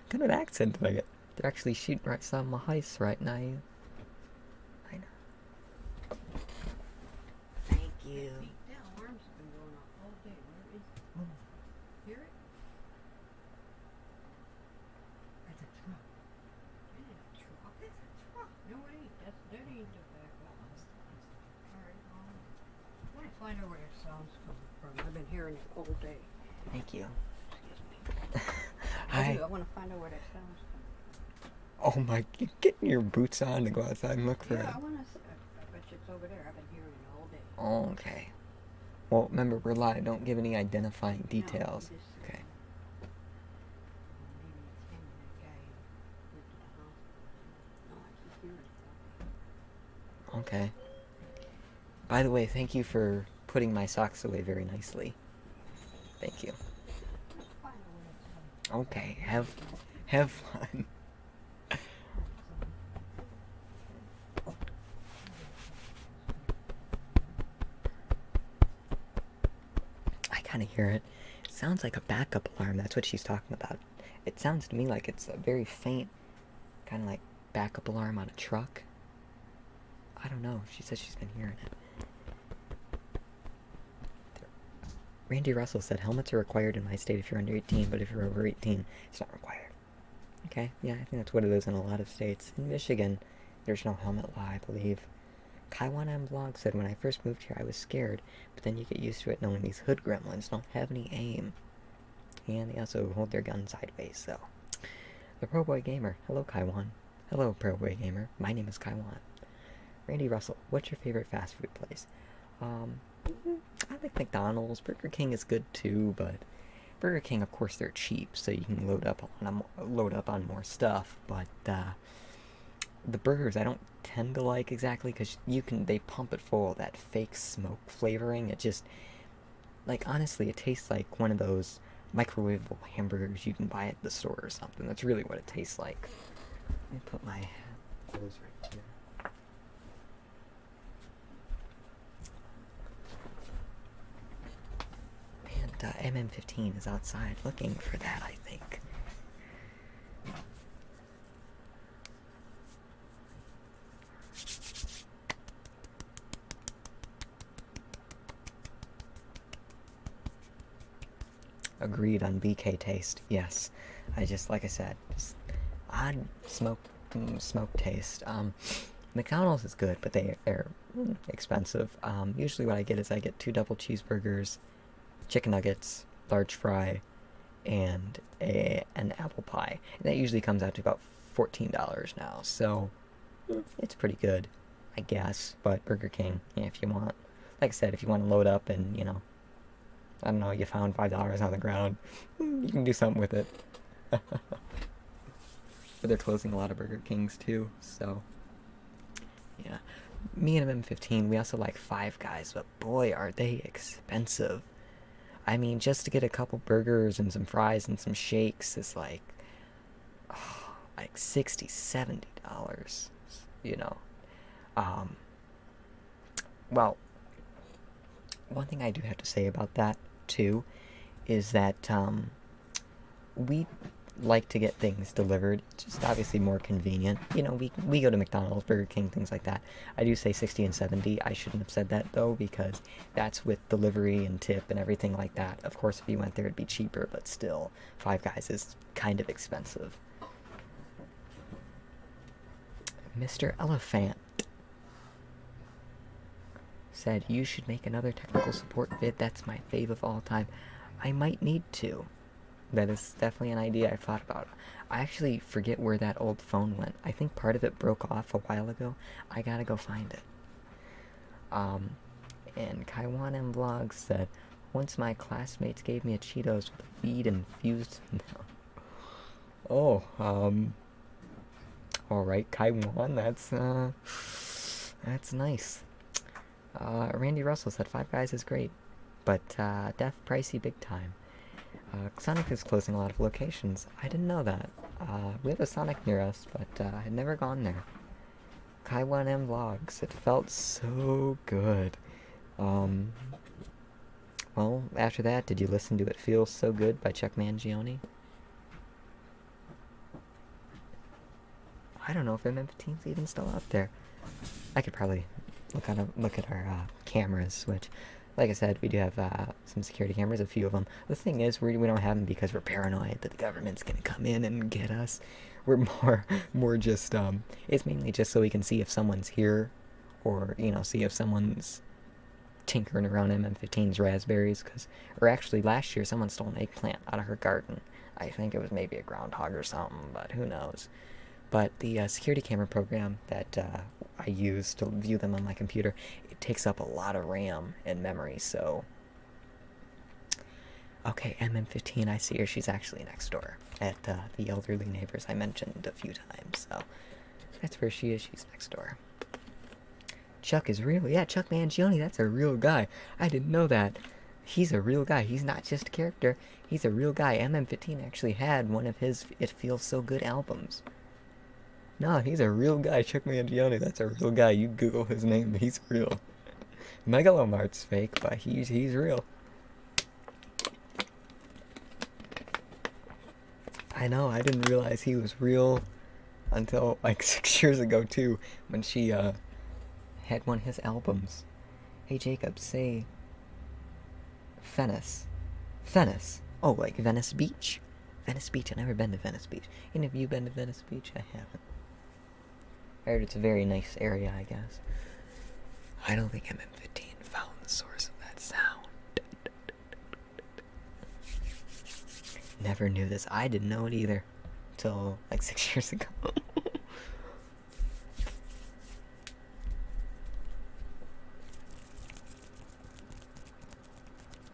kind of accent did I get? They're actually shooting right outside my house right now. I know. Thank you. That alarm's been going off all day. Where is it? Hear it? That's a truck. It is a truck. That's a truck. No, it ain't. That ain't the back one. Alright, I want to find out where that sound's coming from. I've been hearing it all day. Thank you. Excuse me. Hi. I want to find out where that sound's coming Oh my, you're getting your boots on to go outside and look for from. it. Yeah, I bet you it's over there. I've been hearing it all day. Okay. Well, remember, we're live. Don't give any identifying details. No, just, Okay. maybe it's him and that guy who went to the hospital. No, I keep hearing it all day. Okay. By the way, thank you for putting my socks away very nicely. Thank you. Find out where that sound's Okay, have fun. I kind of hear it. It sounds like a backup alarm. That's what she's talking about. It sounds to me like it's a very faint, kind of like backup alarm on a truck. I don't know. She says she's been hearing it. Randy Russell said helmets are required in my state if you're under 18, but if you're over 18, it's not required. Okay, yeah, I think that's what it is in a lot of states. In Michigan, there's no helmet law, I believe. Kaiwan M Vlog said, when I first moved here, I was scared, but then you get used to it knowing these hood gremlins don't have any aim. And they also hold their gun sideways, so. The Pro Boy Gamer. Hello, Kaiwan. Hello, Pro Boy Gamer. My name is Kaiwan. Randy Russell, what's your favorite fast food place? I like McDonald's. Burger King is good too, but Burger King, of course, they're cheap, so you can load up on more stuff. But the burgers I don't tend to like exactly, because they pump it full of that fake smoke flavoring. It just, like, honestly, it tastes like one of those microwavable hamburgers you can buy at the store or something. That's really what it tastes like. Let me put my clothes right here. Man, MM15 is outside looking for that, I think. Agreed on BK taste. Yes, like I said, just odd smoke taste. McDonald's is good, but they're expensive. Usually what I get is I get 2 double cheeseburgers, chicken nuggets, large fry, and an apple pie. And that usually comes out to about $14 now. So it's pretty good, I guess. But Burger King, yeah, if you want, like I said, if you want to load up and I don't know, you found $5 on the ground, you can do something with it. But they're closing a lot of Burger Kings too, so yeah. Me and M15, we also like Five Guys, but boy, are they expensive. I mean, just to get a couple burgers and some fries and some shakes is like $60, $70, Well, one thing I do have to say about that too is that we like to get things delivered. It's just obviously more convenient. We go to McDonald's, Burger King, things like that. I do say 60 and 70. I shouldn't have said that though, because that's with delivery and tip and everything like that. Of course, if you went there, it'd be cheaper, but still, Five Guys is kind of expensive. Mr. Elephant said, you should make another technical support vid. That's my fave of all time. I might need to. That is definitely an idea I've thought about. I actually forget where that old phone went. I think part of it broke off a while ago. I gotta go find it. And Kaiwan M Vlog said, once my classmates gave me a Cheetos with weed infused. Alright, Kaiwan, that's nice. Randy Russell said, Five Guys is great, but def pricey big time. Sonic is closing a lot of locations. I didn't know that. We have a Sonic near us, but I had never gone there. Kaiwan M Vlogs. It felt so good. Well, after that, did you listen to It Feels So Good by Chuck Mangione? I don't know if MM15's even still out there. I could probably look at our cameras, which, like I said, we do have some security cameras, a few of them. The thing is, we don't have them because we're paranoid that the government's gonna come in and get us. We're more just, it's mainly just so we can see if someone's here, or, see if someone's tinkering around MM15's raspberries, or actually last year someone stole an eggplant out of her garden. I think it was maybe a groundhog or something, but who knows. But the security camera program that I use to view them on my computer, it takes up a lot of RAM and memory, so... Okay, MM15, I see her. She's actually next door at the elderly neighbors I mentioned a few times, so that's where she is. She's next door. Chuck is real. Yeah, Chuck Mangione, that's a real guy. I didn't know that. He's a real guy. He's not just a character. He's a real guy. MM15 actually had one of his It Feels So Good albums. No, he's a real guy. Chuck Mangione, that's a real guy. You Google his name, he's real. Megalomart's fake, but he's real. I know, I didn't realize he was real until like 6 years ago too, when she had one of his albums. Hey Jacob, say Venice. Venice. Oh, like Venice Beach? Venice Beach, I've never been to Venice Beach. And have you been to Venice Beach? I haven't. I heard it's a very nice area, I guess. I don't think MM15 found the source of that sound. Never knew this. I didn't know it either. Till like 6 years ago.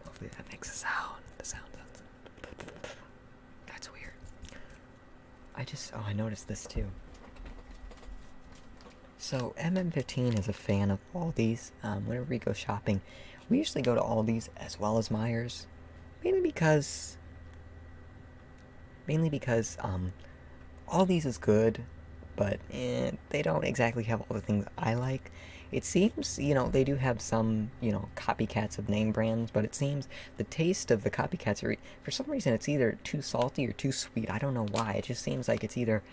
Hopefully that makes a sound. The sound sounds... That's weird. I noticed this too. So, MM15 is a fan of Aldi's. Whenever we go shopping, we usually go to Aldi's as well as Myers. Mainly because Aldi's is good, but they don't exactly have all the things I like. It seems, they do have some, copycats of name brands, but it seems the taste of the copycats are, for some reason, it's either too salty or too sweet. I don't know why. It just seems like it's either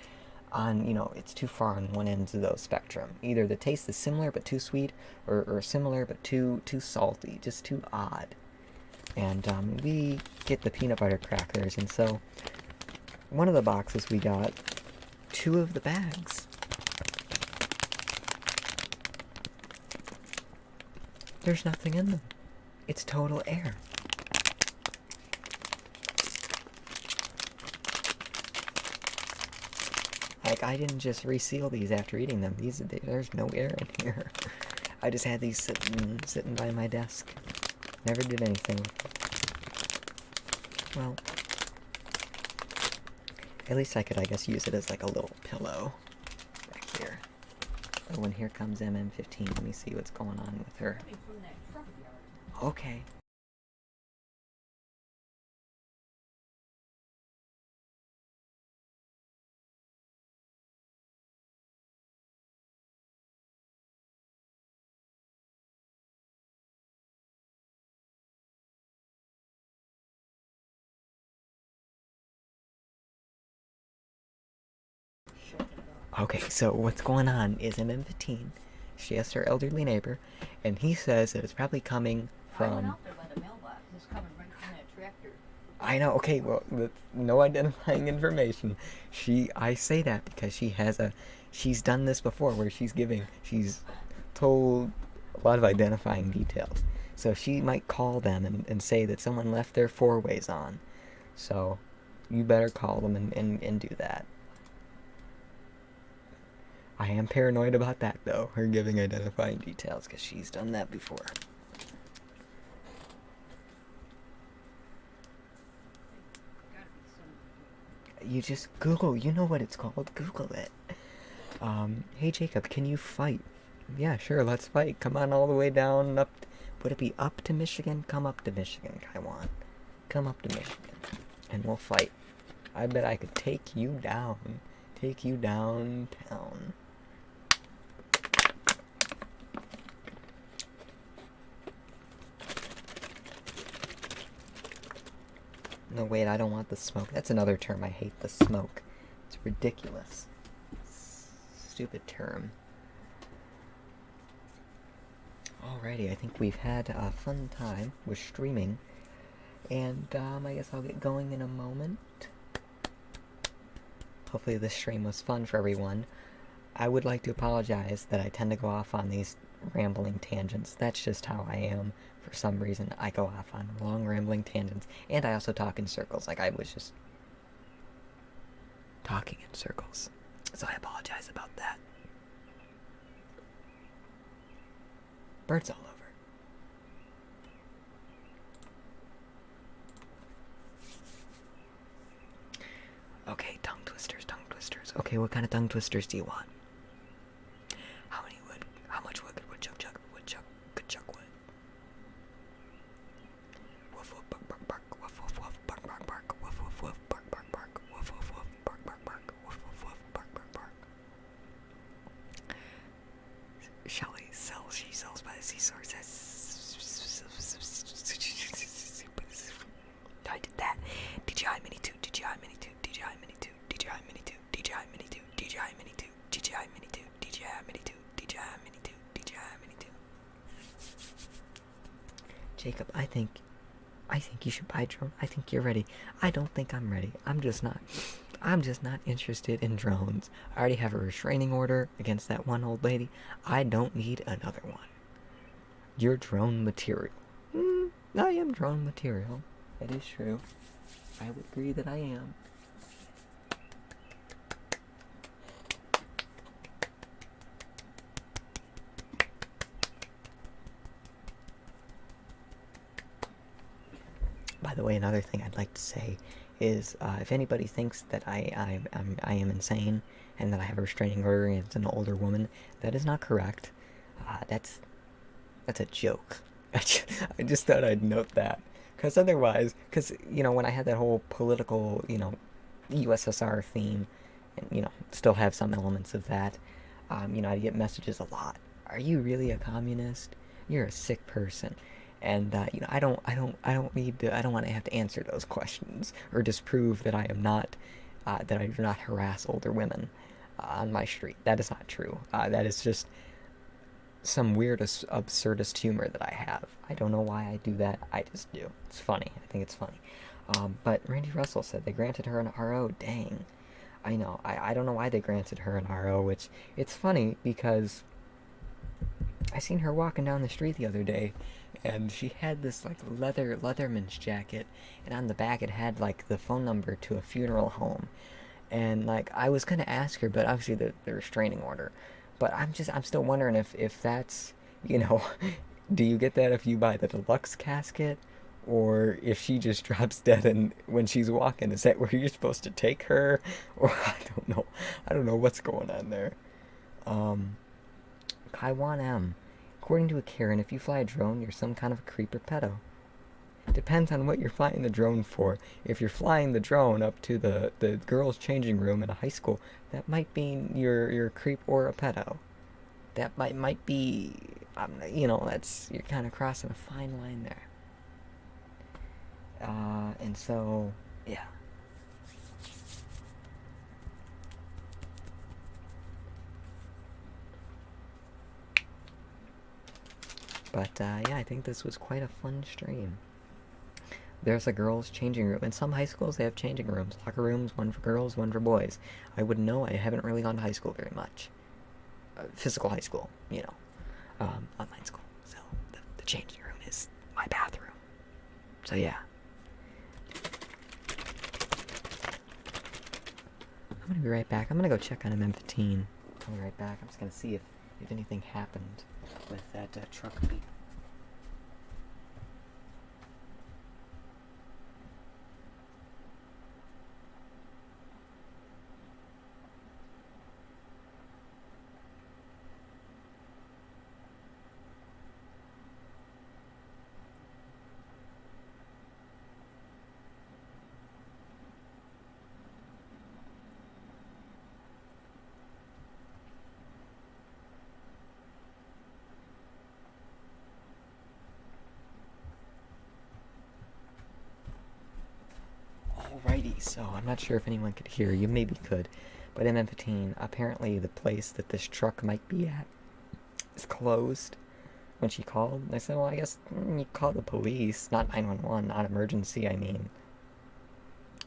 on, it's too far on one end of the spectrum. Either the taste is similar but too sweet, or similar but too salty, just too odd. And we get the peanut butter crackers, and so one of the boxes we got, 2 of the bags. There's nothing in them. It's total air. Like, I didn't just reseal these after eating them. There's no air in here. I just had these sitting by my desk. Never did anything with them. Well, at least I could, I guess, use it as like a little pillow back here. Oh, and here comes MM15. Let me see what's going on with her. Okay. Okay, so what's going on is MM15. She asked her elderly neighbor, and he says that it's probably coming from... I went out there by the mailbox. It's coming right from that tractor. I know, okay, well, no identifying information. I say that because she's done this before where she's told a lot of identifying details. So she might call them and say that someone left their 4-ways on. So you better call them and do that. I am paranoid about that, though, her giving identifying details, because she's done that before. You just Google, you know what it's called, Google it. Hey Jacob, can you fight? Yeah, sure, let's fight. Come on all the way down, would it be up to Michigan? Come up to Michigan, Kaiwan. Come up to Michigan, and we'll fight. I bet I could take you downtown. No, wait, I don't want the smoke. That's another term. I hate the smoke. It's ridiculous. Stupid term. Alrighty, I think we've had a fun time with streaming. And, I guess I'll get going in a moment. Hopefully this stream was fun for everyone. I would like to apologize that I tend to go off on these rambling tangents. That's just how I am. For some reason, I go off on long rambling tangents, and I also talk in circles, like I was just talking in circles. So I apologize about that. Birds all over. Okay, tongue twisters. Okay, what kind of tongue twisters do you want? How much wood could woodchuck wood? Woof woof bark bark bark, woof woof woof bark bark bark, woof woof woof bark bark bark, woof woof woof bark bark bark, woof woof woof bark bark bark. She sells by the seashore. I did that. DJI Mini 2, DJI Mini 2, DJI Mini 2, DJI Mini 2, DJI Mini 2, DJI Mini 2, DJI Mini 2, DJI Mini 2, DJI Mini 2, DJI Mini 2. Jacob, I think you should buy a drone. I think you're ready. I don't think I'm ready. I'm just not interested in drones. I already have a restraining order against that one old lady. I don't need another one. You're drone material. I am drone material. That is true. I would agree that I am. By the way, another thing I'd like to say is, if anybody thinks that I am insane and that I have a restraining order against an older woman, that is not correct. That's a joke. I just thought I'd note that. Because otherwise, when I had that whole political, USSR theme, and, still have some elements of that, I'd get messages a lot are you really a communist? You're a sick person. And I don't want to have to answer those questions or disprove that I am not, that I do not harass older women on my street. That is not true. That is just some weird, absurdist humor that I have. I don't know why I do that. I just do. It's funny. I think it's funny. But Randy Russell said they granted her an RO. Dang. I know. I don't know why they granted her an RO, which it's funny because I seen her walking down the street the other day, and she had this like Leatherman's jacket, and on the back it had like the phone number to a funeral home. And like I was gonna ask her, but obviously the restraining order. But I'm still wondering if that's, do you get that if you buy the deluxe casket, or if she just drops dead and when she's walking, is that where you're supposed to take her? Or I don't know. I don't know what's going on there. Kaiwan M. According to a Karen, if you fly a drone, you're some kind of a creep or pedo. Depends on what you're flying the drone for. If you're flying the drone up to the girls' changing room in a high school, that might mean you're a creep or a pedo. That might be, that's, you're kind of crossing a fine line there. And so, yeah. But, yeah, I think this was quite a fun stream. There's a girls' changing room. In some high schools, they have changing rooms. Locker rooms, one for girls, one for boys. I wouldn't know. I haven't really gone to high school very much. Physical high school, online school. So, the changing room is my bathroom. So, yeah. I'm gonna be right back. I'm gonna go check on M15. I'll be right back. I'm just gonna see if anything happened with that truck beep. Alrighty, so I'm not sure if anyone could hear. You maybe could. But M15, apparently the place that this truck might be at is closed. When she called, I said, well, I guess you call the police, not 911, not emergency, I mean.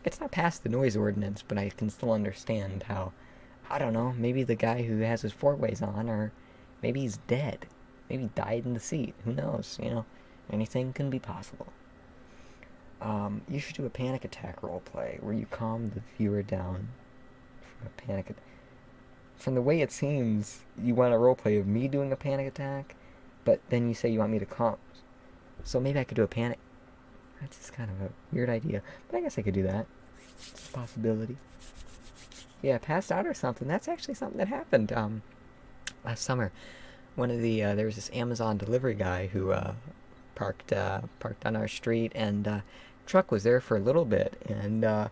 It's not past the noise ordinance, but I can still understand how, I don't know, maybe the guy who has his four-ways on, or maybe he's dead. Maybe he died in the seat. Who knows, Anything can be possible. You should do a panic attack roleplay where you calm the viewer down from a panic attack. From the way it seems, you want a roleplay of me doing a panic attack, but then you say you want me to calm. So maybe I could do a panic. That's just kind of a weird idea, but I guess I could do that. It's a possibility. Yeah, passed out or something. That's actually something that happened last summer. There was this Amazon delivery guy who parked on our street, and truck was there for a little bit, and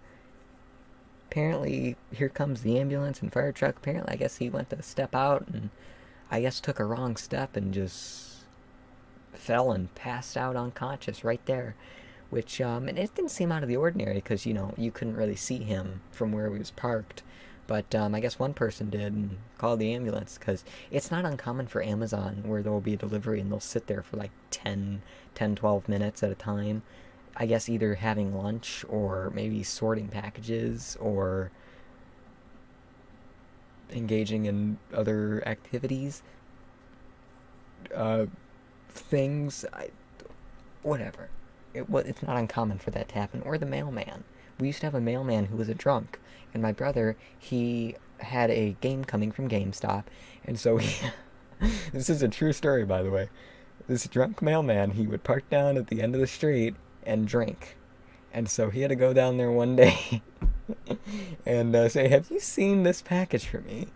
apparently here comes the ambulance and fire truck. Apparently, I guess he went to step out and I guess took a wrong step and just fell and passed out unconscious right there, which and it didn't seem out of the ordinary because you couldn't really see him from where he was parked. But I guess one person did and called the ambulance, because it's not uncommon for Amazon where there will be a delivery and they'll sit there for like 10, 12 minutes at a time. I guess either having lunch or maybe sorting packages or engaging in other activities. Whatever. It's not uncommon for that to happen. Or the mailman. We used to have a mailman who was a drunk. And my brother, he had a game coming from GameStop, and so this is a true story, by the way. This drunk mailman, he would park down at the end of the street and drink. And so he had to go down there one day and say, have you seen this package for me?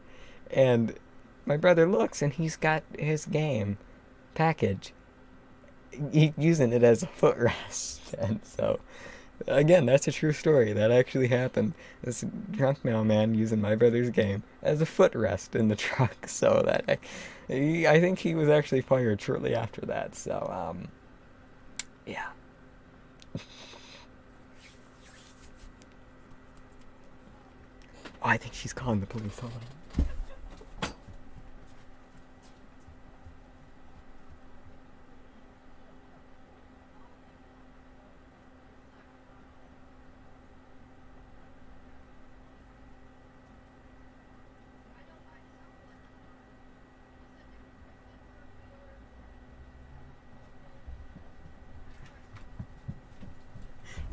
And my brother looks, and he's got his game package, using it as a footrest. And so Again, that's a true story. That actually happened. This drunk mailman using my brother's game as a footrest in the truck. So I think he was actually fired shortly after that. So, yeah. Oh, I think she's calling the police. Hold on.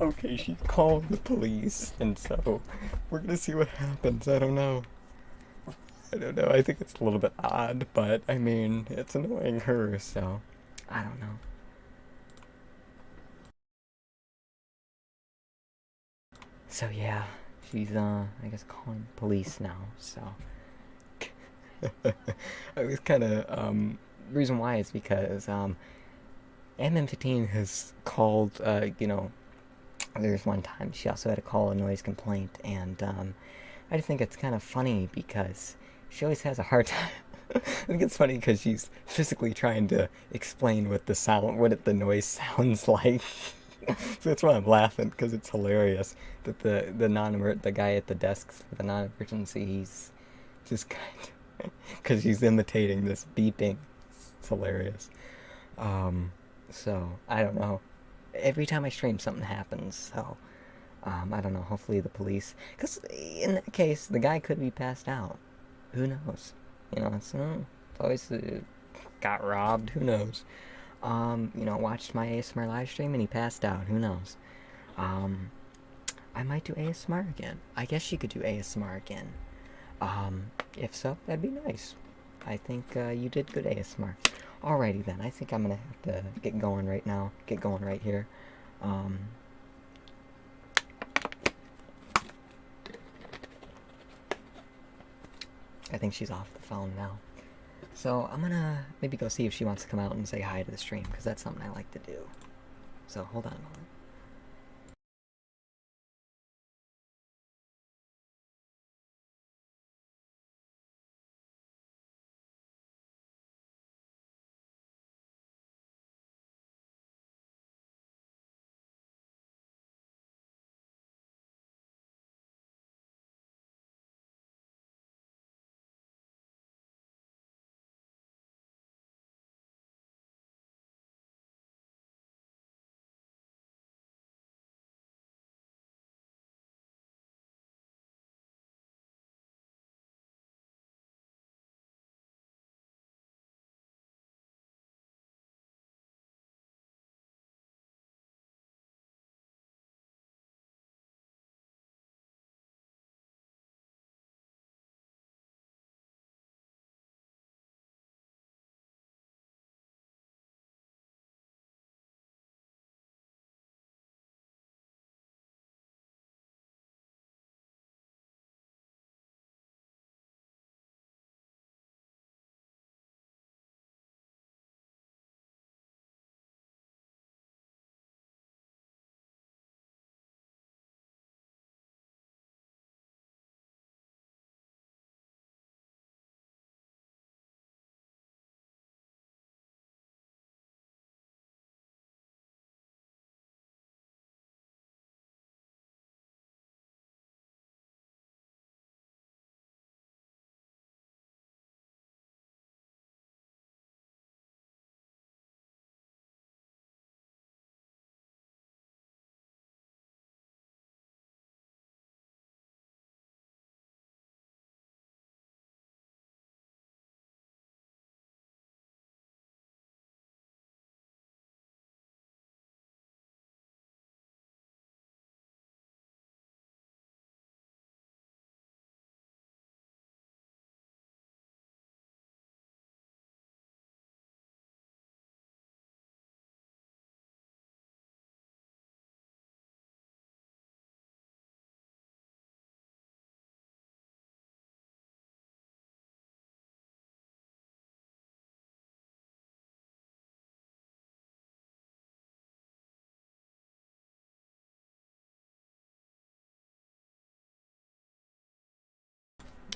Okay, she's calling the police, and so we're gonna see what happens. I don't know. I don't know. I think it's a little bit odd, but I mean, it's annoying her, so I don't know. So yeah, she's I guess calling police now. So I was kind of reason why is because MM15 has called there's one time she also had to call a noise complaint, and I just think it's kind of funny because she always has a hard time. I think it's funny because she's physically trying to explain what the noise sounds like. So that's why I'm laughing because it's hilarious that the guy at the desk for the non-emergency, he's just kind of because he's imitating this beeping. It's hilarious. Um, so I don't know. Every time I stream, something happens. So I don't know. Hopefully the police, because in that case, the guy could be passed out. Who knows? It's always got robbed. Who knows? Watched my ASMR live stream and he passed out. Who knows? Um, I might do ASMR again. I guess you could do ASMR again. If so, that'd be nice. I think you did good ASMR. Alrighty then. I think I'm gonna have to get going right now. Get going right here. Um, I think she's off the phone now. So I'm gonna maybe go see if she wants to come out and say hi to the stream, because that's something I like to do. So hold on a moment.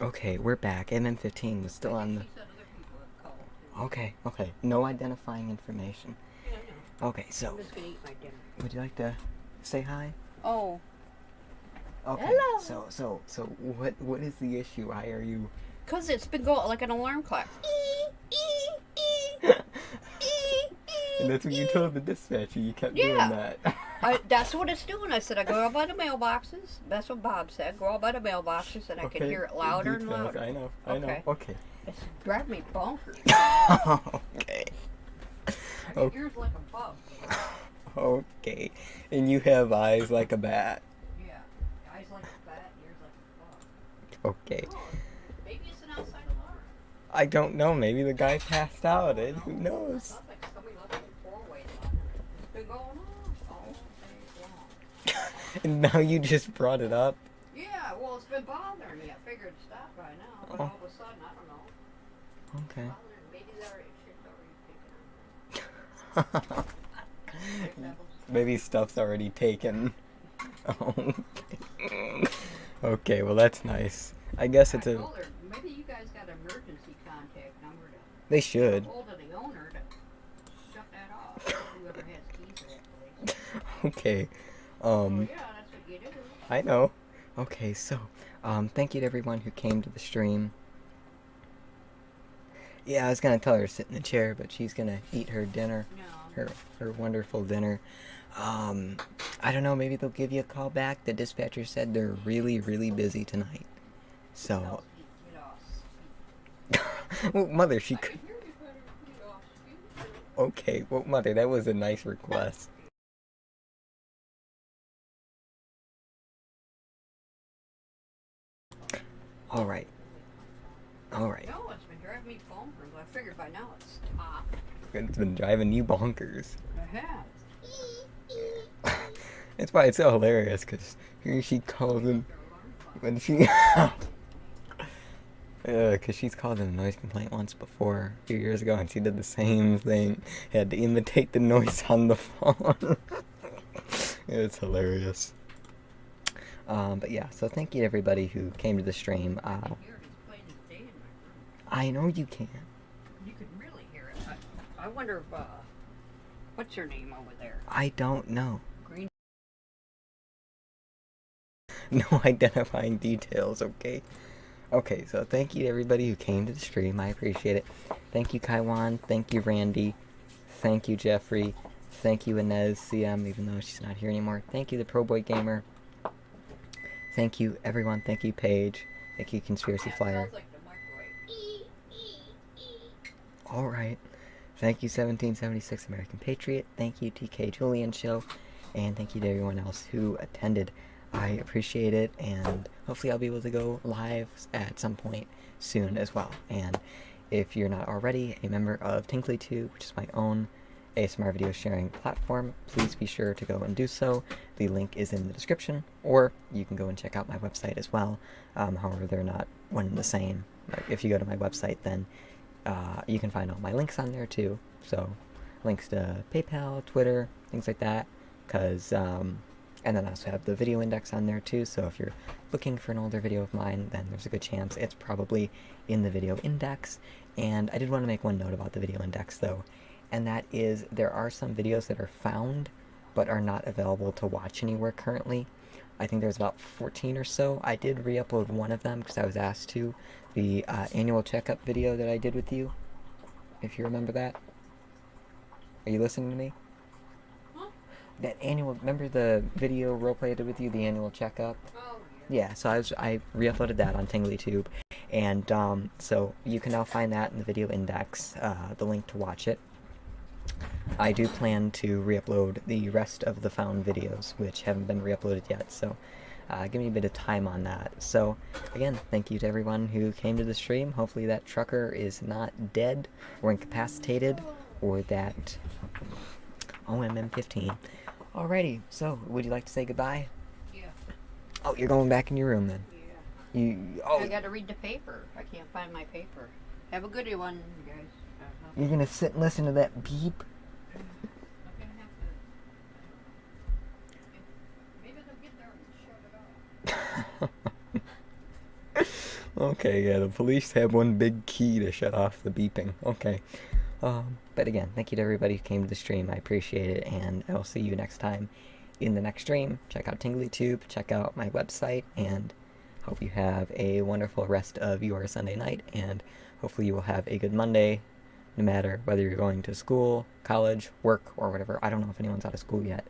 Okay, we're back. MM15 was still on the... She said other people have called. Too. Okay, okay. No identifying information. Yeah, no. Okay, so... I'm just gonna eat my dinner. Would you like to say hi? Oh. Okay. Hello. So what is the issue? Why are you... Because it's been going like an alarm clock. And that's what you told the dispatcher. You kept doing that. That's what it's doing. I said, I go out by the mailboxes. That's what Bob said. Go out by the mailboxes, and I can hear it louder and louder. I know. Okay. It's driving me bonkers. Okay. I mean, yours like a bug. Okay. And you have eyes like a bat. Yeah. Eyes like a bat, ears like a bug. Okay. Oh, maybe it's an outside alarm. I don't know. Maybe the guy passed out. Who It knows? sounds like somebody left a four-way on it. It's been going on all day long. And now you just brought it up. Yeah, well, it's been bothering me. I figured it'd stop by now, but all of a sudden, I don't know. Okay. Maybe shit's already taken on. Maybe stuff's already taken. Okay, well that's nice. I guess it's I a... told her, maybe you guys got an emergency contact number to They should. hold of the owner to shut that off. Whoever has keys to that place. Okay. Oh, yeah, that's what you do. I know. Okay, so, thank you to everyone who came to the stream. Yeah, I was gonna tell her to sit in the chair, but she's gonna eat her dinner. No. Her wonderful dinner. I don't know, maybe they'll give you a call back. The dispatcher said they're really, really busy tonight. So... Well, Mother, she could... Okay, well, Mother, that was a nice request. Alright. Alright. No, it's been driving me bonkers. I figured by now it's stopped. It's been driving you bonkers. I have. That's why it's so hilarious, because here she calls him... When she... Because she's called in a noise complaint once before, a few years ago, and she did the same thing. Had to imitate the noise on the phone. It's hilarious. But yeah, so thank you to everybody who came to the stream. I know you can. You can really hear it. I wonder if, what's your name over there? I don't know. Green. No identifying details, okay? Okay, so thank you to everybody who came to the stream. I appreciate it. Thank you, Kaiwan. Thank you, Randy. Thank you, Jeffrey. Thank you, Inez CM, even though she's not here anymore. Thank you, the Pro Boy Gamer. Thank you, everyone. Thank you, Paige. Thank you, Conspiracy Flyer. Like the microwave. Alright. Thank you, 1776 American Patriot. Thank you, TK Julian Show. And thank you to everyone else who attended. I appreciate it, and hopefully I'll be able to go live at some point soon as well. And if you're not already a member of Tinkly2, which is my own ASMR video sharing platform, please be sure to go and do so. The link is in the description, or you can go and check out my website as well. However, they're not one and the same. Like, if you go to my website, then you can find all my links on there too. So, links to PayPal, Twitter, things like that. Because, and then I also have the video index on there too, so if you're looking for an older video of mine, then there's a good chance it's probably in the video index. And I did want to make one note about the video index though, and that is there are some videos that are found but are not available to watch anywhere currently. I think there's about 14 or so. I did re-upload one of them because I was asked to, the annual checkup video that I did with you, if you remember that. Are you listening to me? That annual, remember the video roleplay I did with you, the annual checkup? Oh, Yeah, so I re-uploaded that on TinglyTube, and so you can now find that in the video index, the link to watch it. I do plan to re-upload the rest of the found videos, which haven't been re-uploaded yet, so give me a bit of time on that. So, again, thank you to everyone who came to the stream. Hopefully that trucker is not dead or incapacitated, or that... MM15. Alrighty, so, would you like to say goodbye? Yeah. Oh, you're going back in your room then? Yeah. Oh, I gotta read the paper. I can't find my paper. Have a good one, you guys. You're gonna sit and listen to that beep? I'm gonna have to... Maybe they'll get there and shut it off. Okay, yeah, the police have one big key to shut off the beeping. Okay. But again, thank you to everybody who came to the stream. I appreciate it, and I will see you next time in the next stream. Check out TinglyTube, check out my website, and hope you have a wonderful rest of your Sunday night, and hopefully you will have a good Monday, no matter whether you're going to school, college, work, or whatever. I don't know if anyone's out of school yet.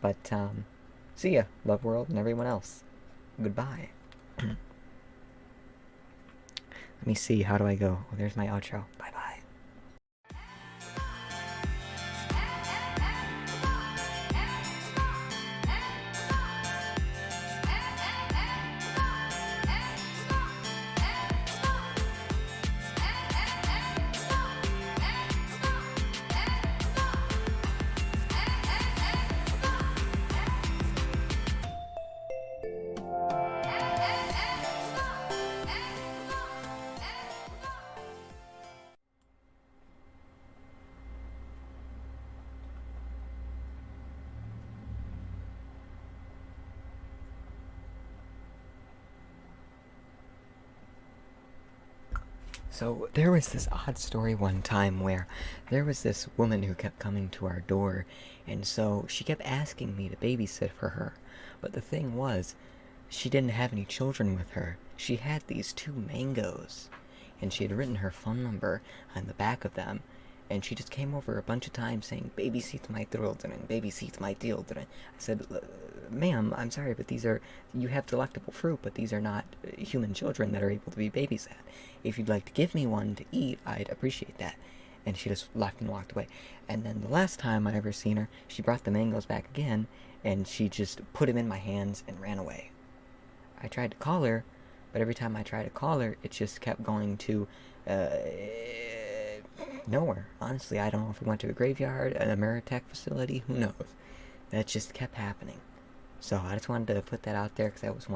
But, see ya, Love World and everyone else. Goodbye. Let me see, how do I go? Oh, there's my outro. Bye-bye. So there was this odd story one time where there was this woman who kept coming to our door, and so she kept asking me to babysit for her. But the thing was, she didn't have any children with her. She had these 2 mangoes, and she had written her phone number on the back of them, and she just came over a bunch of times saying, babysit my children, babysit my children. I said, ma'am, I'm sorry, but you have delectable fruit, but these are not human children that are able to be babysat. If you'd like to give me one to eat, I'd appreciate that. And she just left and walked away. And then the last time I ever seen her, she brought the mangoes back again, and she just put them in my hands and ran away. I tried to call her, but every time I tried to call her, it just kept going to, nowhere. Honestly, I don't know if we went to a graveyard, an Ameritech facility, who knows. That just kept happening. So I just wanted to put that out there because that was one